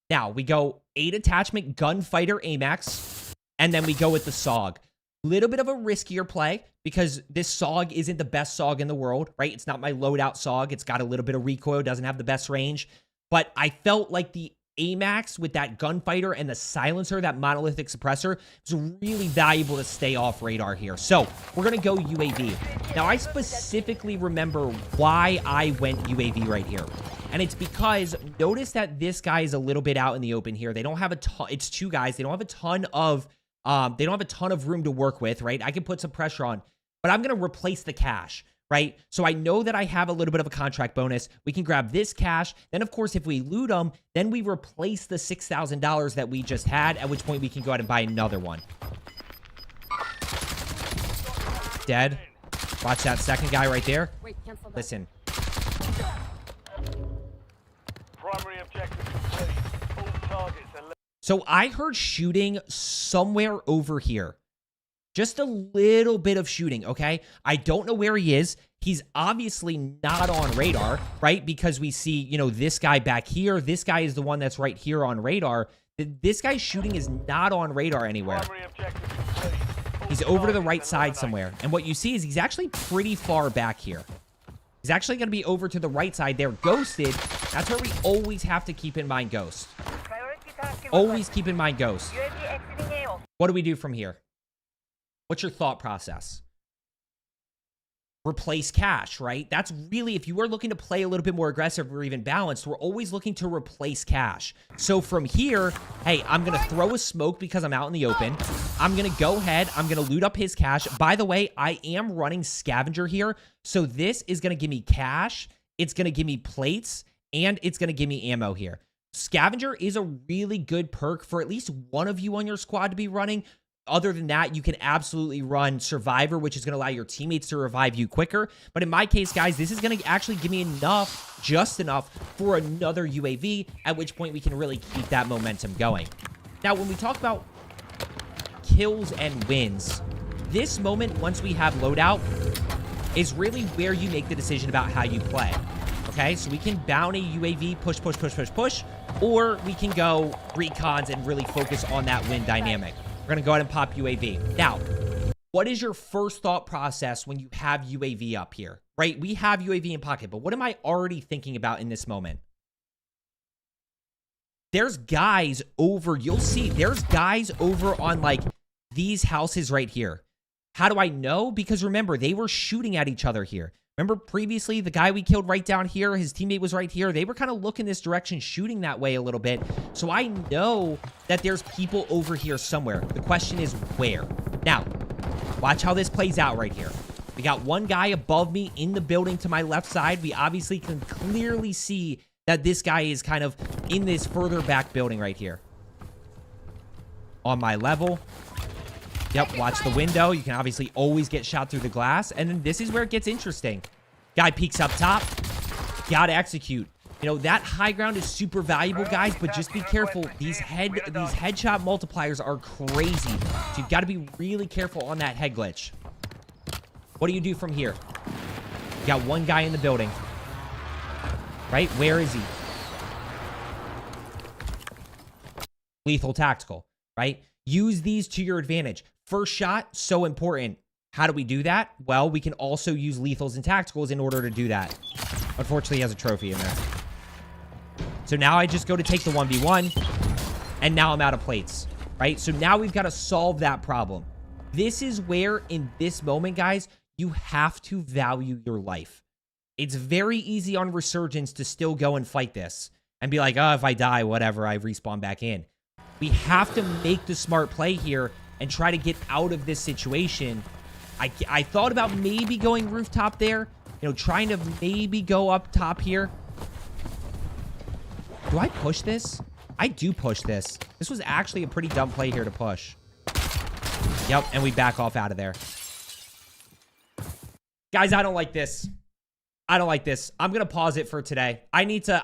Now, we go 8 attachment gunfighter AMAX, and then we go with the SOG. Little bit of a riskier play because this SOG isn't the best SOG in the world, right? It's not my loadout SOG. It's got a little bit of recoil, doesn't have the best range. But I felt like the AMAX with that gunfighter and the silencer, that monolithic suppressor, was really valuable to stay off radar here. So we're going to go UAV. Now, I specifically remember why I went UAV right here. And it's because notice that this guy is a little bit out in the open here. They don't have a ton. It's two guys. They don't have a ton of room to work with, right? I can put some pressure on, but I'm going to replace the cash. Right? So I know that I have a little bit of a contract bonus. We can grab this cash. Then, of course, if we loot them, then we replace the $6,000 that we just had, at which point we can go ahead and buy another one. Dead. Watch that second guy right there. Listen. Primary objective complete. All targets are So I heard shooting somewhere over here. Just a little bit of shooting, okay? I don't know where he is. He's obviously not on radar, right? Because we see, you know, this guy back here. This guy is the one that's right here on radar. This guy's shooting is not on radar anywhere. He's over to the right side somewhere. And what you see is he's actually pretty far back here. He's actually going to be over to the right side there, ghosted. That's where we always have to keep in mind ghost. Always keep in mind ghost. What do we do from here? What's your thought process? Replace cash, right? That's really, if you are looking to play a little bit more aggressive or even balanced, we're always looking to replace cash. So from here, hey, I'm going to throw a smoke because I'm out in the open. I'm going to go ahead. I'm going to loot up his cash. By the way, I am running scavenger here. So this is going to give me cash. It's going to give me plates and it's going to give me ammo here. Scavenger is a really good perk for at least one of you on your squad to be running. other than that, you can absolutely run Survivor, which is going to allow your teammates to revive you quicker. But in my case, guys, this is going to actually give me enough, just enough, for another UAV, at which point we can really keep that momentum going. Now, when we talk about kills and wins, this moment, once we have loadout, is really where you make the decision about how you play. Okay, so we can bounty UAV, push, push, push, push, push, or we can go recons and really focus on that win dynamic. We're going to go ahead and pop UAV. Now, what is your first thought process when you have UAV up here, right? We have UAV in pocket, but what am I already thinking about in this moment? There's guys over, you'll see, there's guys over on like these houses right here. How do I know? Because remember, they were shooting at each other here. Remember previously, the guy we killed right down here, his teammate was right here. They were kind of looking this direction, shooting that way a little bit. So I know that there's people over here somewhere. The question is where? Now, watch how this plays out right here. We got one guy above me in the building to my left side. We obviously can clearly see that this guy is kind of in this further back building right here. On my level. Yep, watch the window. You can obviously always get shot through the glass. And then this is where it gets interesting. Guy peeks up top. Gotta execute. You know, that high ground is super valuable, guys, but just be careful. These headshot multipliers are crazy. So you've got to be really careful on that head glitch. What do you do from here? You got one guy in the building. Right? Where is he? Lethal tactical, right? Use these to your advantage. First shot, so important. How do we do that? Well, we can also use lethals and tacticals in order to do that. Unfortunately, he has a trophy in there. So now I just go to take the 1v1, and now I'm out of plates, right? So now we've got to solve that problem. This is where, in this moment, guys, you have to value your life. It's very easy on Resurgence to still go and fight this and be like, oh, if I die, whatever, I respawn back in. We have to make the smart play here and try to get out of this situation. I thought about maybe going rooftop there, you know, trying to maybe go up top here. Do I push this? I do push this. This was actually a pretty dumb play here to push. Yep, and we back off out of there. Guys, I don't like this. I don't like this. I'm going to pause it for today. I need to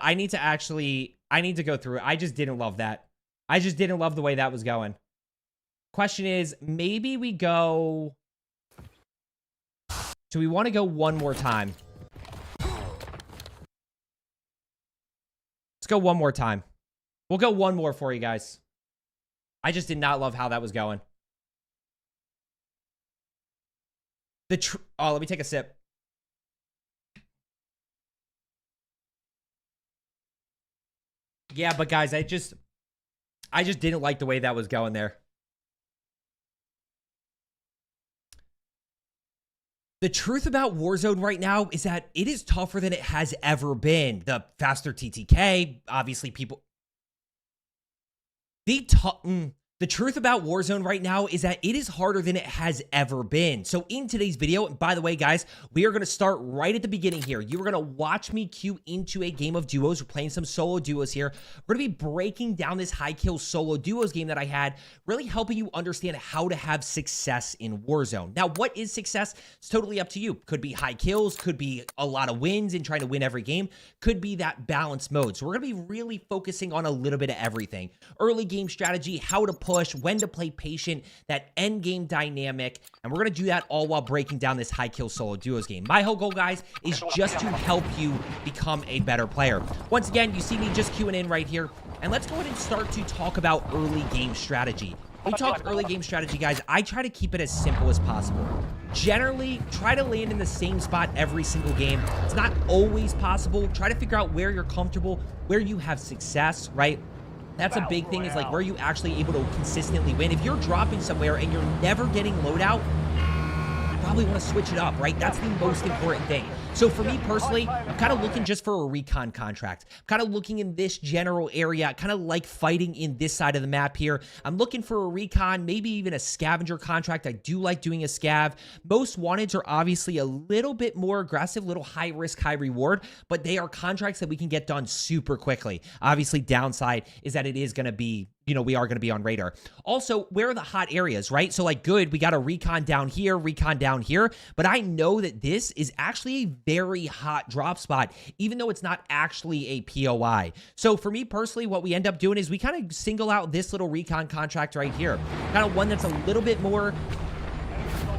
go through it. I just didn't love that. I just didn't love the way that was going. Question is, maybe we go... Do we want to go one more time? Let's go one more time. We'll go one more for you guys. I just did not love how that was going. Oh, let me take a sip. Yeah, but guys, I just didn't like the way that was going there. The truth about Warzone right now is that it is tougher than it has ever been. The faster TTK, obviously people... The truth about Warzone right now is that it is harder than it has ever been. So in today's video, and by the way, guys, we are going to start right at the beginning here. You are going to watch me queue into a game of duos. We're playing some solo duos here. We're going to be breaking down this high kill solo duos game that I had, really helping you understand how to have success in Warzone. Now, what is success? It's totally up to you. Could be high kills, could be a lot of wins and trying to win every game, could be that balanced mode. So we're going to be really focusing on a little bit of everything. Early game strategy, how to push, when to play patient, that end game dynamic, and we're going to do that all while breaking down this high kill solo duos game. My whole goal, guys, is just to help you become a better player. Once again, you see me just queuing in right here, and let's go ahead and start to talk about early game strategy. When we talk early game strategy, guys, I try to keep it as simple as possible. Generally, try to land in the same spot every single game. It's not always possible. Try to figure out where you're comfortable, where you have success, right? That's a big thing, is like where you actually able to consistently win. If you're dropping somewhere and you're never getting loadout, you probably want to switch it up, right? That's the most important thing. So for me personally, I'm kind of looking just for a recon contract. I'm kind of looking in this general area, kind of like fighting in this side of the map here. I'm looking for a recon, maybe even a scavenger contract. I do like doing a scav. Most wanteds are obviously a little bit more aggressive, little high risk, high reward, but they are contracts that we can get done super quickly. Obviously, downside is that it is going to be you know, we are going to be on radar. Also, where are the hot areas, right? So like, good, we got a recon down here, but I know that this is actually a very hot drop spot, even though it's not actually a POI. So for me personally, what we end up doing is we kind of single out this little recon contract right here, kind of one that's a little bit more,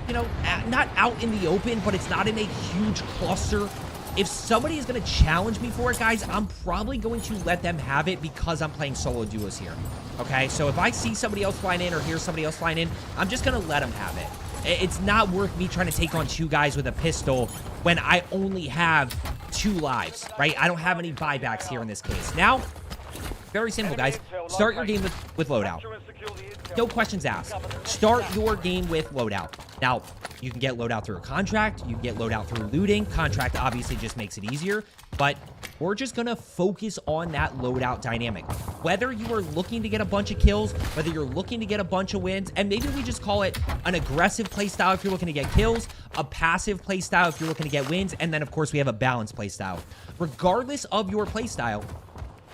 you know, not out in the open, but it's not in a huge cluster. If somebody is going to challenge me for it, guys, I'm probably going to let them have it because I'm playing solo duos here. Okay, so if I see somebody else flying in or hear somebody else flying in, I'm just going to let them have it. It's not worth me trying to take on 2 guys with a pistol when I only have 2 lives, right? I don't have any buybacks here in this case. Now, very simple, guys. Start your game with loadout. No questions asked. Start your game with loadout. Now, you can get loadout through a contract. You can get loadout through looting. Contract obviously just makes it easier. But we're just going to focus on that loadout dynamic. Whether you are looking to get a bunch of kills, whether you're looking to get a bunch of wins, and maybe we just call it an aggressive playstyle if you're looking to get kills, a passive playstyle if you're looking to get wins, and then, of course, we have a balanced playstyle. Regardless of your playstyle,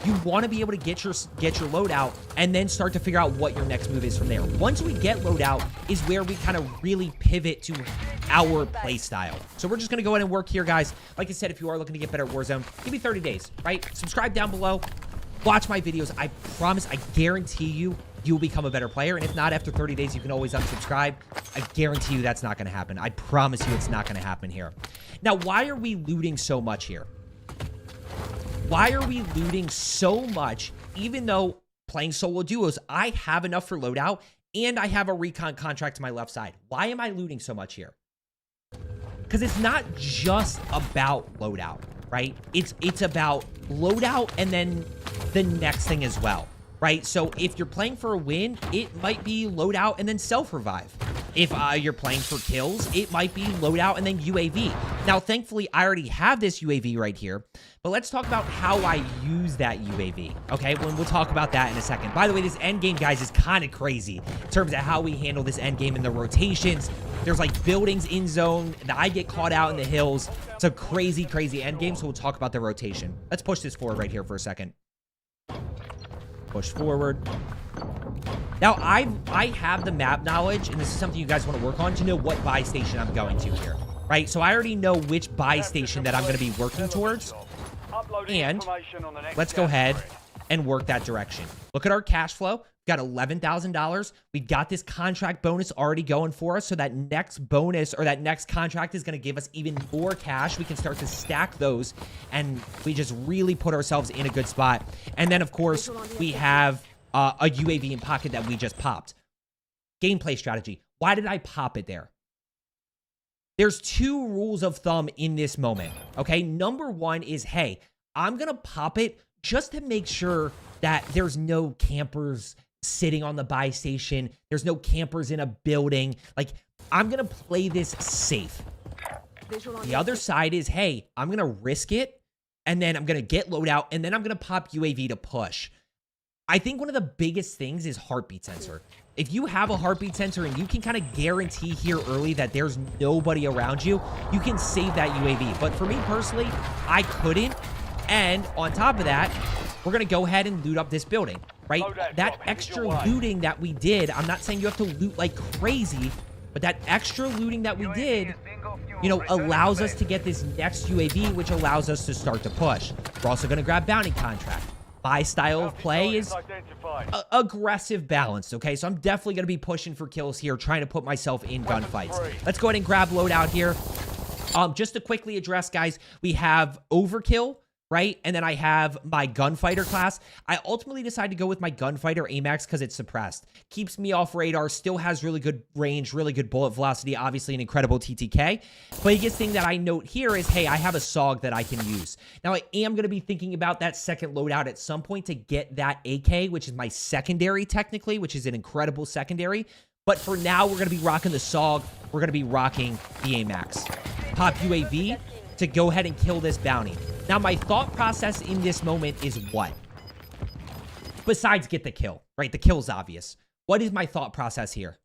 you want to be able to get your loadout and then start to figure out what your next move is from there. Once we get loadout is where we kind of really pivot to our play style. So we're just going to go ahead and work here, guys. Like I said, if you are looking to get better at Warzone, give me 30 days, right? Subscribe down below. Watch my videos. I promise, I guarantee you, you will become a better player. And if not, after 30 days, you can always unsubscribe. I guarantee you that's not going to happen. I promise you it's not going to happen here. Now, why are we looting so much here? Why are we looting so much, even though playing solo duos, I have enough for loadout and I have a recon contract to my left side? Why am I looting so much here? Because it's not just about loadout, right? It's about loadout and then the next thing as well, right? So if you're playing for a win, it might be loadout and then self-revive. If you're playing for kills, it might be loadout and then UAV. Now, thankfully, I already have this UAV right here, but let's talk about how I use that UAV, okay? We'll talk about that in a second. By the way, this endgame, guys, is kind of crazy in terms of how we handle this endgame and the rotations. There's, like, buildings in zone that I get caught out in the hills. It's a crazy, crazy endgame, so we'll talk about the rotation. Let's push this forward right here for a second. Push forward. Now, I have the map knowledge, and this is something you guys want to work on, to know what buy station I'm going to here, right? So I already know which buy station that I'm going to be working towards, and let's go ahead and work that direction. Look at our cash flow. We've got $11,000. We've got this contract bonus already going for us, so that next bonus or that next contract is going to give us even more cash. We can start to stack those, and we just really put ourselves in a good spot. And then, of course, we have a UAV in pocket that we just popped. Gameplay strategy. Why did I pop it there? There's 2 rules of thumb in this moment, okay? Number 1 is, hey, I'm going to pop it just to make sure that there's no campers sitting on the buy station. There's no campers in a building. Like, I'm going to play this safe. The other side is, hey, I'm going to risk it, and then I'm going to get loadout, and then I'm going to pop UAV to push. I think one of the biggest things is heartbeat sensor. If you have a heartbeat sensor and you can kind of guarantee here early that there's nobody around you, you can save that UAV. But for me personally, I couldn't. And on top of that, we're going to go ahead and loot up this building, right? That extra looting that we did, I'm not saying you have to loot like crazy, but that extra looting that we did, you know, allows us to get this next UAV, which allows us to start to push. We're also going to grab bounty contract. My style of play is aggressive balanced, okay? So I'm definitely going to be pushing for kills here, trying to put myself in gunfights. Let's go ahead and grab loadout here. Just to quickly address, guys, we have overkill, right? And then I have my gunfighter class. I ultimately decided to go with my gunfighter AMAX because it's suppressed. Keeps me off radar, still has really good range, really good bullet velocity, obviously an incredible TTK. Biggest thing that I note here is, hey, I have a SOG that I can use. Now, I am going to be thinking about that second loadout at some point to get that AK, which is my secondary technically, which is an incredible secondary. But for now, we're going to be rocking the SOG. We're going to be rocking the AMAX. Pop UAV to go ahead and kill this bounty. Now, my thought process in this moment is what? Besides get the kill, right? The kill's obvious. What is my thought process here?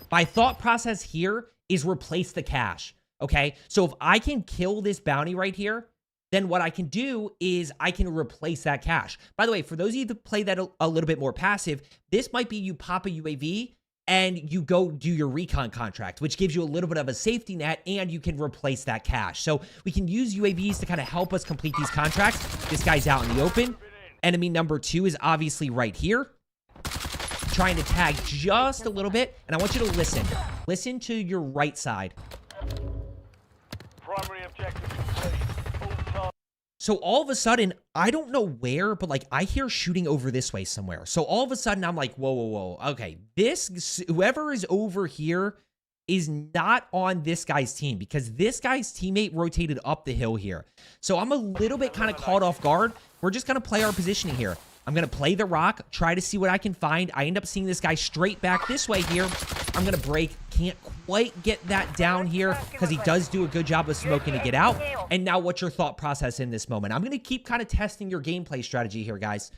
My thought process here is replace the cash, okay? So if I can kill this bounty right here, then what I can do is I can replace that cash. By the way, for those of you that play that a little bit more passive, this might be you pop a UAV and you go do your recon contract, which gives you a little bit of a safety net, and you can replace that cash. So we can use UAVs to kind of help us complete these contracts. This guy's out in the open. Enemy number 2 is obviously right here, trying to tag just a little bit. And I want you to listen. Listen to your right side. Primary objective complete. All targets. So all of a sudden, I don't know where, but like I hear shooting over this way somewhere. So all of a sudden I'm like, whoa, whoa, whoa. Okay, whoever is over here is not on this guy's team, because this guy's teammate rotated up the hill here. So I'm a little bit kind of caught off guard. We're just going to play our positioning here. I'm going to play the rock, try to see what I can find. I end up seeing this guy straight back this way here. I'm going to break. Can't quite get that down here because he does do a good job of smoking to get out. And now what's your thought process in this moment? I'm going to keep kind of testing your gameplay strategy here, guys.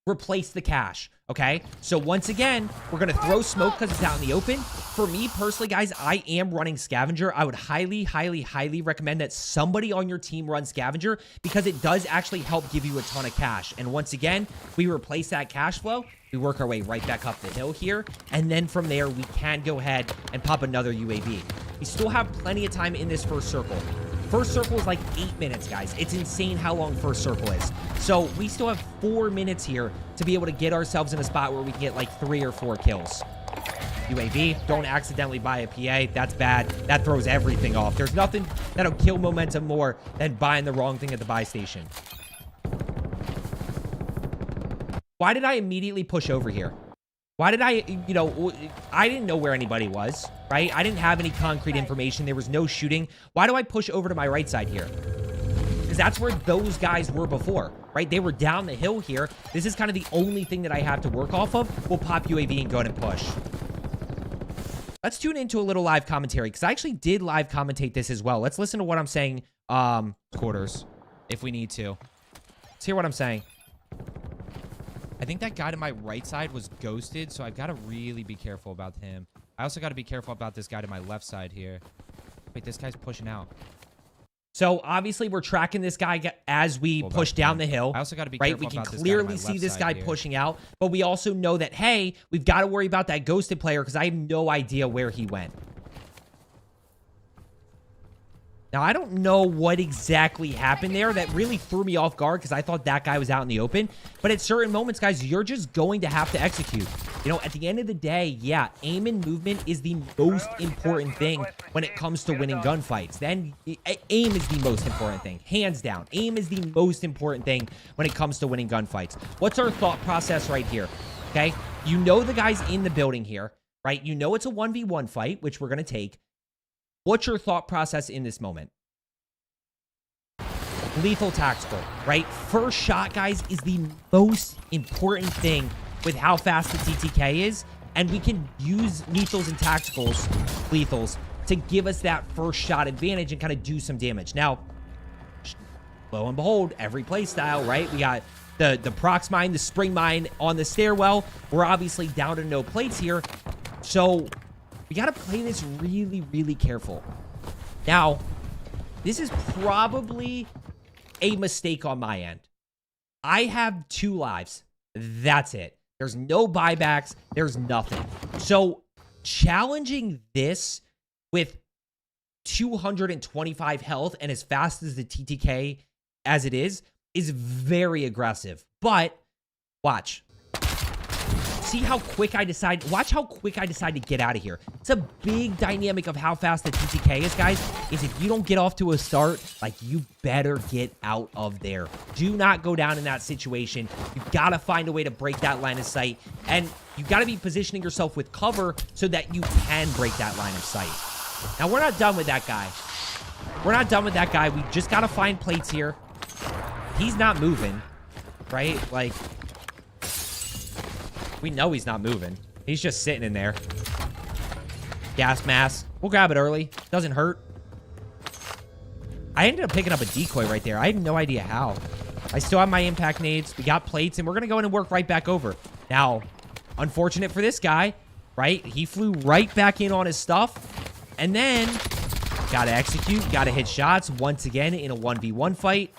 Replace the cash, okay? So once again, we're going to throw smoke because it's out in the open. For me personally, guys, I am running Scavenger. I would highly, highly, highly recommend that somebody on your team run Scavenger, because it does actually help give you a ton of cash. And once again, we replace that cash flow. We work our way right back up the hill here. And then from there, we can go ahead and pop another UAV. We still have plenty of time in this first circle. First circle is like 8 minutes, guys. It's insane how long first circle is. So we still have 4 minutes here to be able to get ourselves in a spot where we can get like 3 or 4 kills. UAV, don't accidentally buy a PA. That's bad. That throws everything off. There's nothing that'll kill momentum more than buying the wrong thing at the buy station. Why did I immediately push over here? Why did I, I didn't know where anybody was, right? I didn't have any concrete information. There was no shooting. Why do I push over to my right side here? Because that's where those guys were before, right? They were down the hill here. This is kind of the only thing that I have to work off of. We'll pop UAV and go ahead and push. Let's tune into a little live commentary, because I actually did live commentate this as well. Let's listen to what I'm saying, quarters, if we need to. Let's hear what I'm saying. I think that guy to my right side was ghosted, so I've got to really be careful about him. I also got to be careful about this guy to my left side here. Wait, this guy's pushing out. So obviously we're tracking this guy as we push down the hill. I also got to be right. careful. We can about clearly see this guy pushing out, but we also know that, hey, we've got to worry about that ghosted player, because I have no idea where he went. Now, I don't know what exactly happened there. That really threw me off guard, because I thought that guy was out in the open. But at certain moments, guys, you're just going to have to execute. At the end of the day, yeah, aim and movement is the most important thing when it comes to winning gunfights. Then aim is the most important thing. Hands down. Aim is the most important thing when it comes to winning gunfights. What's our thought process right here? Okay? You know the guy's in the building here, right? You know it's a 1v1 fight, which we're going to take. What's your thought process in this moment? Lethal tactical, right? First shot, guys, is the most important thing with how fast the TTK is. And we can use lethals and tacticals, lethals, to give us that first shot advantage and kind of do some damage. Now, lo and behold, every play style, right? We got the prox mine, the spring mine on the stairwell. We're obviously down to no plates here. So we got to play this really, really careful. Now, this is probably a mistake on my end. I have 2 lives. That's it. There's no buybacks. There's nothing. So challenging this with 225 health and as fast as the TTK as it is very aggressive. But watch. See how quick I decide. Watch how quick I decide to get out of here. It's a big dynamic of how fast the TTK is, guys. Is if you don't get off to a start, like, you better get out of there. Do not go down in that situation. You've got to find a way to break that line of sight. And you've got to be positioning yourself with cover so that you can break that line of sight. Now, we're not done with that guy. We're not done with that guy. We just got to find plates here. He's not moving, right? Like, we know he's not moving. He's just sitting in there. Gas mask. We'll grab it early. Doesn't hurt. I ended up picking up a decoy right there. I have no idea how. I still have my impact nades. We got plates, and we're going to go in and work right back over. Now, unfortunate for this guy, right? He flew right back in on his stuff. And then Gotta execute. Gotta hit shots. Once again, in a 1v1 fight.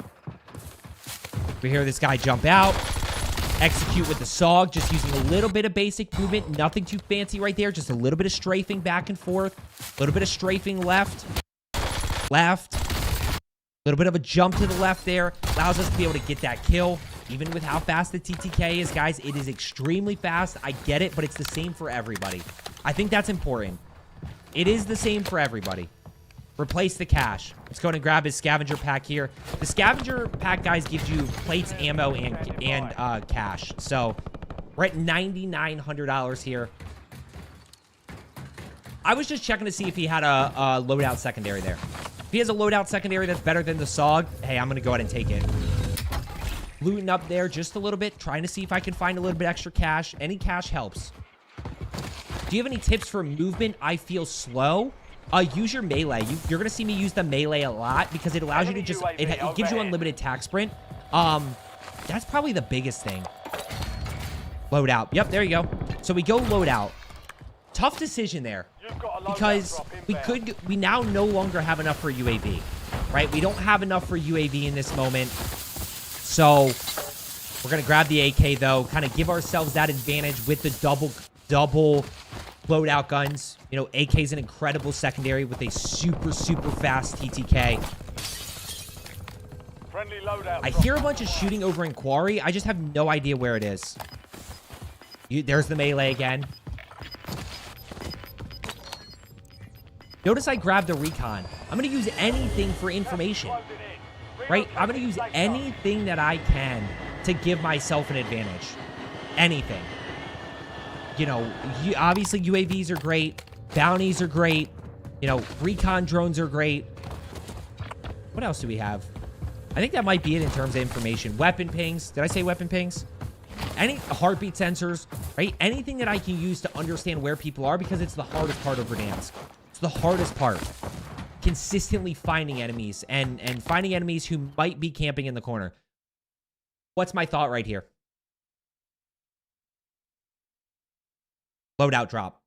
We hear this guy jump out. Execute with the SOG, just using a little bit of basic movement. Nothing too fancy right there. Just a little bit of strafing back and forth. A little bit of strafing left. Left. A little bit of a jump to the left there. Allows us to be able to get that kill. Even with how fast the TTK is, guys, it is extremely fast. I get it, but it's the same for everybody. I think that's important. It is the same for everybody. Replace the cash. Let's go ahead and grab his scavenger pack here. The scavenger pack, guys, gives you plates, ammo, and cash. So we're at $9,900 here. I was just checking to see if he had a loadout secondary there. If he has a loadout secondary that's better than the SOG, hey, I'm going to go ahead and take it. Looting up there just a little bit, trying to see if I can find a little bit extra cash. Any cash helps. Do you have any tips for movement? I feel slow. Use your melee. You're going to see me use the melee a lot because it allows you to just... It gives you unlimited attack sprint. That's probably the biggest thing. Loadout. Yep, there you go. So we go loadout. Tough decision there. Because we now no longer have enough for UAV. Right? We don't have enough for UAV in this moment. So we're going to grab the AK, though. Kind of give ourselves that advantage with the double loadout guns. You know, AK is an incredible secondary with a super fast TTK. Friendly loadout. I hear a bunch of shooting over in Quarry. I just have no idea where it is. There's the melee again. Notice I grabbed the recon. I'm going to use anything for information. Right? I'm going to use anything that I can to give myself an advantage. Anything. You know, obviously UAVs are great. Bounties are great. You know, recon drones are great. What else do we have? I think that might be it in terms of information. Weapon pings. Did I say weapon pings? Any heartbeat sensors, right? Anything that I can use to understand where people are because it's the hardest part of Verdansk. It's the hardest part. Consistently finding enemies and finding enemies who might be camping in the corner. What's my thought right here? Loadout drop.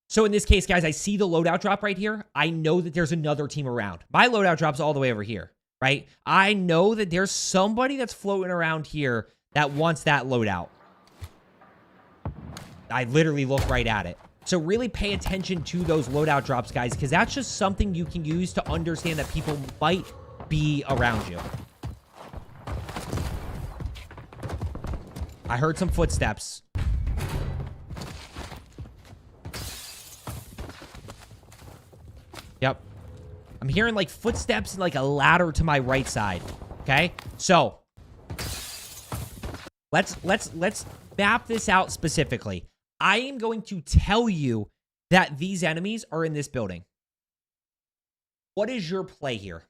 So in this case, guys, I see the loadout drop right here. I know that there's another team around. My loadout drop's all the way over here, right? I know that there's somebody that's floating around here that wants that loadout. I literally look right at it. So really pay attention to those loadout drops, guys, because that's just something you can use to understand that people might be around you. I heard some footsteps. Yep. I'm hearing like footsteps and like a ladder to my right side. Okay? So let's map this out specifically. I am going to tell you that these enemies are in this building. What is your play here?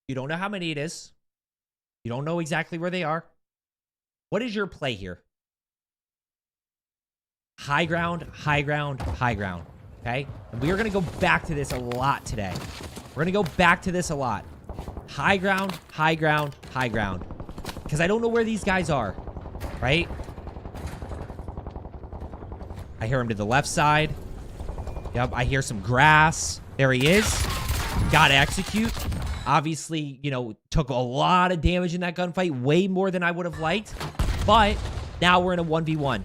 You don't know how many it is. You don't know exactly where they are. What is your play here? High ground, high ground, high ground. Okay? And we are going to go back to this a lot today. We're going to go back to this a lot. High ground, high ground, high ground. Because I don't know where these guys are. Right? I hear him to the left side. Yep, I hear some grass. There he is. Gotta execute. Obviously, you know, took a lot of damage in that gunfight. Way more than I would have liked. But now we're in a 1v1.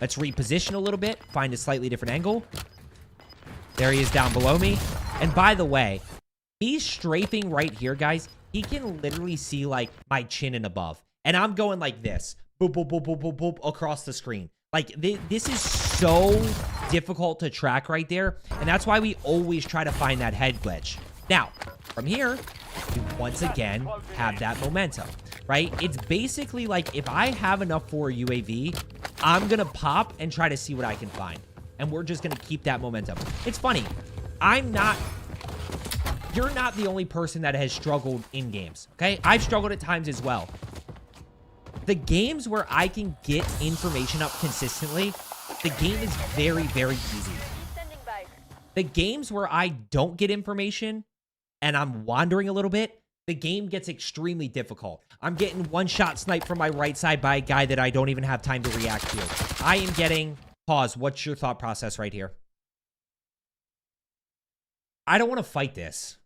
Let's reposition a little bit. Find a slightly different angle. There he is down below me. And by the way, he's strafing right here, guys. He can literally see, like, my chin and above. And I'm going like this. Boop, boop, boop, boop, boop, boop, across the screen. Like, this is so difficult to track right there. And that's why we always try to find that head glitch. Now, from here, we once again have that momentum, right? It's basically like if I have enough for a UAV, I'm going to pop and try to see what I can find. And we're just going to keep that momentum. It's funny. You're not the only person that has struggled in games, okay? I've struggled at times as well. The games where I can get information up consistently, the game is very, very easy. Standing by. The games where I don't get information and I'm wandering a little bit, the game gets extremely difficult. I'm getting one-shot sniped from my right side by a guy that I don't even have time to react to. I am getting... Pause. What's your thought process right here? I don't want to fight this.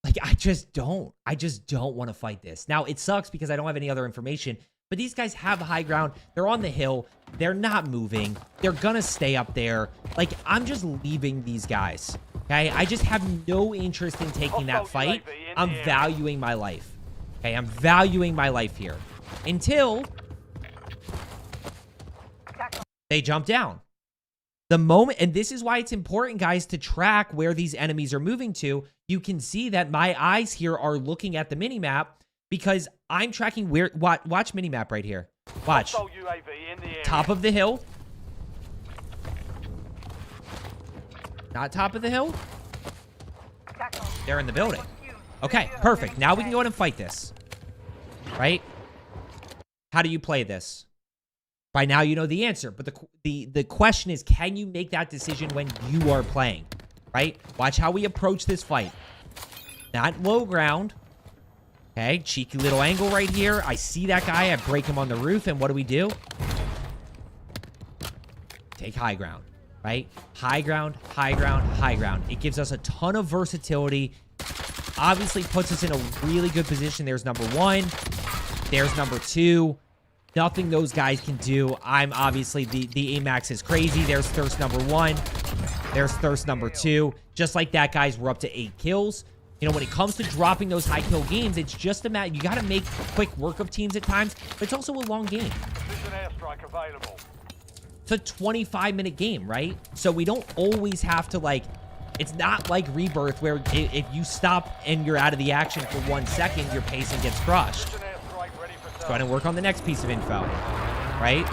Like, I just don't want to fight this. Now, it sucks because I don't have any other information, but these guys have the high ground. They're on the hill. They're not moving. They're going to stay up there. Like, I'm just leaving these guys. Okay? I just have no interest in taking that fight. I'm valuing my life. Okay? I'm valuing my life here. Until they jump down. The moment, and this is why it's important, guys, to track where these enemies are moving to. You can see that my eyes here are looking at the minimap because I'm tracking where, watch minimap right here. Watch. Top of the hill. Not top of the hill. They're in the building. Okay, perfect. Now we can go ahead and fight this. Right? How do you play this? By now you know the answer, but the question is, can you make that decision when you are playing? Right? Watch how we approach this fight. Not low ground. Okay, cheeky little angle right here. I see that guy. I break him on the roof, and what do? Take high ground, right? High ground, high ground, high ground. It gives us a ton of versatility. Obviously puts us in a really good position. There's number one. There's number two. Nothing those guys can do. I'm obviously, the AMAX is crazy. There's thirst number one. There's thirst number two. Just like that, guys, we're up to 8 kills. You know, when it comes to dropping those high kill games, it's just a matter. You got to make quick work of teams at times, but it's also a long game. It's a 25-minute game, right? So we don't always have to, like, it's not like Rebirth where if you stop and you're out of the action for 1 second, your pacing gets crushed. Let's go ahead and work on the next piece of info, right?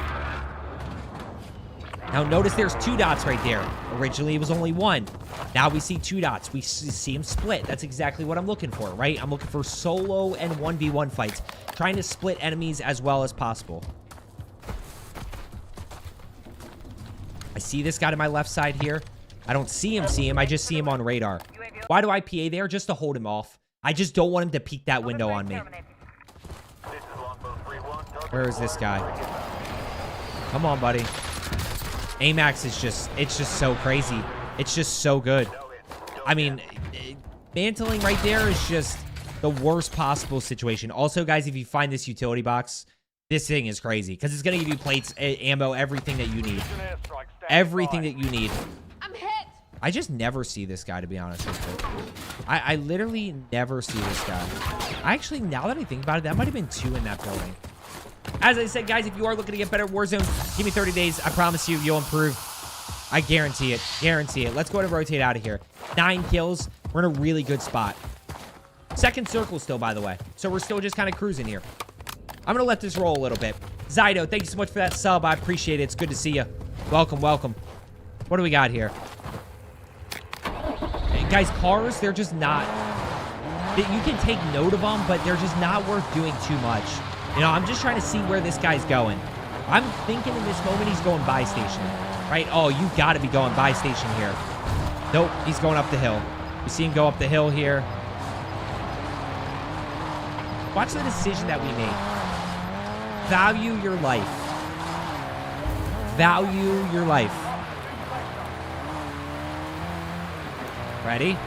Now notice there's 2 dots right there. Originally it was only 1. Now we see 2 dots. We see them split. That's exactly what I'm looking for, right? I'm looking for solo and 1v1 fights. Trying to split enemies as well as possible. I see this guy to my left side here. I don't see him. I just see him on radar. Why do I PA there? Just to hold him off. I just don't want him to peek that window on me. Where is this guy? Come on, buddy. AMAX is just, it's just so crazy. It's just so good. I mean, mantling right there is just the worst possible situation. Also, guys, if you find this utility box, this thing is crazy because it's going to give you plates, ammo, everything that you need. Everything that you need. I'm hit. I just never see this guy, to be honest with you. I literally never see this guy. Actually, now that I think about it, that might have been 2 in that building. As I said, guys, if you are looking to get better at Warzone, give me 30 days. I promise you, you'll improve. I guarantee it. Guarantee it. Let's go ahead and rotate out of here. 9 kills. We're in a really good spot. Second circle still, by the way. So we're still just kind of cruising here. I'm going to let this roll a little bit. Zydo, thank you so much for that sub. I appreciate it. It's good to see you. Welcome, welcome. What do we got here? Guys, cars, they're just not... You can take note of them, but they're just not worth doing too much. You know, I'm just trying to see where this guy's going. I'm thinking in this moment he's going buy station. Right? Oh, you got to be going buy station here. Nope, he's going up the hill. You see him go up the hill here. Watch the decision that we made. Value your life. Value your life. Ready?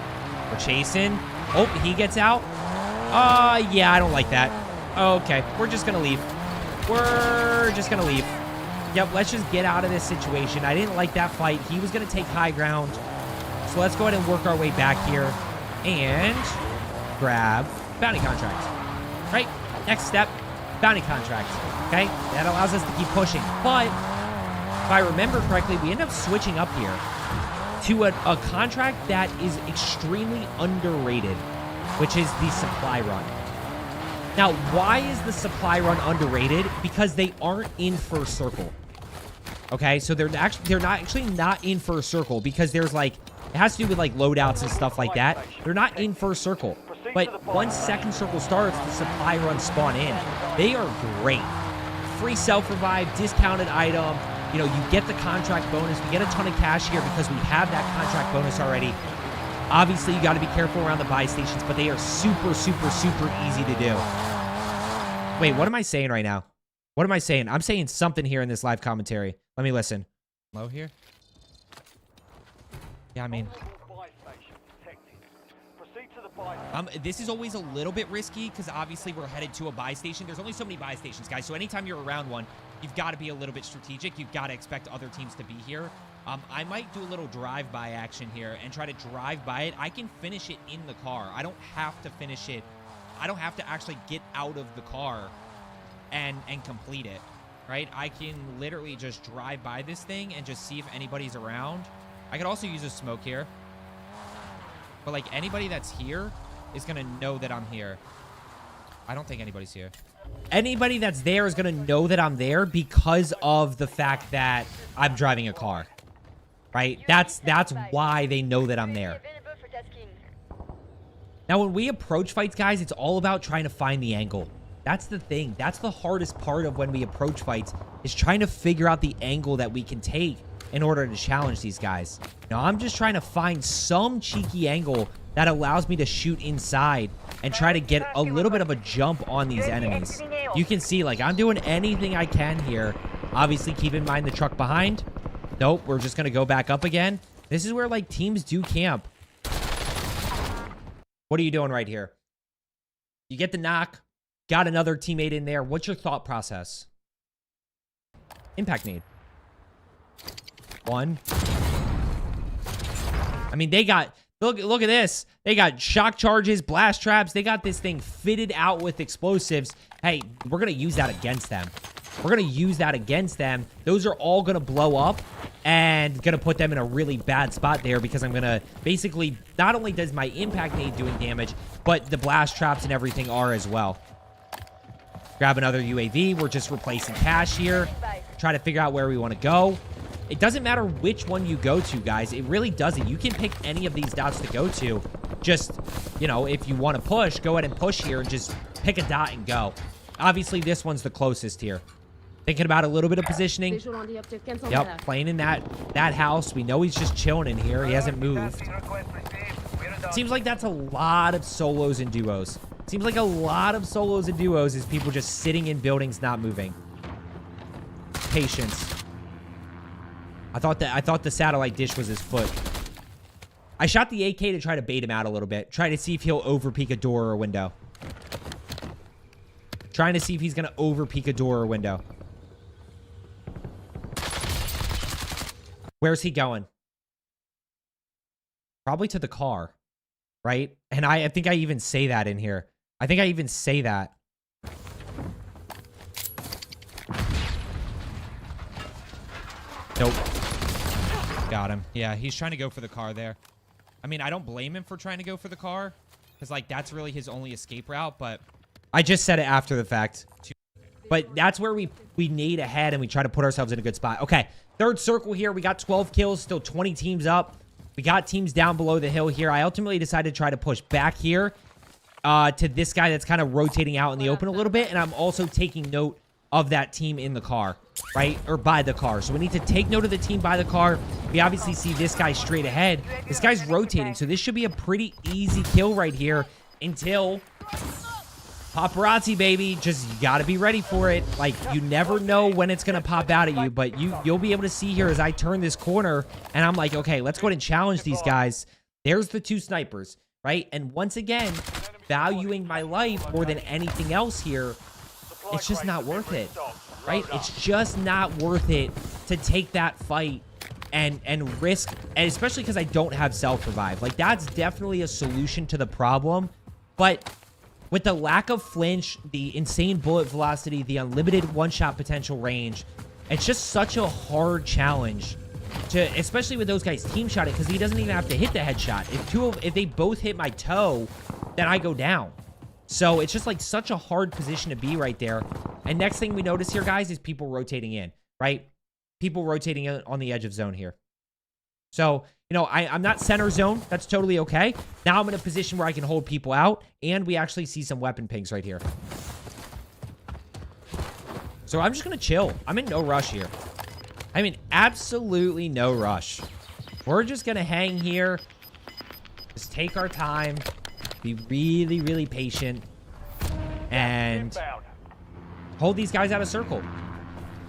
We're chasing. Oh, he gets out. Yeah, I don't like that. Okay, we're just going to leave. We're just going to leave. Yep, let's just get out of this situation. I didn't like that fight. He was going to take high ground. So let's go ahead and work our way back here and grab bounty contract. Right? Next step, bounty contract. Okay? That allows us to keep pushing. But if I remember correctly, we end up switching up here to a contract that is extremely underrated, which is the supply run. Now, why is the supply run underrated? Because they aren't in first circle. Okay, so they're not in first circle because there's like, it has to do with like loadouts and stuff like that. They're not in first circle. But once second circle starts, the supply runs spawn in. They are great. Free self-revive, discounted item. You know, you get the contract bonus. We get a ton of cash here because we have that contract bonus already. Obviously, you got to be careful around the buy stations, but they are super, super, super easy to do. Wait, what am I saying right now? What am I saying? I'm saying something here in this live commentary. Let me listen. Low here? Yeah, I mean... Proceed to the buy. This is always a little bit risky because obviously we're headed to a buy station. There's only so many buy stations, guys. So anytime you're around one, you've got to be a little bit strategic. You've got to expect other teams to be here. I might do a little drive-by action here and try to drive by it. I can finish it in the car. I don't have to finish it. I don't have to actually get out of the car and complete it, right? I can literally just drive by this thing and just see if anybody's around. I could also use a smoke here. But, like, anybody that's here is going to know that I'm here. I don't think anybody's here. Anybody that's there is going to know that I'm there because of the fact that I'm driving a car. Right? That's why they know that I'm there. Available for tasking. Now, when we approach fights, guys, it's all about trying to find the angle. That's the thing. That's the hardest part of when we approach fights, is trying to figure out the angle that we can take in order to challenge these guys. Now, I'm just trying to find some cheeky angle that allows me to shoot inside and try to get a little bit of a jump on these enemies. You can see, like, I'm doing anything I can here. Obviously, keep in mind the truck behind. Nope, we're just going to go back up again. This is where, like, teams do camp. What are you doing right here? You get the knock. Got another teammate in there. What's your thought process? Impact need. One. I mean, they got... Look at this. They got shock charges, blast traps. They got this thing fitted out with explosives. Hey, we're going to use that against them. We're going to use that against them. Those are all going to blow up and going to put them in a really bad spot there because I'm going to basically... Not only does my impact nade doing damage, but the blast traps and everything are as well. Grab another UAV. We're just replacing cash here. Try to figure out where we want to go. It doesn't matter which one you go to, guys. It really doesn't. You can pick any of these dots to go to. Just, you know, if you want to push, go ahead and push here and just pick a dot and go. Obviously, this one's the closest here. Thinking about a little bit of positioning. Yep, playing in that house. We know he's just chilling in here. He hasn't moved. Seems like that's a lot of solos and duos. Seems like a lot of solos and duos is people just sitting in buildings not moving. Patience. I thought the satellite dish was his foot. I shot the AK to try to bait him out a little bit. Try to see if he'll over-peek a door or a window. Trying to see if he's going to over-peek a door or a window. Where's he going? Probably to the car, right? And I think I even say that in here. I think I even say that. Nope. Got him. Yeah, he's trying to go for the car there. I mean, I don't blame him for trying to go for the car, because, like, that's really his only escape route, but I just said it after the fact. But that's where we nade ahead and we try to put ourselves in a good spot. Okay, third circle here. We got 12 kills, still 20 teams up. We got teams down below the hill here. I ultimately decided to try to push back here to this guy that's kind of rotating out in the open a little bit, and I'm also taking note of that team in the car, right? Or by the car. So we need to take note of the team by the car. We obviously see this guy straight ahead. This guy's rotating, so this should be a pretty easy kill right here until paparazzi, baby. Just, you gotta be ready for it. Like, you never know when it's gonna pop out at you, but you'll be able to see here as I turn this corner, and I'm like, okay, let's go ahead and challenge these guys. There's the two snipers, right? And once again, valuing my life more than anything else here, it's just not worth it, right? It's just not worth it to take that fight and risk, and especially because I don't have self-revive. Like, that's definitely a solution to the problem, but with the lack of flinch, the insane bullet velocity, the unlimited one-shot potential range, it's just such a hard challenge to, especially with those guys team shot it, because he doesn't even have to hit the headshot. If they both hit my toe, then I go down. So it's just like such a hard position to be right there. And next thing we notice here, guys, is people rotating in, right? People rotating in on the edge of zone here. So, you know, I'm not center zone. That's totally okay. Now I'm in a position where I can hold people out, and we actually see some weapon pings right here. So I'm just going to chill. I'm in no rush here. I'm in absolutely no rush. We're just going to hang here. Just take our time. Be really, really patient. And hold these guys out of circle.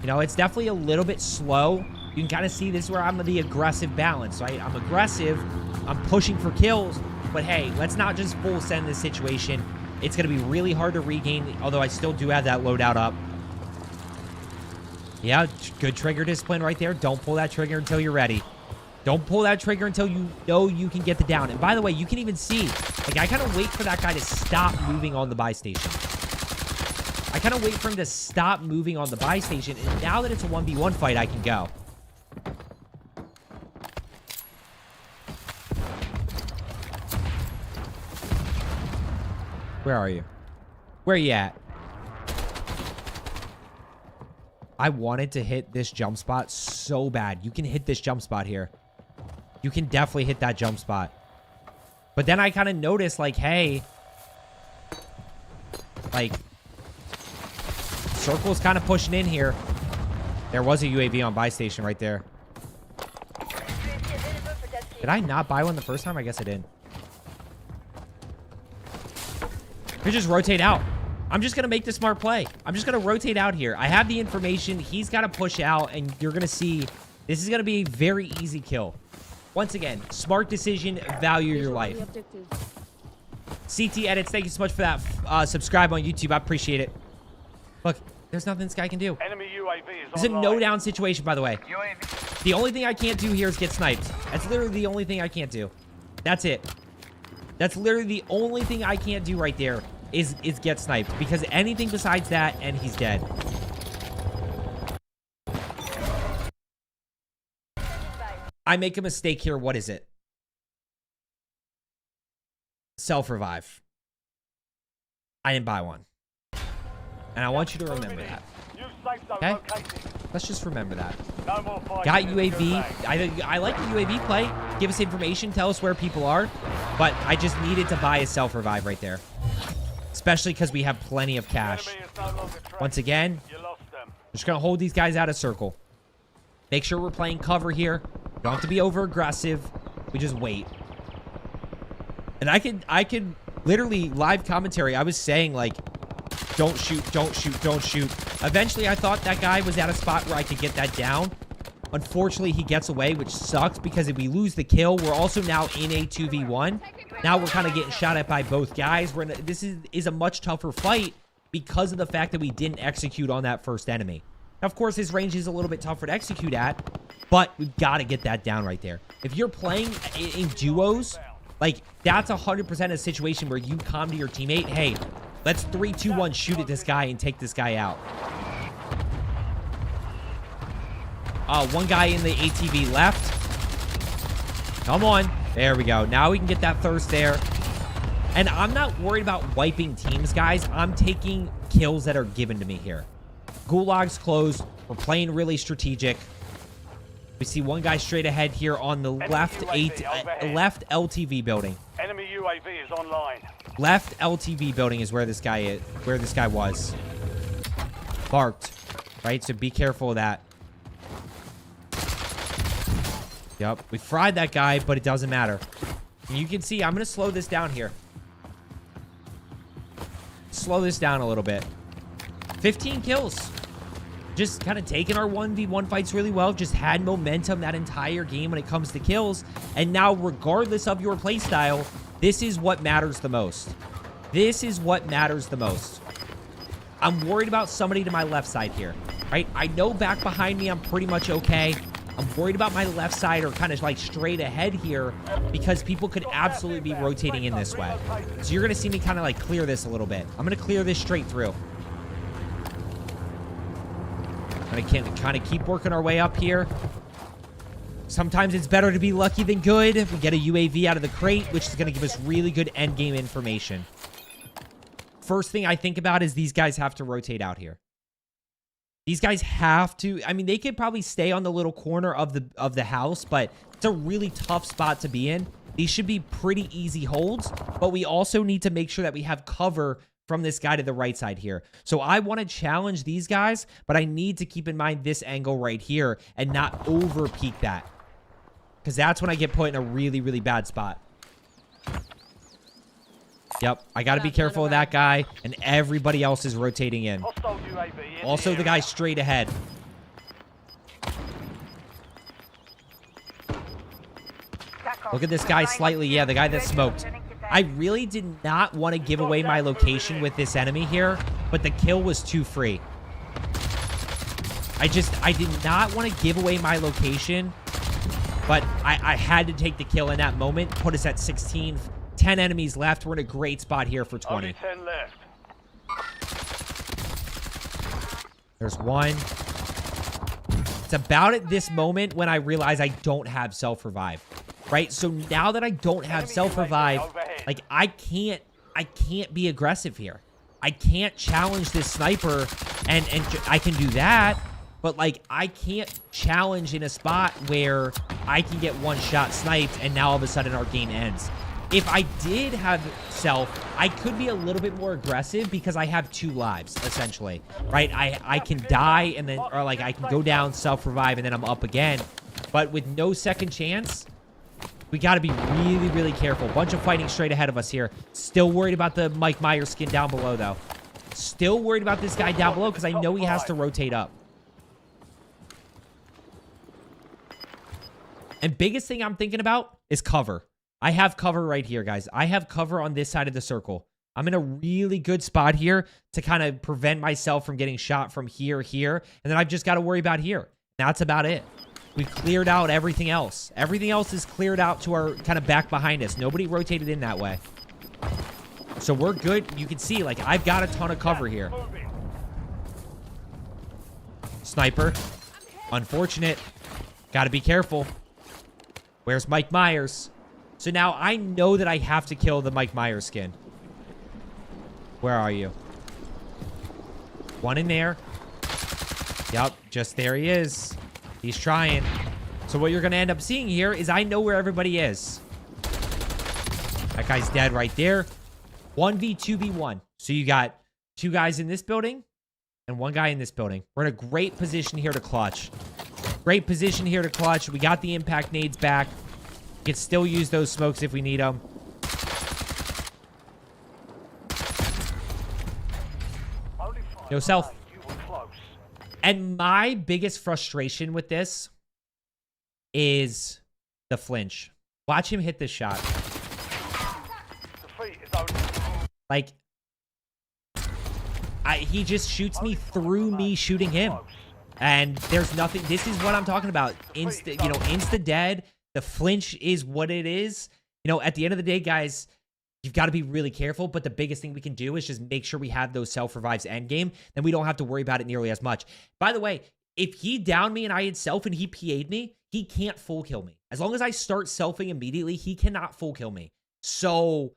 You know, it's definitely a little bit slow. You can kind of see this is where I'm the aggressive balance, right? I'm aggressive. I'm pushing for kills. but hey, let's not just full send this situation. It's going to be really hard to regain, although I still do have that loadout up. Yeah, good trigger discipline right there. Don't pull that trigger until you're ready. Don't pull that trigger until you know you can get the down. And by the way, you can even see, like, I kind of wait for that guy to stop moving on the buy station. I kind of wait for him to stop moving on the buy station, and now that it's a 1v1 fight, I can go. Where are you? Where are you at? I wanted to hit this jump spot so bad. You can hit this jump spot here. You can definitely hit that jump spot. But then I kind of noticed, like, hey, like, Circle's kind of pushing in here. There was a UAV on buy station right there. Did I not buy one the first time? I guess I did. We just rotate out. I'm just going to make the smart play. I'm just going to rotate out here. I have the information. He's got to push out, and you're going to see this is going to be a very easy kill. Once again, smart decision, value your life. CT Edits, thank you so much for that. Subscribe on YouTube. I appreciate it. Look, there's nothing this guy can do. Enemy UAV is It's a online. no-down situation, by the way. UAV. The only thing I can't do here is get sniped. That's literally the only thing I can't do. That's it. That's literally the only thing I can't do right there is get sniped. Because anything besides that, and he's dead. I make a mistake here. What is it? Self-revive. I didn't buy one. And I want you to remember that. New safe zone Okay? located. Let's just remember that. No more fighting. Got in the UAV. gulag. I like the UAV play. Give us information. Tell us where people are. But I just needed to buy a self-revive right there. Especially because we have plenty of cash. Enemy is no longer tracked. Once again, You lost them. just going to hold these guys out of circle. Make sure we're playing cover here. Don't have to be over-aggressive. We just wait. And I could literally live commentary. I was saying, like, don't shoot, don't shoot, don't shoot. Eventually, I thought that guy was at a spot where I could get that down. Unfortunately, he gets away, which sucks because if we lose the kill, we're also now in a 2v1. Now we're kind of getting shot at by both guys. This is a much tougher fight because of the fact that we didn't execute on that first enemy. Now, of course, his range is a little bit tougher to execute at, but we've got to get that down right there. If you're playing in duos, like, that's 100% a situation where you come to your teammate, hey, let's 3, 2, 1 shoot at this guy and take this guy out. One guy in the ATV left. Come on. There we go. Now we can get that thirst there. And I'm not worried about wiping teams, guys. I'm taking kills that are given to me here. Gulag's closed. We're playing really strategic. We see one guy straight ahead here on the left left LTV building. Enemy UAV is online. Left LTV building is where this guy is, where this guy was. Marked, right? So be careful of that. Yep, we fried that guy, but it doesn't matter. And you can see, I'm going to slow this down here. Slow this down a little bit. 15 kills. Just kind of taking our 1v1 fights really well. Just had momentum that entire game when it comes to kills. And now, regardless of your playstyle, this is what matters the most. This is what matters the most. I'm worried about somebody to my left side here, right? I know back behind me I'm pretty much okay. I'm worried about my left side or kind of like straight ahead here because people could absolutely be rotating in this way. So you're going to see me kind of like clear this a little bit. I'm going to clear this straight through. And I can kind of keep working our way up here. Sometimes it's better to be lucky than good. We get a UAV out of the crate, which is going to give us really good endgame information. First thing I think about is these guys have to rotate out here. These guys have to, I mean, they could probably stay on the little corner of the house, but it's a really tough spot to be in. These should be pretty easy holds, but we also need to make sure that we have cover from this guy to the right side here. So I want to challenge these guys, but I need to keep in mind this angle right here and not over peek that. Because that's when I get put in a really, really bad spot. Yep, I got to be careful of that guy, and everybody else is rotating in. Hostile UAV in Also, the guy straight ahead. Look at this guy slightly. Yeah, the guy that smoked. I really did not want to give away my location with this enemy here, but the kill was too free. I did not want to give away my location, but I had to take the kill in that moment, put us at 16, 10 enemies left. We're in a great spot here for 20. Only 10 left. There's one. It's about at this moment when I realize I don't have self-revive, right? So now that I don't have self-revive, like I can't be aggressive here. I can't challenge this sniper, and I can do that, but like I can't challenge in a spot where I can get one shot sniped and now all of a sudden our game ends. If I did have self, I could be a little bit more aggressive because I have 2 lives, essentially, right? I can die and then, or like I can go down, self-revive, and then I'm up again. But with no second chance, we got to be really, really careful. Bunch of fighting straight ahead of us here. Still worried about the Mike Myers skin down below, though. Still worried about this guy down below because I know he has to rotate up. And biggest thing I'm thinking about is cover. I have cover right here, guys. I have cover on this side of the circle. I'm in a really good spot here to kind of prevent myself from getting shot from here, and then I've just got to worry about here. That's about it. We've cleared out everything else. Everything else is cleared out to our kind of back behind us. Nobody rotated in that way. So we're good. You can see, like, I've got a ton of cover here. Sniper. Unfortunate. Got to be careful. Where's Mike Myers? So now I know that I have to kill the Mike Myers skin. Where are you? One in there. Yep, just there he is. He's trying. So what you're going to end up seeing here is I know where everybody is. That guy's dead right there. 1v2v1. So you got 2 guys in this building and 1 guy in this building. We're in a great position here to clutch. Great position here to clutch. We got the impact nades back. We can still use those smokes if we need them. No self. And my biggest frustration with this is the flinch. Watch him hit this shot. Like, he just shoots me through me shooting him. And there's nothing. This is what I'm talking about. Insta dead. The flinch is what it is. You know, at the end of the day, guys, you've got to be really careful. But the biggest thing we can do is just make sure we have those self-revives endgame. Then we don't have to worry about it nearly as much. By the way, if he downed me and I had self and he PA'd me, he can't full kill me. As long as I start selfing immediately, he cannot full kill me. So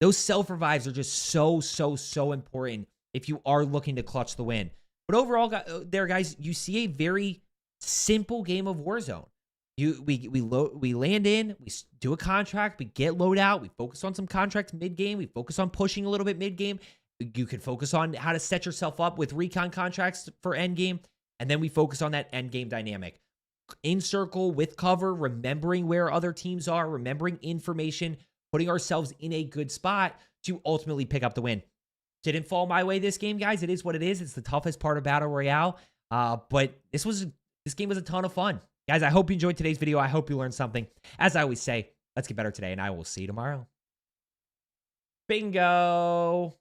those self-revives are just so important if you are looking to clutch the win. But overall, guys, you see a very simple game of Warzone. We land in, we do a contract, we get loadout, we focus on some contracts mid-game, we focus on pushing a little bit mid-game. You can focus on how to set yourself up with recon contracts for endgame, and then we focus on that endgame dynamic. In circle, with cover, remembering where other teams are, remembering information, putting ourselves in a good spot to ultimately pick up the win. Didn't fall my way this game, guys. It is what it is. It's the toughest part of Battle Royale. But this game was a ton of fun. Guys, I hope you enjoyed today's video. I hope you learned something. As I always say, let's get better today, and I will see you tomorrow. Bingo.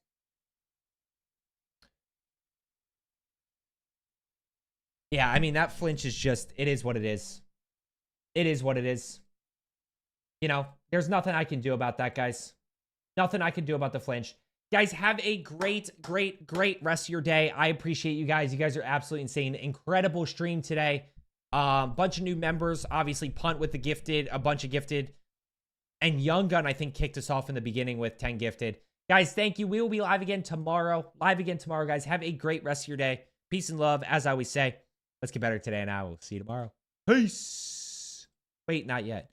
Yeah, I mean, that flinch is just, it is what it is. It is what it is. You know, there's nothing I can do about that, guys. Nothing I can do about the flinch. Guys, have a great rest of your day. I appreciate you guys. You guys are absolutely insane. Incredible stream today. Bunch of new members. Obviously, Punt with the gifted. A bunch of gifted. And Young Gun, I think, kicked us off in the beginning with 10 gifted. Guys, thank you. We will be live again tomorrow. Guys. Have a great rest of your day. Peace and love. As I always say, let's get better today, and I will see you tomorrow. Peace. Wait, not yet.